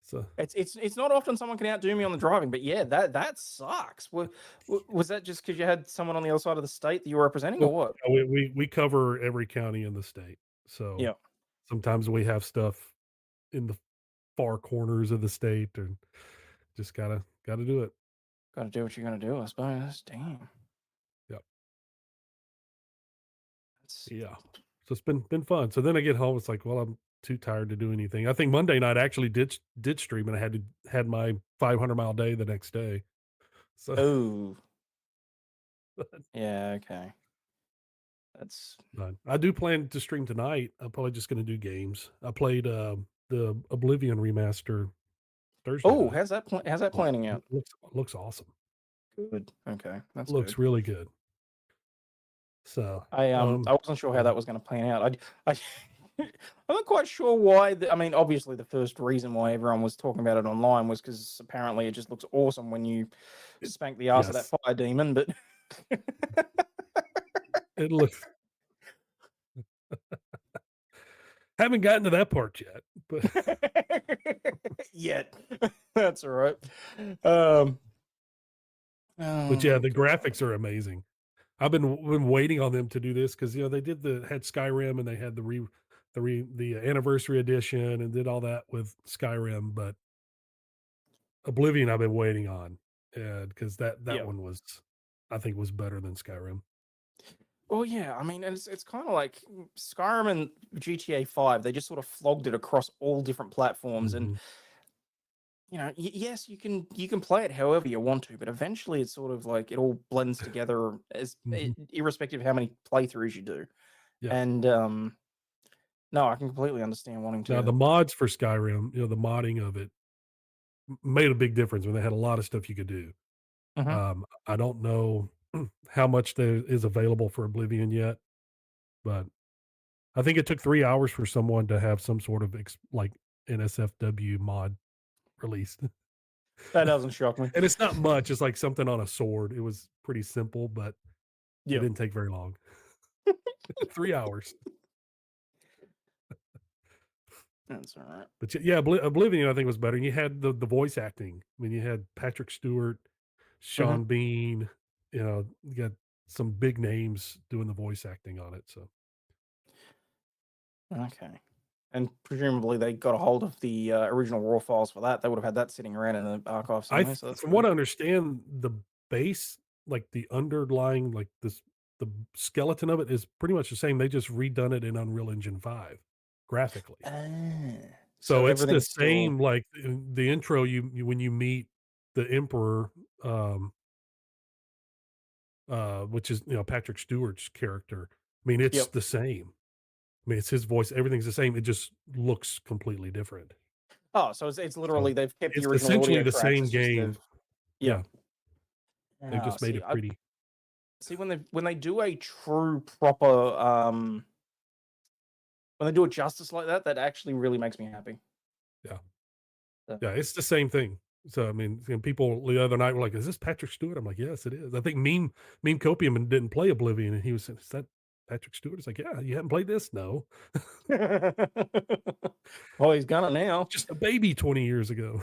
So it's not often someone can outdo me on the driving, but yeah, that sucks. Was that just because you had someone on the other side of the state that you were representing, or what? We cover every county in the state. So yeah, sometimes we have stuff in the far corners of the state, and just gotta do it. Gotta do what you're gonna do, I suppose. Damn. Yep. Yeah. So it's been fun. So then I get home, it's like, well, I'm too tired to do anything. I think Monday night I actually did stream, and I had my 500-mile day the next day. So oh, yeah, okay. That's. I do plan to stream tonight. I'm probably just going to do games. I played the Oblivion remaster Thursday. Oh, how's that planning out? Looks awesome. Good. Okay, that's looks good. really good. So I wasn't sure how that was going to plan out. I'm not quite sure why. I mean, obviously, the first reason why everyone was talking about it online was because apparently it just looks awesome when you spank the ass of that fire demon. But it looks. Haven't gotten to that part yet, but yet. That's all right. But yeah, the graphics are amazing. I've been waiting on them to do this because they had Skyrim and they had the anniversary edition and did all that with Skyrim, but Oblivion I've been waiting on, because that one was, I think, was better than Skyrim. Well, yeah, I mean, and it's kind of like Skyrim and GTA 5. They just sort of flogged it across all different platforms, and yes, you can play it however you want to, but eventually it's sort of like it all blends together as irrespective of how many playthroughs you do. Yeah. And no, I can completely understand wanting to. Now the mods for Skyrim, the modding of it made a big difference when they had a lot of stuff you could do. I don't know how much there is available for Oblivion yet, but I think it took 3 hours for someone to have some sort of like NSFW mod released. That doesn't shock me. And it's not much. It's like something on a sword. It was pretty simple, but it didn't take very long. 3 hours. That's all right. But yeah, Oblivion I think was better. And you had the voice acting. I mean, you had Patrick Stewart, Sean Bean. You got some big names doing the voice acting on it. So okay. And presumably they got a hold of the original raw files for that. They would have had that sitting around in the archives somewhere. So that's from what I understand, the base, like the underlying, like the skeleton of it is pretty much the same. They just redone it in Unreal Engine 5 graphically. So it's the same, like the intro when you meet the Emperor, which is Patrick Stewart's character. I mean, it's the same. I mean, it's his voice. Everything's the same. It just looks completely different. Oh, so it's literally they've kept the original. It's essentially audio the tracks, same it's just game. Yeah. They've just made it pretty. See, when they do a true proper when they do it justice like that, that actually really makes me happy. Yeah. Yeah, it's the same thing. So I mean, people the other night were like, "Is this Patrick Stewart?" I'm like, "Yes, it is." I think Meme Copium didn't play Oblivion, and he was saying, "Is that Patrick Stewart?" It's like, "Yeah, you haven't played this? No." Well, he's got it now. Just a baby 20 years ago.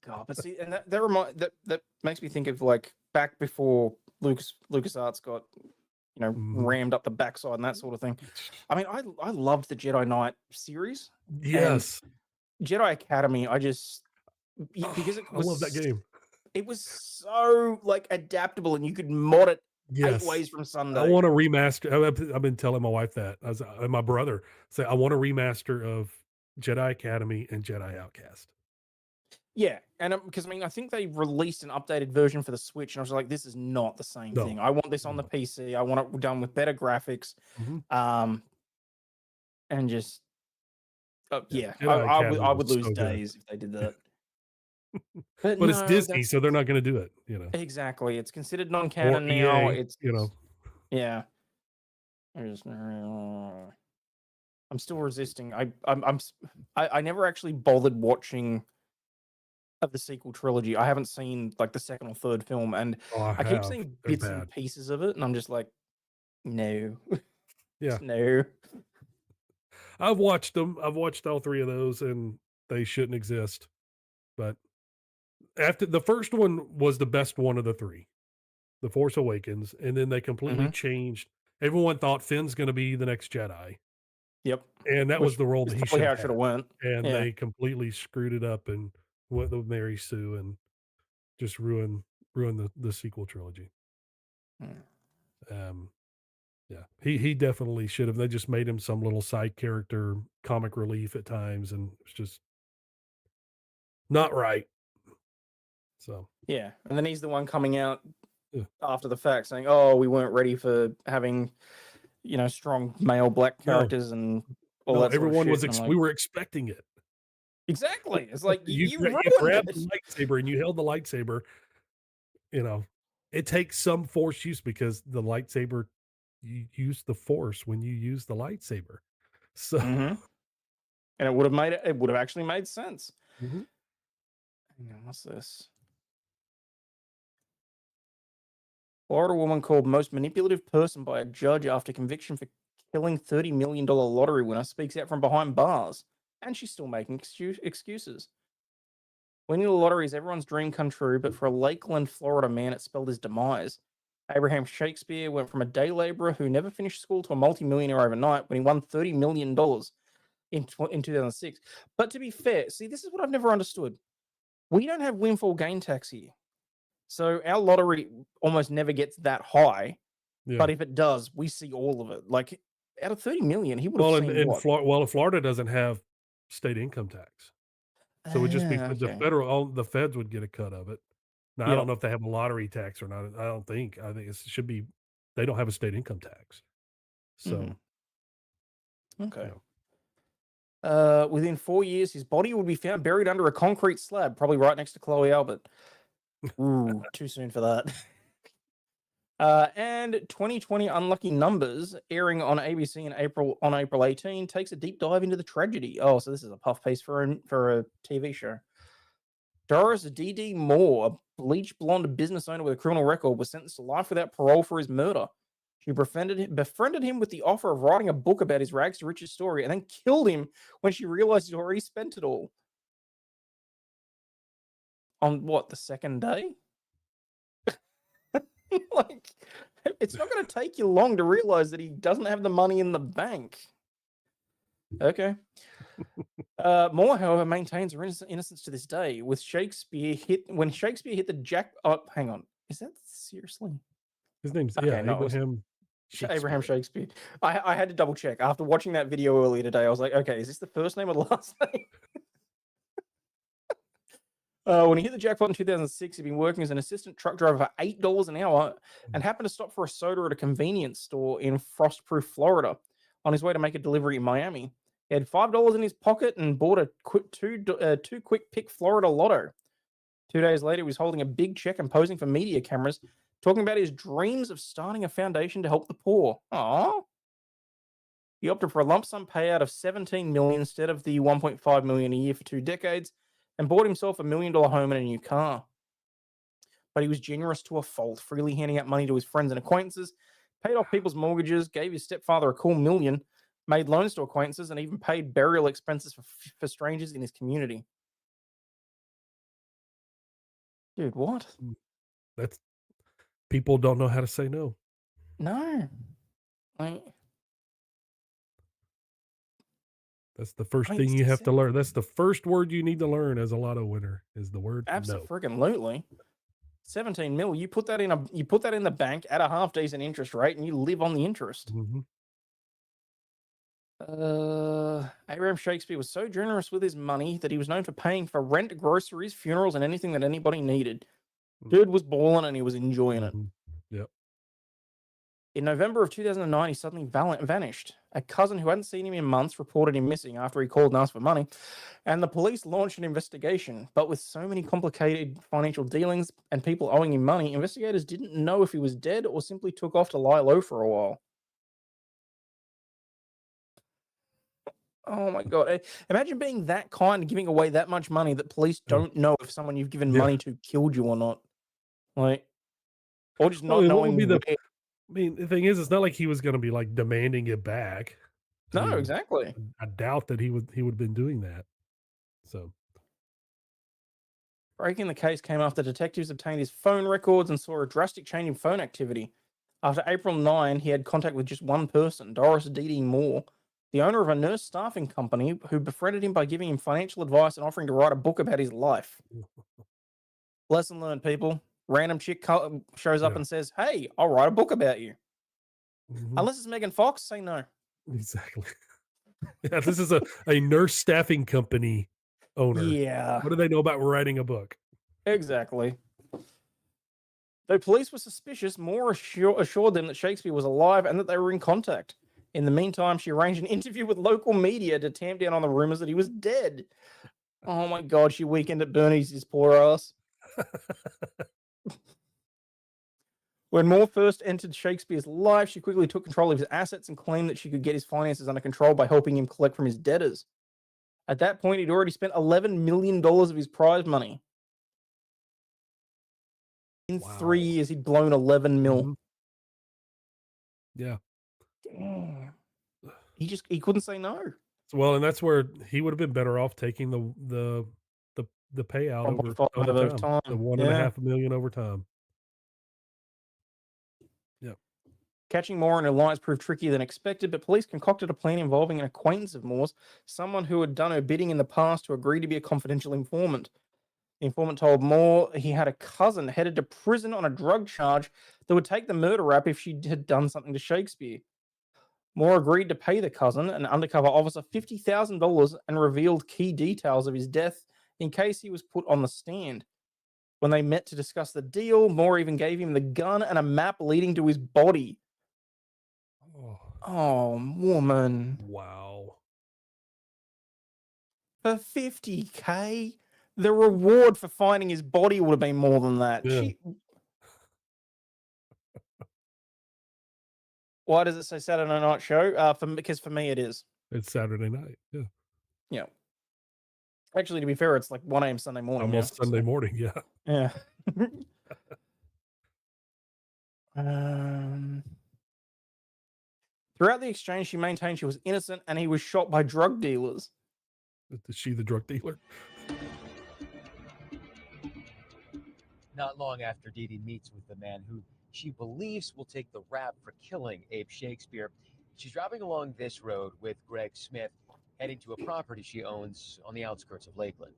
God, but see, and that makes me think of like back before LucasArts got rammed up the backside and that sort of thing. I mean, I loved the Jedi Knight series. Yes. Jedi Academy, because it was, I love that game. It was so like adaptable, and you could mod it 8 ways from Sunday. I want to remaster. I've been telling my wife that, and my brother say I want a remaster of Jedi Academy and Jedi Outcast. Yeah, and because I think they released an updated version for the Switch, and I was like, this is not the same thing. I want this on the PC. I want it done with better graphics, and just I would lose days if they did that. But it's Disney, so they're not going to do it. Exactly. It's considered non-canon now. It's yeah. I'm still resisting. I never actually bothered watching of the sequel trilogy. I haven't seen like the second or third film, and I keep seeing bits and pieces of it, and I'm just like, no. Yeah. No. I've watched them. I've watched all 3 of those, and they shouldn't exist. But after the first one was the best one of the 3, The Force Awakens, and then they completely changed. Everyone thought Finn's going to be the next Jedi. Yep. And that was the role that he should have went. And they completely screwed it up and went with Mary Sue and just ruined the sequel trilogy. Yeah, he definitely should have. They just made him some little side character, comic relief at times, and it's just not right. So yeah, and then he's the one coming out after the fact saying, "Oh, we weren't ready for having, strong male black characters and all that." Everyone sort of shit. we were expecting it. Exactly. It's like you grabbed the lightsaber and you held the lightsaber. It takes some force use because the lightsaber, you use the force when you use the lightsaber. So, and it would have actually made sense. Hang on, what's this? Florida woman called most manipulative person by a judge after conviction for killing $30 million lottery winner speaks out from behind bars, and she's still making excuses. Winning the lottery is everyone's dream come true, but for a Lakeland, Florida man, it spelled his demise. Abraham Shakespeare went from a day laborer who never finished school to a multimillionaire overnight when he won $30 million in 2006. But to be fair, see, this is what I've never understood. We don't have windfall gain tax here. So our lottery almost never gets that high. Yeah. But if it does, we see all of it. Like, out of 30 million, he would have seen what? Florida doesn't have state income tax. So it would just be okay. the feds would get a cut of it. Now, I don't know if they have a lottery tax or not. I don't think. I think it should be, they don't have a state income tax. So. Okay. Yeah. Within 4 years, his body would be found buried under a concrete slab, probably right next to Chloe Albert. Ooh, too soon for that. And 2020 Unlucky Numbers, airing on ABC in April 18, takes a deep dive into the tragedy. Oh, so this is a puff piece for a TV show. Doris D.D. Moore, a bleach blonde business owner with a criminal record, was sentenced to life without parole for his murder. She befriended him with the offer of writing a book about his rags to riches story, and then killed him when she realized he'd already spent it all. On what, the second day? Like, it's not going to take you long to realize that he doesn't have the money in the bank. Okay. Moore, however, maintains her innocence to this day. When Shakespeare hit the jackpot. Hang on, is that seriously? His name's Abraham Shakespeare. I had to double check after watching that video earlier today. I was like, okay, is this the first name or the last name? When he hit the jackpot in 2006, he'd been working as an assistant truck driver for $8 an hour and happened to stop for a soda at a convenience store in Frostproof, Florida, on his way to make a delivery in Miami. He had $5 in his pocket and bought a two quick pick Florida lotto. 2 days later, he was holding a big check and posing for media cameras, talking about his dreams of starting a foundation to help the poor. Aww. He opted for a lump sum payout of $17 million instead of the $1.5 million a year for 2 decades, and bought himself $1 million home and a new car. But he was generous to a fault, freely handing out money to his friends and acquaintances, paid off people's mortgages, gave his stepfather a cool $1 million, made loans to acquaintances, and even paid burial expenses for strangers in his community. Dude, what? That's, people don't know how to say no. No. That's the first thing you have to learn. That's the first word you need to learn as a lotto winner is the word no. Absolutely. 17 mil. You put that in the bank at a half decent interest rate, and you live on the interest. Mm-hmm. Abraham Shakespeare was so generous with his money that he was known for paying for rent, groceries, funerals, and anything that anybody needed. Dude was balling and he was enjoying it. Yep. In November of 2009, he suddenly vanished. A cousin who hadn't seen him in months reported him missing after he called and asked for money, and the police launched an investigation. But with so many complicated financial dealings and people owing him money, investigators didn't know if he was dead or simply took off to lie low for a while. Oh my God. Imagine being that kind and giving away that much money that police don't know if someone you've given money to killed you or not. Like, or just not knowing. I mean, the thing is, it's not like he was going to be like demanding it back. No, exactly. I doubt that he would have been doing that. So, breaking the case came after detectives obtained his phone records and saw a drastic change in phone activity. After April 9, he had contact with just one person, Doris D.D. Moore, the owner of a nurse staffing company, who befriended him by giving him financial advice and offering to write a book about his life. Lesson learned, people. Random chick shows up and says, "Hey, I'll write a book about you." Mm-hmm. Unless it's Megan Fox, say no. Exactly. Yeah, this is a nurse staffing company owner. Yeah. What do they know about writing a book? Exactly. Though police were suspicious, Moore assured them that Shakespeare was alive and that they were in contact. In the meantime, she arranged an interview with local media to tamp down on the rumors that he was dead. Oh my God, she weekend at Bernie's, his poor ass. When Moore first entered Shakespeare's life, she quickly took control of his assets and claimed that she could get his finances under control by helping him collect from his debtors. At that point, he'd already spent $11 million of his prize money. In 3 years, he'd blown 11 mil. Mm-hmm. Yeah. Damn. he couldn't say no. Well, and that's where he would have been better off taking the payout over time. The $1.5 million over time. Yeah. Catching Moore in her lies proved trickier than expected, but police concocted a plan involving an acquaintance of Moore's, someone who had done her bidding in the past, to agree to be a confidential informant. The informant told Moore he had a cousin headed to prison on a drug charge that would take the murder rap if she had done something to Shakespeare. Moore agreed to pay the cousin, an undercover officer, $50,000 and revealed key details of his death in case he was put on the stand. When they met to discuss the deal, Moore even gave him the gun and a map leading to his body. Oh, woman. Wow. For $50K? The reward for finding his body would have been more than that. Yeah. Why does it say Saturday Night Show? Because for me it is. It's Saturday night. Yeah. Yeah. Actually, to be fair, it's like 1 a.m. Sunday morning. Almost Sunday morning, yeah. Yeah. Throughout the exchange, she maintained she was innocent and he was shot by drug dealers. Is she the drug dealer? Not long after Dee Dee meets with the man who she believes will take the rap for killing Abe Shakespeare, she's driving along this road with Greg Smith, heading to a property she owns on the outskirts of Lakeland.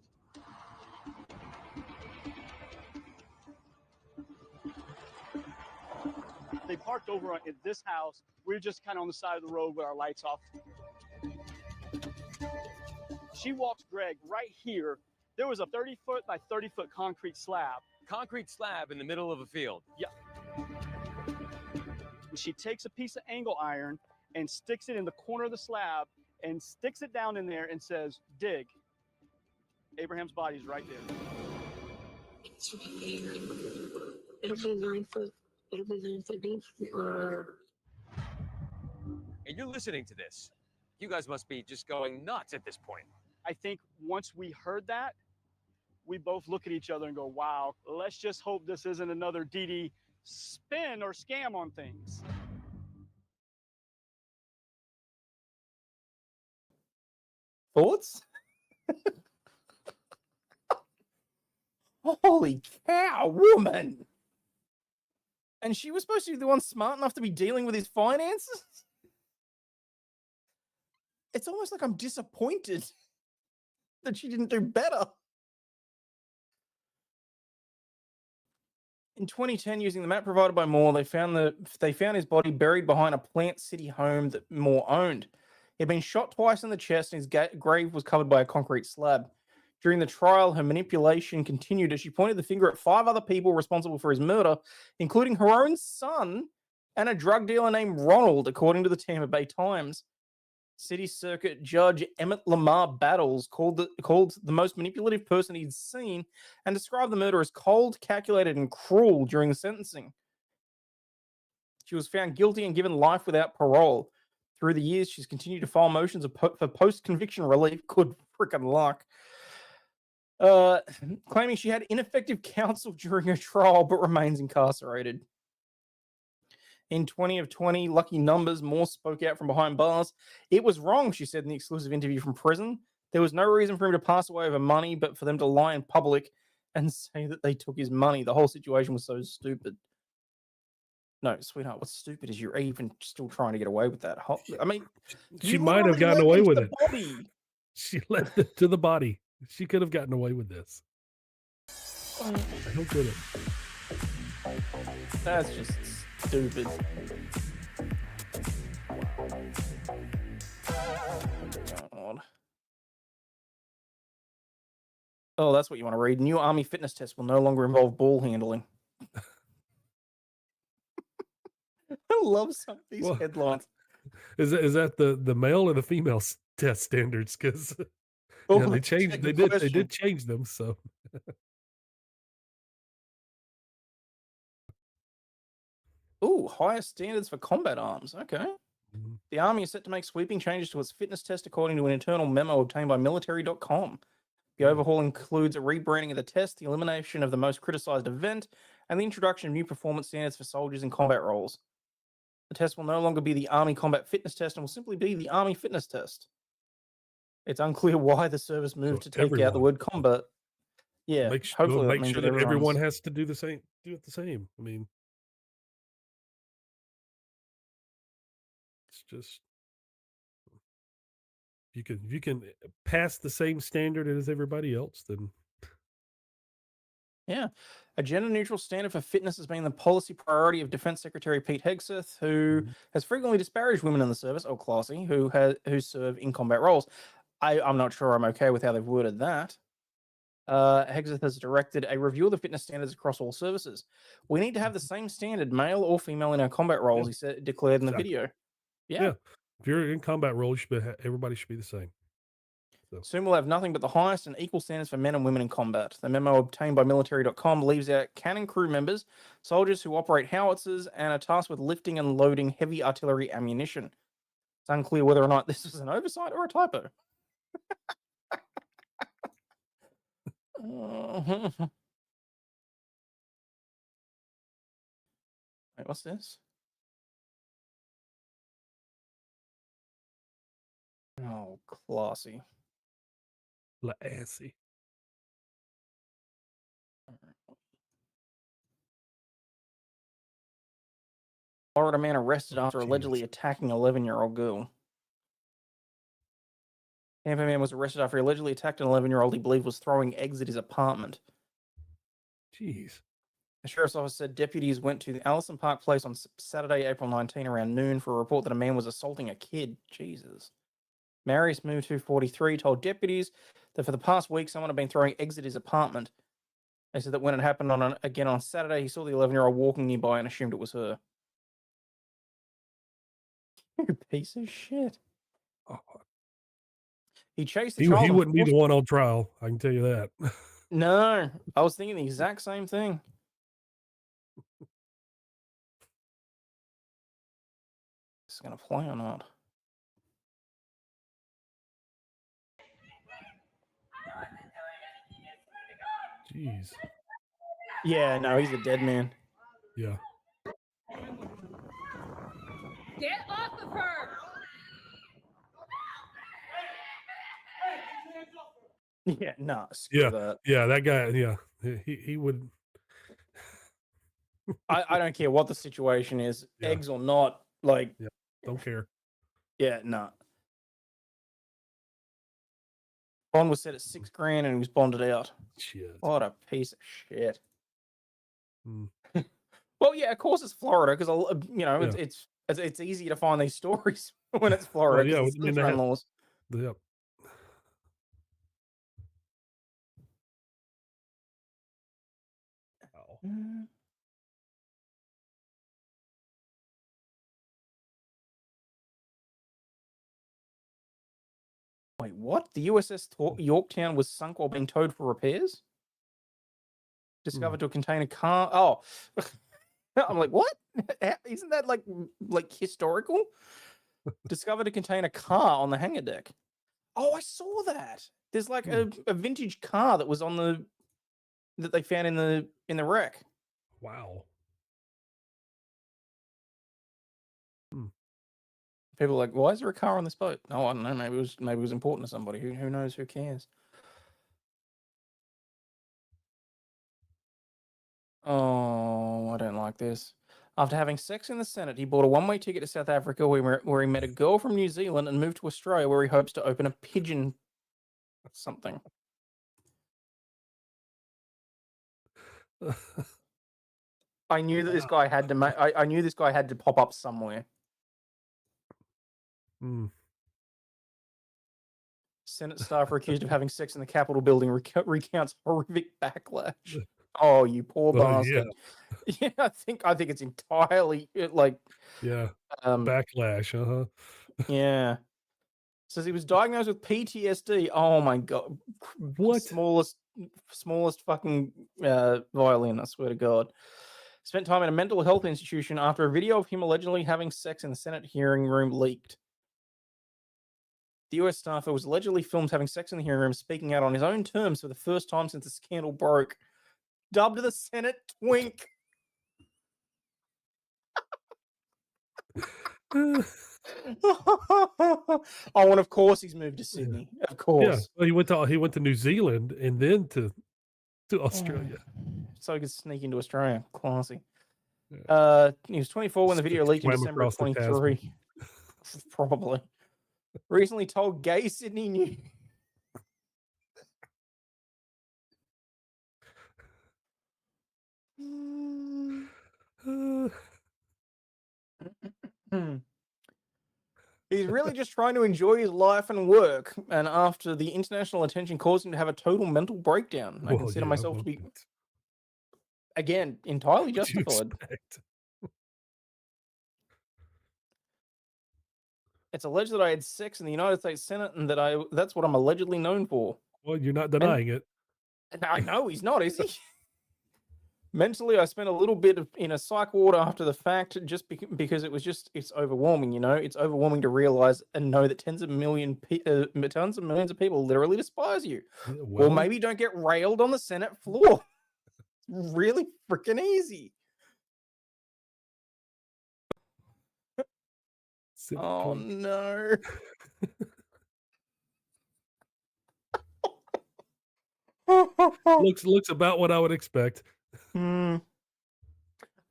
They parked over at this house. We were just kind of on the side of the road with our lights off. She walks Greg right here. There was a 30-foot by 30-foot concrete slab. Concrete slab in the middle of a field. Yeah. She takes a piece of angle iron and sticks it in the corner of the slab and sticks it down in there and says, dig. Abraham's body is right there. It's right there. It'll be 9 foot. It'll be 9 foot deep. And you're listening to this. You guys must be just going nuts at this point. I think once we heard that, we both look at each other and go, wow, let's just hope this isn't another Dee Dee spin or scam on things. Thoughts? Holy cow, woman! And she was supposed to be the one smart enough to be dealing with his finances? It's almost like I'm disappointed that she didn't do better. In 2010, using the map provided by Moore, they found his body buried behind a Plant City home that Moore owned. He had been shot twice in the chest, and his grave was covered by a concrete slab. During the trial, her manipulation continued as she pointed the finger at 5 other people responsible for his murder, including her own son and a drug dealer named Ronald, according to the Tampa Bay Times. City Circuit Judge Emmett Lamar Battles called the most manipulative person he'd seen and described the murder as cold, calculated, and cruel during the sentencing. She was found guilty and given life without parole. Through the years, she's continued to file motions for post-conviction relief. Good freaking luck. Claiming she had ineffective counsel during her trial but remains incarcerated. In 2020, lucky numbers, Moore spoke out from behind bars. It was wrong, she said in the exclusive interview from prison. There was no reason for him to pass away over money, but for them to lie in public and say that they took his money. The whole situation was so stupid. No, sweetheart, what's stupid is you're even still trying to get away with that. I mean, she might have gotten away with it. She left it to the body. She could have gotten away with this. Who couldn't? That's just stupid. God. Oh, that's what you want to read. New Army fitness test will no longer involve ball handling. I love some of these headlines. Is that the male or the female test standards? Because they changed. They did change them. So. Ooh, higher standards for combat arms. Okay. The Army is set to make sweeping changes to its fitness test according to an internal memo obtained by military.com. The overhaul includes a rebranding of the test, the elimination of the most criticized event, and the introduction of new performance standards for soldiers in combat roles. The test will no longer be the Army Combat Fitness Test and will simply be the Army Fitness Test. It's unclear why the service moved to take out the word combat. Yeah, hopefully that means sure that that everyone everyone's... has to do it the same. I mean, it's just if you can pass the same standard as everybody else, then Yeah. A gender-neutral standard for fitness has been the policy priority of Defense Secretary Pete Hegseth, who has frequently disparaged women in the service, or classy, who serve in combat roles. I'm not sure I'm okay with how they've worded that. Hegseth has directed a review of the fitness standards across all services. We need to have the same standard, male or female, in our combat roles, he said, declared in the video. Yeah. If you're in combat roles, everybody should be the same. So. Soon we'll have nothing but the highest and equal standards for men and women in combat. The memo obtained by military.com leaves out cannon crew members, soldiers who operate howitzers, and are tasked with lifting and loading heavy artillery ammunition. It's unclear whether or not this was an oversight or a typo. Wait, what's this? Oh, classy. Classy. Florida man arrested after allegedly attacking 11-year-old girl. Tampa man was arrested after he allegedly attacked an 11-year-old he believed was throwing eggs at his apartment. Jeez. The sheriff's office said deputies went to the Allison Park Place on Saturday, April 19, around noon for a report that a man was assaulting a kid. Jesus. Marius Moo 243 told deputies that for the past week, someone had been throwing eggs at his apartment. They said that when it happened again on Saturday, he saw the 11-year-old walking nearby and assumed it was her. You piece of shit. Oh. He chased the child. He wouldn't be the one on trial. I can tell you that. No, I was thinking the exact same thing. Is it going to play or not? Jeez. Yeah, no, he's a dead man. Yeah. Get off of her! Yeah, no, screw that. Yeah, that guy, yeah. He would. I don't care what the situation is, eggs or not, like. Yeah, don't care. Yeah, no. Bond was set at $6,000 and he was bonded out. Shit. What a piece of shit. Hmm. Well, yeah, of course it's Florida because it's easy to find these stories when it's Florida. Well, it's gun laws. Yep. Wait, what? The USS Yorktown was sunk while being towed for repairs? Discovered to contain a car. Oh, I'm like, what? Isn't that like historical? Discovered to contain a car on the hangar deck. Oh, I saw that. There's like a vintage car that was that they found in the wreck. Wow. People are like, why is there a car on this boat? Oh, I don't know. Maybe it was important to somebody. Who knows? Who cares? Oh, I don't like this. After having sex in the Senate, he bought a one-way ticket to South Africa where he met a girl from New Zealand and moved to Australia where he hopes to open a pigeon something. I knew that this guy had to I knew this guy had to pop up somewhere. Senate staffer accused of having sex in the Capitol building recounts horrific backlash. Oh, you poor bastard! Yeah, I think it's entirely backlash. Yeah. Says he was diagnosed with PTSD. Oh my god! What? Smallest fucking violin. I swear to God. Spent time in a mental health institution after a video of him allegedly having sex in the Senate hearing room leaked. The US staffer was allegedly filmed having sex in the hearing room, speaking out on his own terms for the first time since the scandal broke. Dubbed the Senate twink. Oh, and of course he's moved to Sydney. Of course. Yeah. Well, he went to New Zealand and then to Australia. So he could sneak into Australia. Classy. He was 24 when the video leaked in Swam December of across the 23. Probably. Recently told gay Sydney News. He's really just trying to enjoy his life and work, and after the international attention caused him to have a total mental breakdown. I consider myself to be, again, entirely justified. It's alleged that I had sex in the United States Senate, and that's what I'm allegedly known for. Well, you're not denying it. I know he's not, is he? Mentally, I spent a little bit in a psych ward after the fact, just because it's overwhelming, you know? It's overwhelming to realize and know that tons of millions of people literally despise you. Yeah, Or maybe don't get railed on the Senate floor. Really freaking easy. Oh, no. Looks about what I would expect. I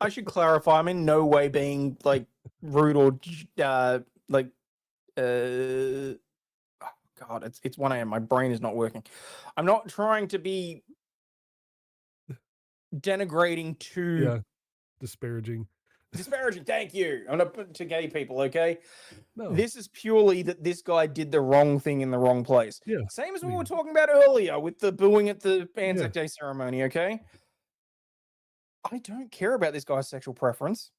should clarify, I'm in no way being like rude or oh God, it's 1 a.m. My brain is not working. I'm not trying to be denigrating to disparaging. Thank you. I'm not putting to gay people, okay? No. This is purely that this guy did the wrong thing in the wrong place. Yeah. Same as what we were talking about earlier with the booing at the Anzac Day ceremony, okay? I don't care about this guy's sexual preference.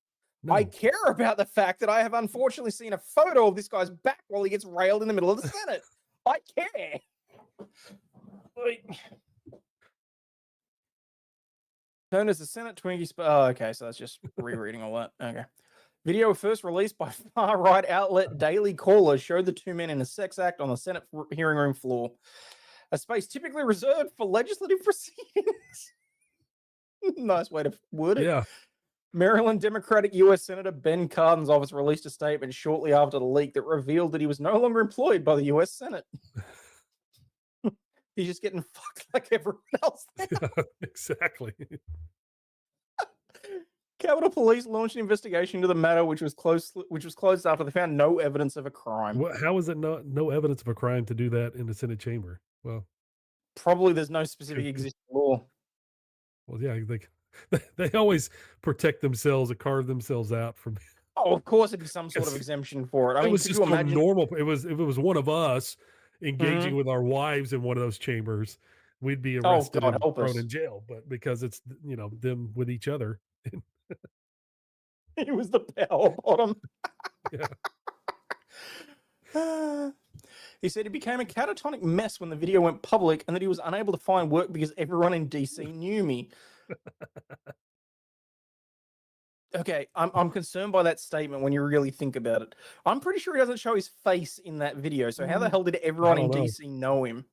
No. I care about the fact that I have unfortunately seen a photo of this guy's back while he gets railed in the middle of the Senate. I care. Known as the Senate Twinkie. Oh, okay, so that's just rereading all that. Okay. Video first released by far-right outlet Daily Caller showed the two men in a sex act on the Senate hearing room floor, a space typically reserved for legislative proceedings. Nice way to word it. Yeah. Maryland Democratic U.S. Senator Ben Cardin's office released a statement shortly after the leak that revealed that he was no longer employed by the U.S. Senate. He's just getting fucked like everyone else. Yeah, exactly. Capitol Police launched an investigation into the matter, which was closed after they found no evidence of a crime. How is it no evidence of a crime to do that in the Senate chamber? Well, probably there's no specific existing law. Well, yeah, they always protect themselves or carve themselves out from. Oh, of course, it'd be some sort of exemption for it. I mean, it was just normal. If it was one of us engaging with our wives in one of those chambers, we'd be arrested and thrown in jail. But because it's them with each other, he was the power bottom. Yeah. He said it became a catatonic mess when the video went public and that he was unable to find work because everyone in DC knew me. Okay, I'm concerned by that statement when you really think about it. I'm pretty sure he doesn't show his face in that video, so how the hell did everyone in DC know him?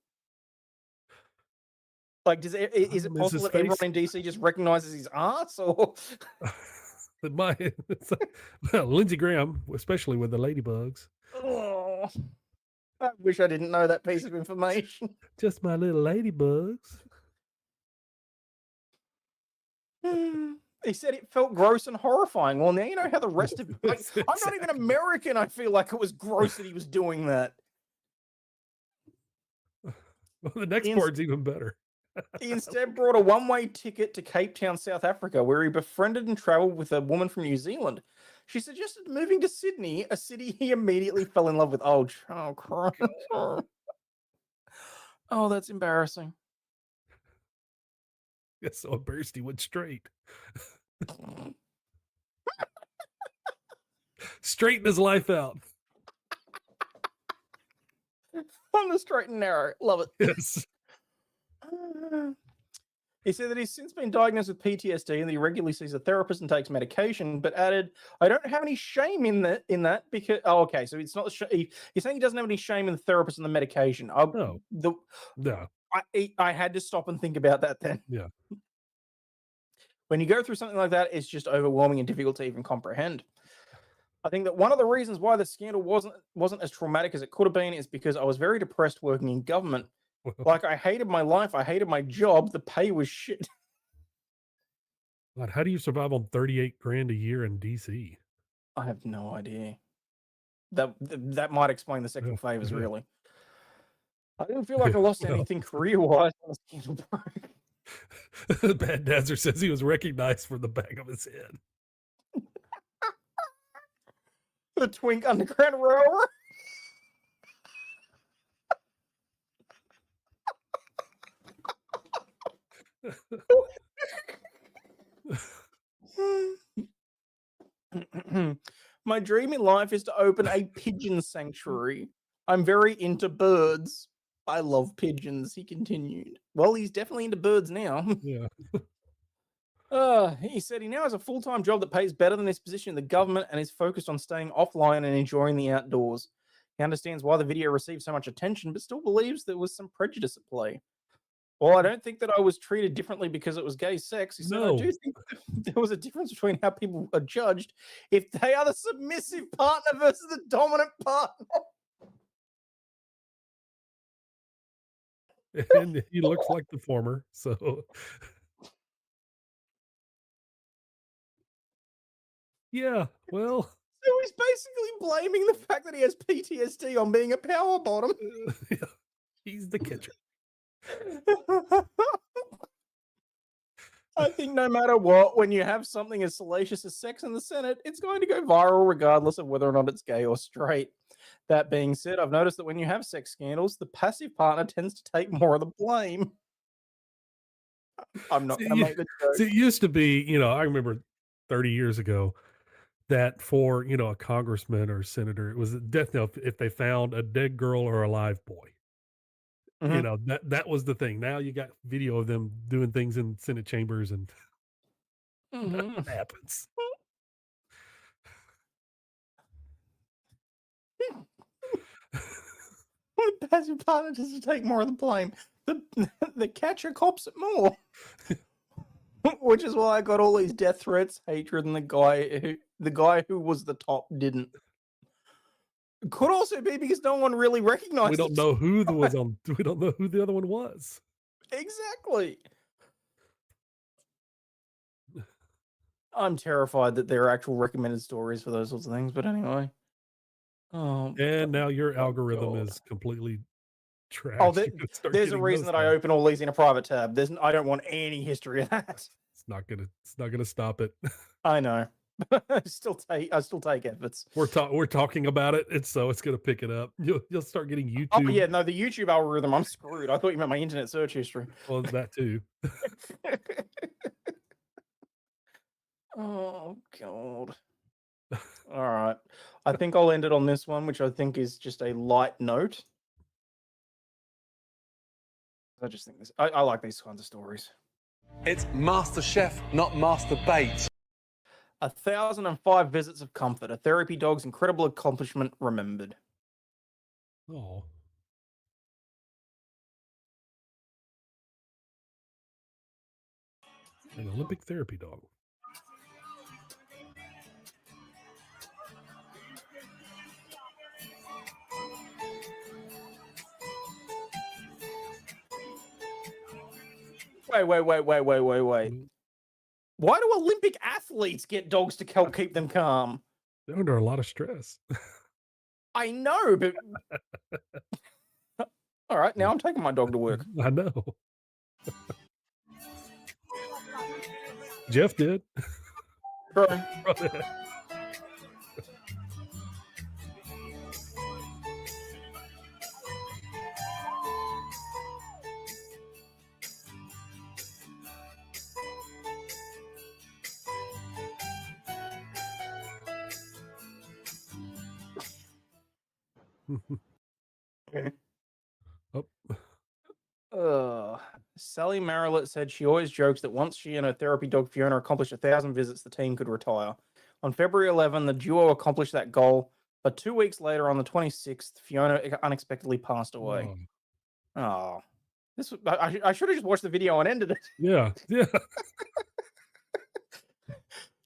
Like, is it possible that everyone in DC just recognizes his ass, or? Lindsey Graham, especially with the ladybugs. Oh, I wish I didn't know that piece of information. Just my little ladybugs. He said it felt gross and horrifying. Well, now you know how the rest of I'm not even American. I feel like it was gross that he was doing that. Well, the next part's even better. He instead brought a one-way ticket to Cape Town, South Africa, where he befriended and traveled with a woman from New Zealand. She suggested moving to Sydney, a city he immediately fell in love with. Oh, Christ. Oh, that's embarrassing. Yes, so embarrassed he went straight. Straighten his life out. On the straight and narrow. Love it. Yes. He said that he's since been diagnosed with PTSD and that he regularly sees a therapist and takes medication, but added, I don't have any shame in that because... Oh, okay, so it's not... He's saying he doesn't have any shame in the therapist and the medication. No. I had to stop and think about that then. Yeah. When you go through something like that, it's just overwhelming and difficult to even comprehend. I think that one of the reasons why the scandal wasn't as traumatic as it could have been is because I was very depressed working in government. Like, I hated my life. I hated my job. The pay was shit. God, how do you survive on 38 grand a year in DC? I have no idea. That might explain the sexual favors, really. I didn't feel like I lost anything career-wise when the scandal broke. Bad Dazzler says he was recognized for the back of his head. The Twink Underground Railroad. My dream in life is to open a pigeon sanctuary. I'm very into birds. I love pigeons, he continued. Well, he's definitely into birds now. Yeah. He said he now has a full-time job that pays better than his position in the government and is focused on staying offline and enjoying the outdoors. He understands why the video received so much attention, but still believes there was some prejudice at play. Well, I don't think that I was treated differently because it was gay sex. He said, I do think there was a difference between how people are judged if they are the submissive partner versus the dominant partner. And he looks like the former, so... Yeah, well... So he's basically blaming the fact that he has PTSD on being a power bottom. Yeah, he's the catcher. I think no matter what, when you have something as salacious as sex in the Senate, it's going to go viral regardless of whether or not it's gay or straight. That being said, I've noticed that when you have sex scandals, the passive partner tends to take more of the blame. I'm not going to make the joke. See, it used to be, I remember 30 years ago that for, a congressman or senator, it was a death knell if they found a dead girl or a live boy. Mm-hmm. That was the thing. Now you got video of them doing things in Senate chambers and nothing happens. The passive partner just to take more of the blame. The catcher cops it more. Which is why I got all these death threats, hatred, and the guy who was the top didn't. It could also be because no one really recognized. We don't know who we don't know who the other one was. Exactly. I'm terrified that there are actual recommended stories for those sorts of things, but anyway. And now your algorithm is completely trash. Oh, there's a reason that I open all these in a private tab. I don't want any history of that. It's not gonna stop it. I know. I still take efforts. We're talking about it, and so it's gonna pick it up. You'll start getting YouTube. Oh yeah, no, the YouTube algorithm. I'm screwed. I thought you meant my internet search history. Well, that too. Oh god. All right. I think I'll end it on this one, which I think is just a light note. I just think I like these kinds of stories. It's Master Chef, not Master Bait. 1,005 visits of comfort. A therapy dog's incredible accomplishment remembered. Oh. An Olympic therapy dog. Wait. Why do Olympic athletes get dogs to help keep them calm? They're under a lot of stress. I know, but... All right, now I'm taking my dog to work. I know. Jeff did. Bro. Okay. Sally Marillet said she always jokes that once she and her therapy dog Fiona accomplished 1,000 visits, the team could retire. On February 11, the duo accomplished that goal, but 2 weeks later, on the 26th, Fiona unexpectedly passed away. Oh, I should have just watched the video and ended it. Yeah.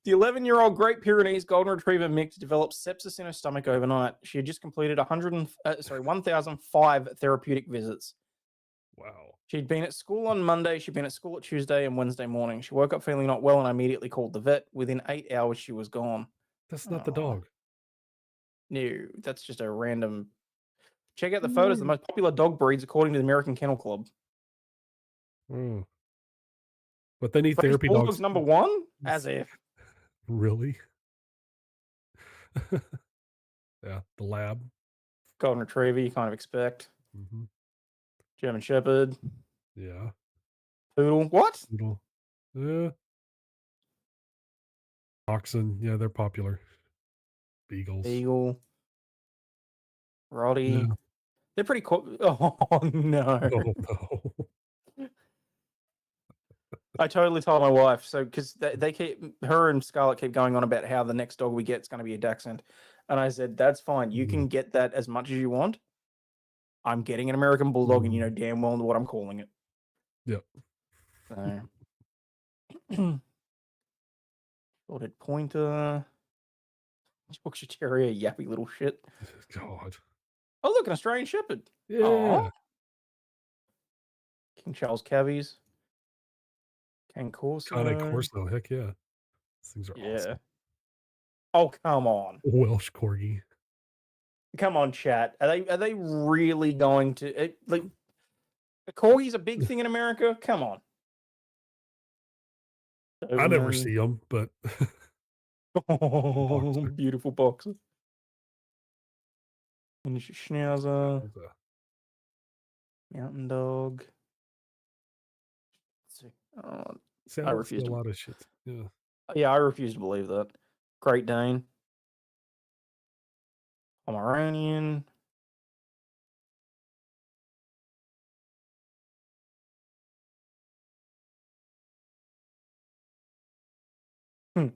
The 11-year-old Great Pyrenees Golden Retriever mix developed sepsis in her stomach overnight. She had just completed 1,005 therapeutic visits. Wow. She'd been at school on Monday. She'd been at school at Tuesday and Wednesday morning. She woke up feeling not well and I immediately called the vet. Within 8 hours, she was gone. That's not the dog. No, that's just a random. Check out the photos. The most popular dog breeds according to the American Kennel Club. Mm. But they need French therapy Bulldog's dogs. number one? As if. Really? Yeah, the lab. Golden Retriever, you kind of expect. Mm-hmm. German Shepherd. Yeah. Poodle. What? Poodle. Dachshund. Yeah, they're popular. Beagles. Beagle. Roddy. Yeah. They're pretty cool. Oh, no. Oh, no. I totally told my wife. So, because they keep, her and Scarlett keep going on about how the next dog we get is going to be a Dachshund. And I said, that's fine. You can get that as much as you want. I'm getting an American Bulldog, and you know damn well what I'm calling it. Yep. So, Shorted Pointer. Yorkshire Terrier, yappy little shit. God. Oh, look, an Australian Shepherd. Yeah. Aww. King Charles Cavies. Cane Corso. Cane Corso, heck yeah. These things are awesome. Oh, come on. Welsh Corgi. Come on, chat. Are they really going to like? Corgi's a big thing in America. Come on. I never see them, but oh, beautiful boxer. And Schnauzer. Mountain Dog. I refuse a lot of shit. Yeah. Yeah, I refuse to believe that. Great Dane. Pomeranian. Oh.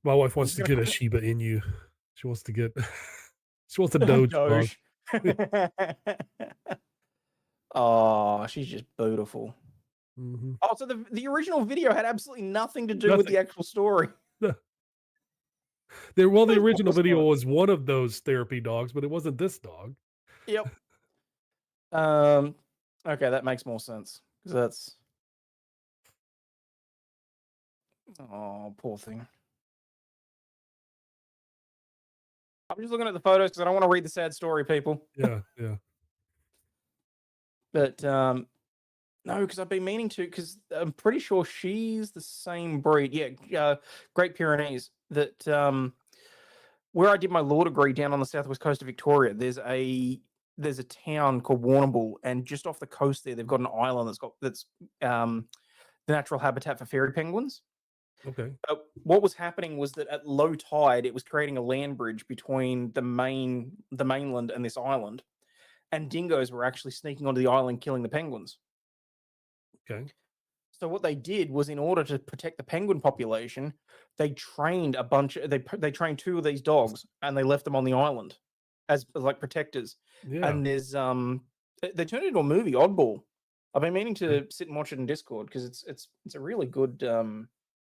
My wife wants to get a Shiba Inu. She wants to get. She wants a Doge. Doge. Oh, she's just beautiful. Mm-hmm. Oh, so the original video had absolutely nothing to do with the actual story. The original video was one of those therapy dogs, but it wasn't this dog. Yep. Okay, that makes more sense because that's. Oh, poor thing. I'm just looking at the photos because I don't want to read the sad story, people. Yeah, yeah. But no, because I've been meaning to, because I'm pretty sure she's the same breed. Yeah, Great Pyrenees. That where I did my law degree down on the southwest coast of Victoria, there's a town called Warrnambool, and just off the coast there, they've got an island that's the natural habitat for fairy penguins. Okay. What was happening was that at low tide, it was creating a land bridge between the mainland and this island, and dingoes were actually sneaking onto the island, killing the penguins. Okay. So what they did was, in order to protect the penguin population, they trained they trained 2 of these dogs, and they left them on the island as like protectors. Yeah. And there's they turned it into a movie, Oddball. I've been meaning to sit and watch it in Discord because it's a really good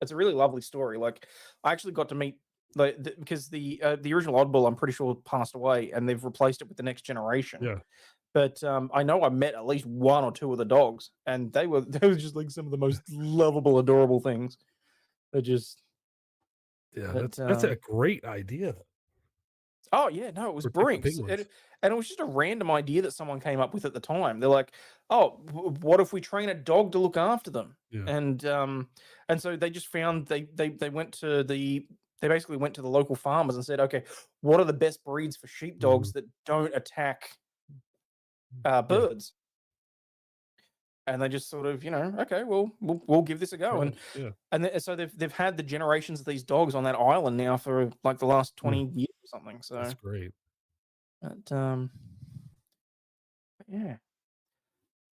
it's a really lovely story. Like, I actually got to meet because the original Oddball, I'm pretty sure, passed away, and they've replaced it with the next generation. Yeah. But I know I met at least 1 or 2 of the dogs, and they were just like some of the most lovable, adorable things. They're just that's a great idea. Oh yeah, no, it was brilliant. And it was just a random idea that someone came up with at the time. They're like, "Oh, what if we train a dog to look after them?" Yeah. And so they just found they basically went to the local farmers and said, "Okay, what are the best breeds for sheepdogs that don't attack birds?" And they just sort of, okay, well, we'll give this a go. So they've had the generations of these dogs on that island now for like the last 20 years or something. So that's great. But yeah.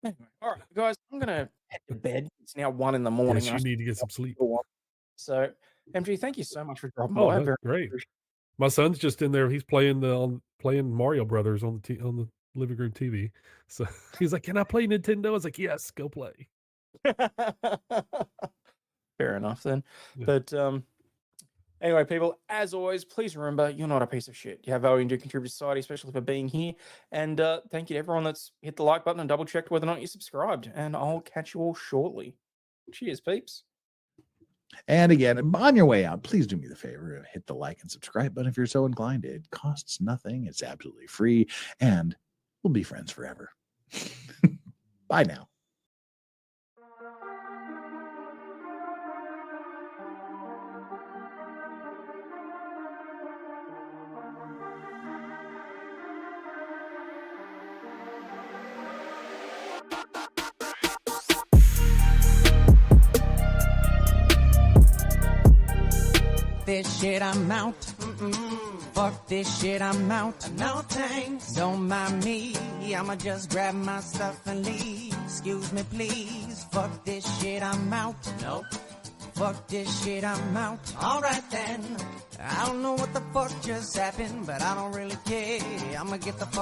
Anyway, all right, guys, I'm gonna head to bed. It's now 1 a.m. Yes, you need to get some sleep. So, MG, thank you so much for dropping Oh, by. that's great. My son's just in there. He's playing Mario Brothers on the living room TV. So he's like, "Can I play Nintendo?" I was like, "Yes, go play." Fair enough then. Yeah. But anyway, people, as always, please remember you're not a piece of shit. You have value and do contribute to society, especially for being here. And thank you to everyone that's hit the like button and double checked whether or not you subscribed. And I'll catch you all shortly. Cheers, peeps. And again, on your way out, please do me the favor of hit the like and subscribe button if you're so inclined. It costs nothing. It's absolutely free. And we'll be friends forever. Bye now. This shit, I'm out. Fuck this shit, I'm out. No thanks. Don't mind me. I'ma just grab my stuff and leave. Excuse me, please. Fuck this shit, I'm out. Nope. Fuck this shit, I'm out. Alright then. I don't know what the fuck just happened, but I don't really care. I'ma get the fuck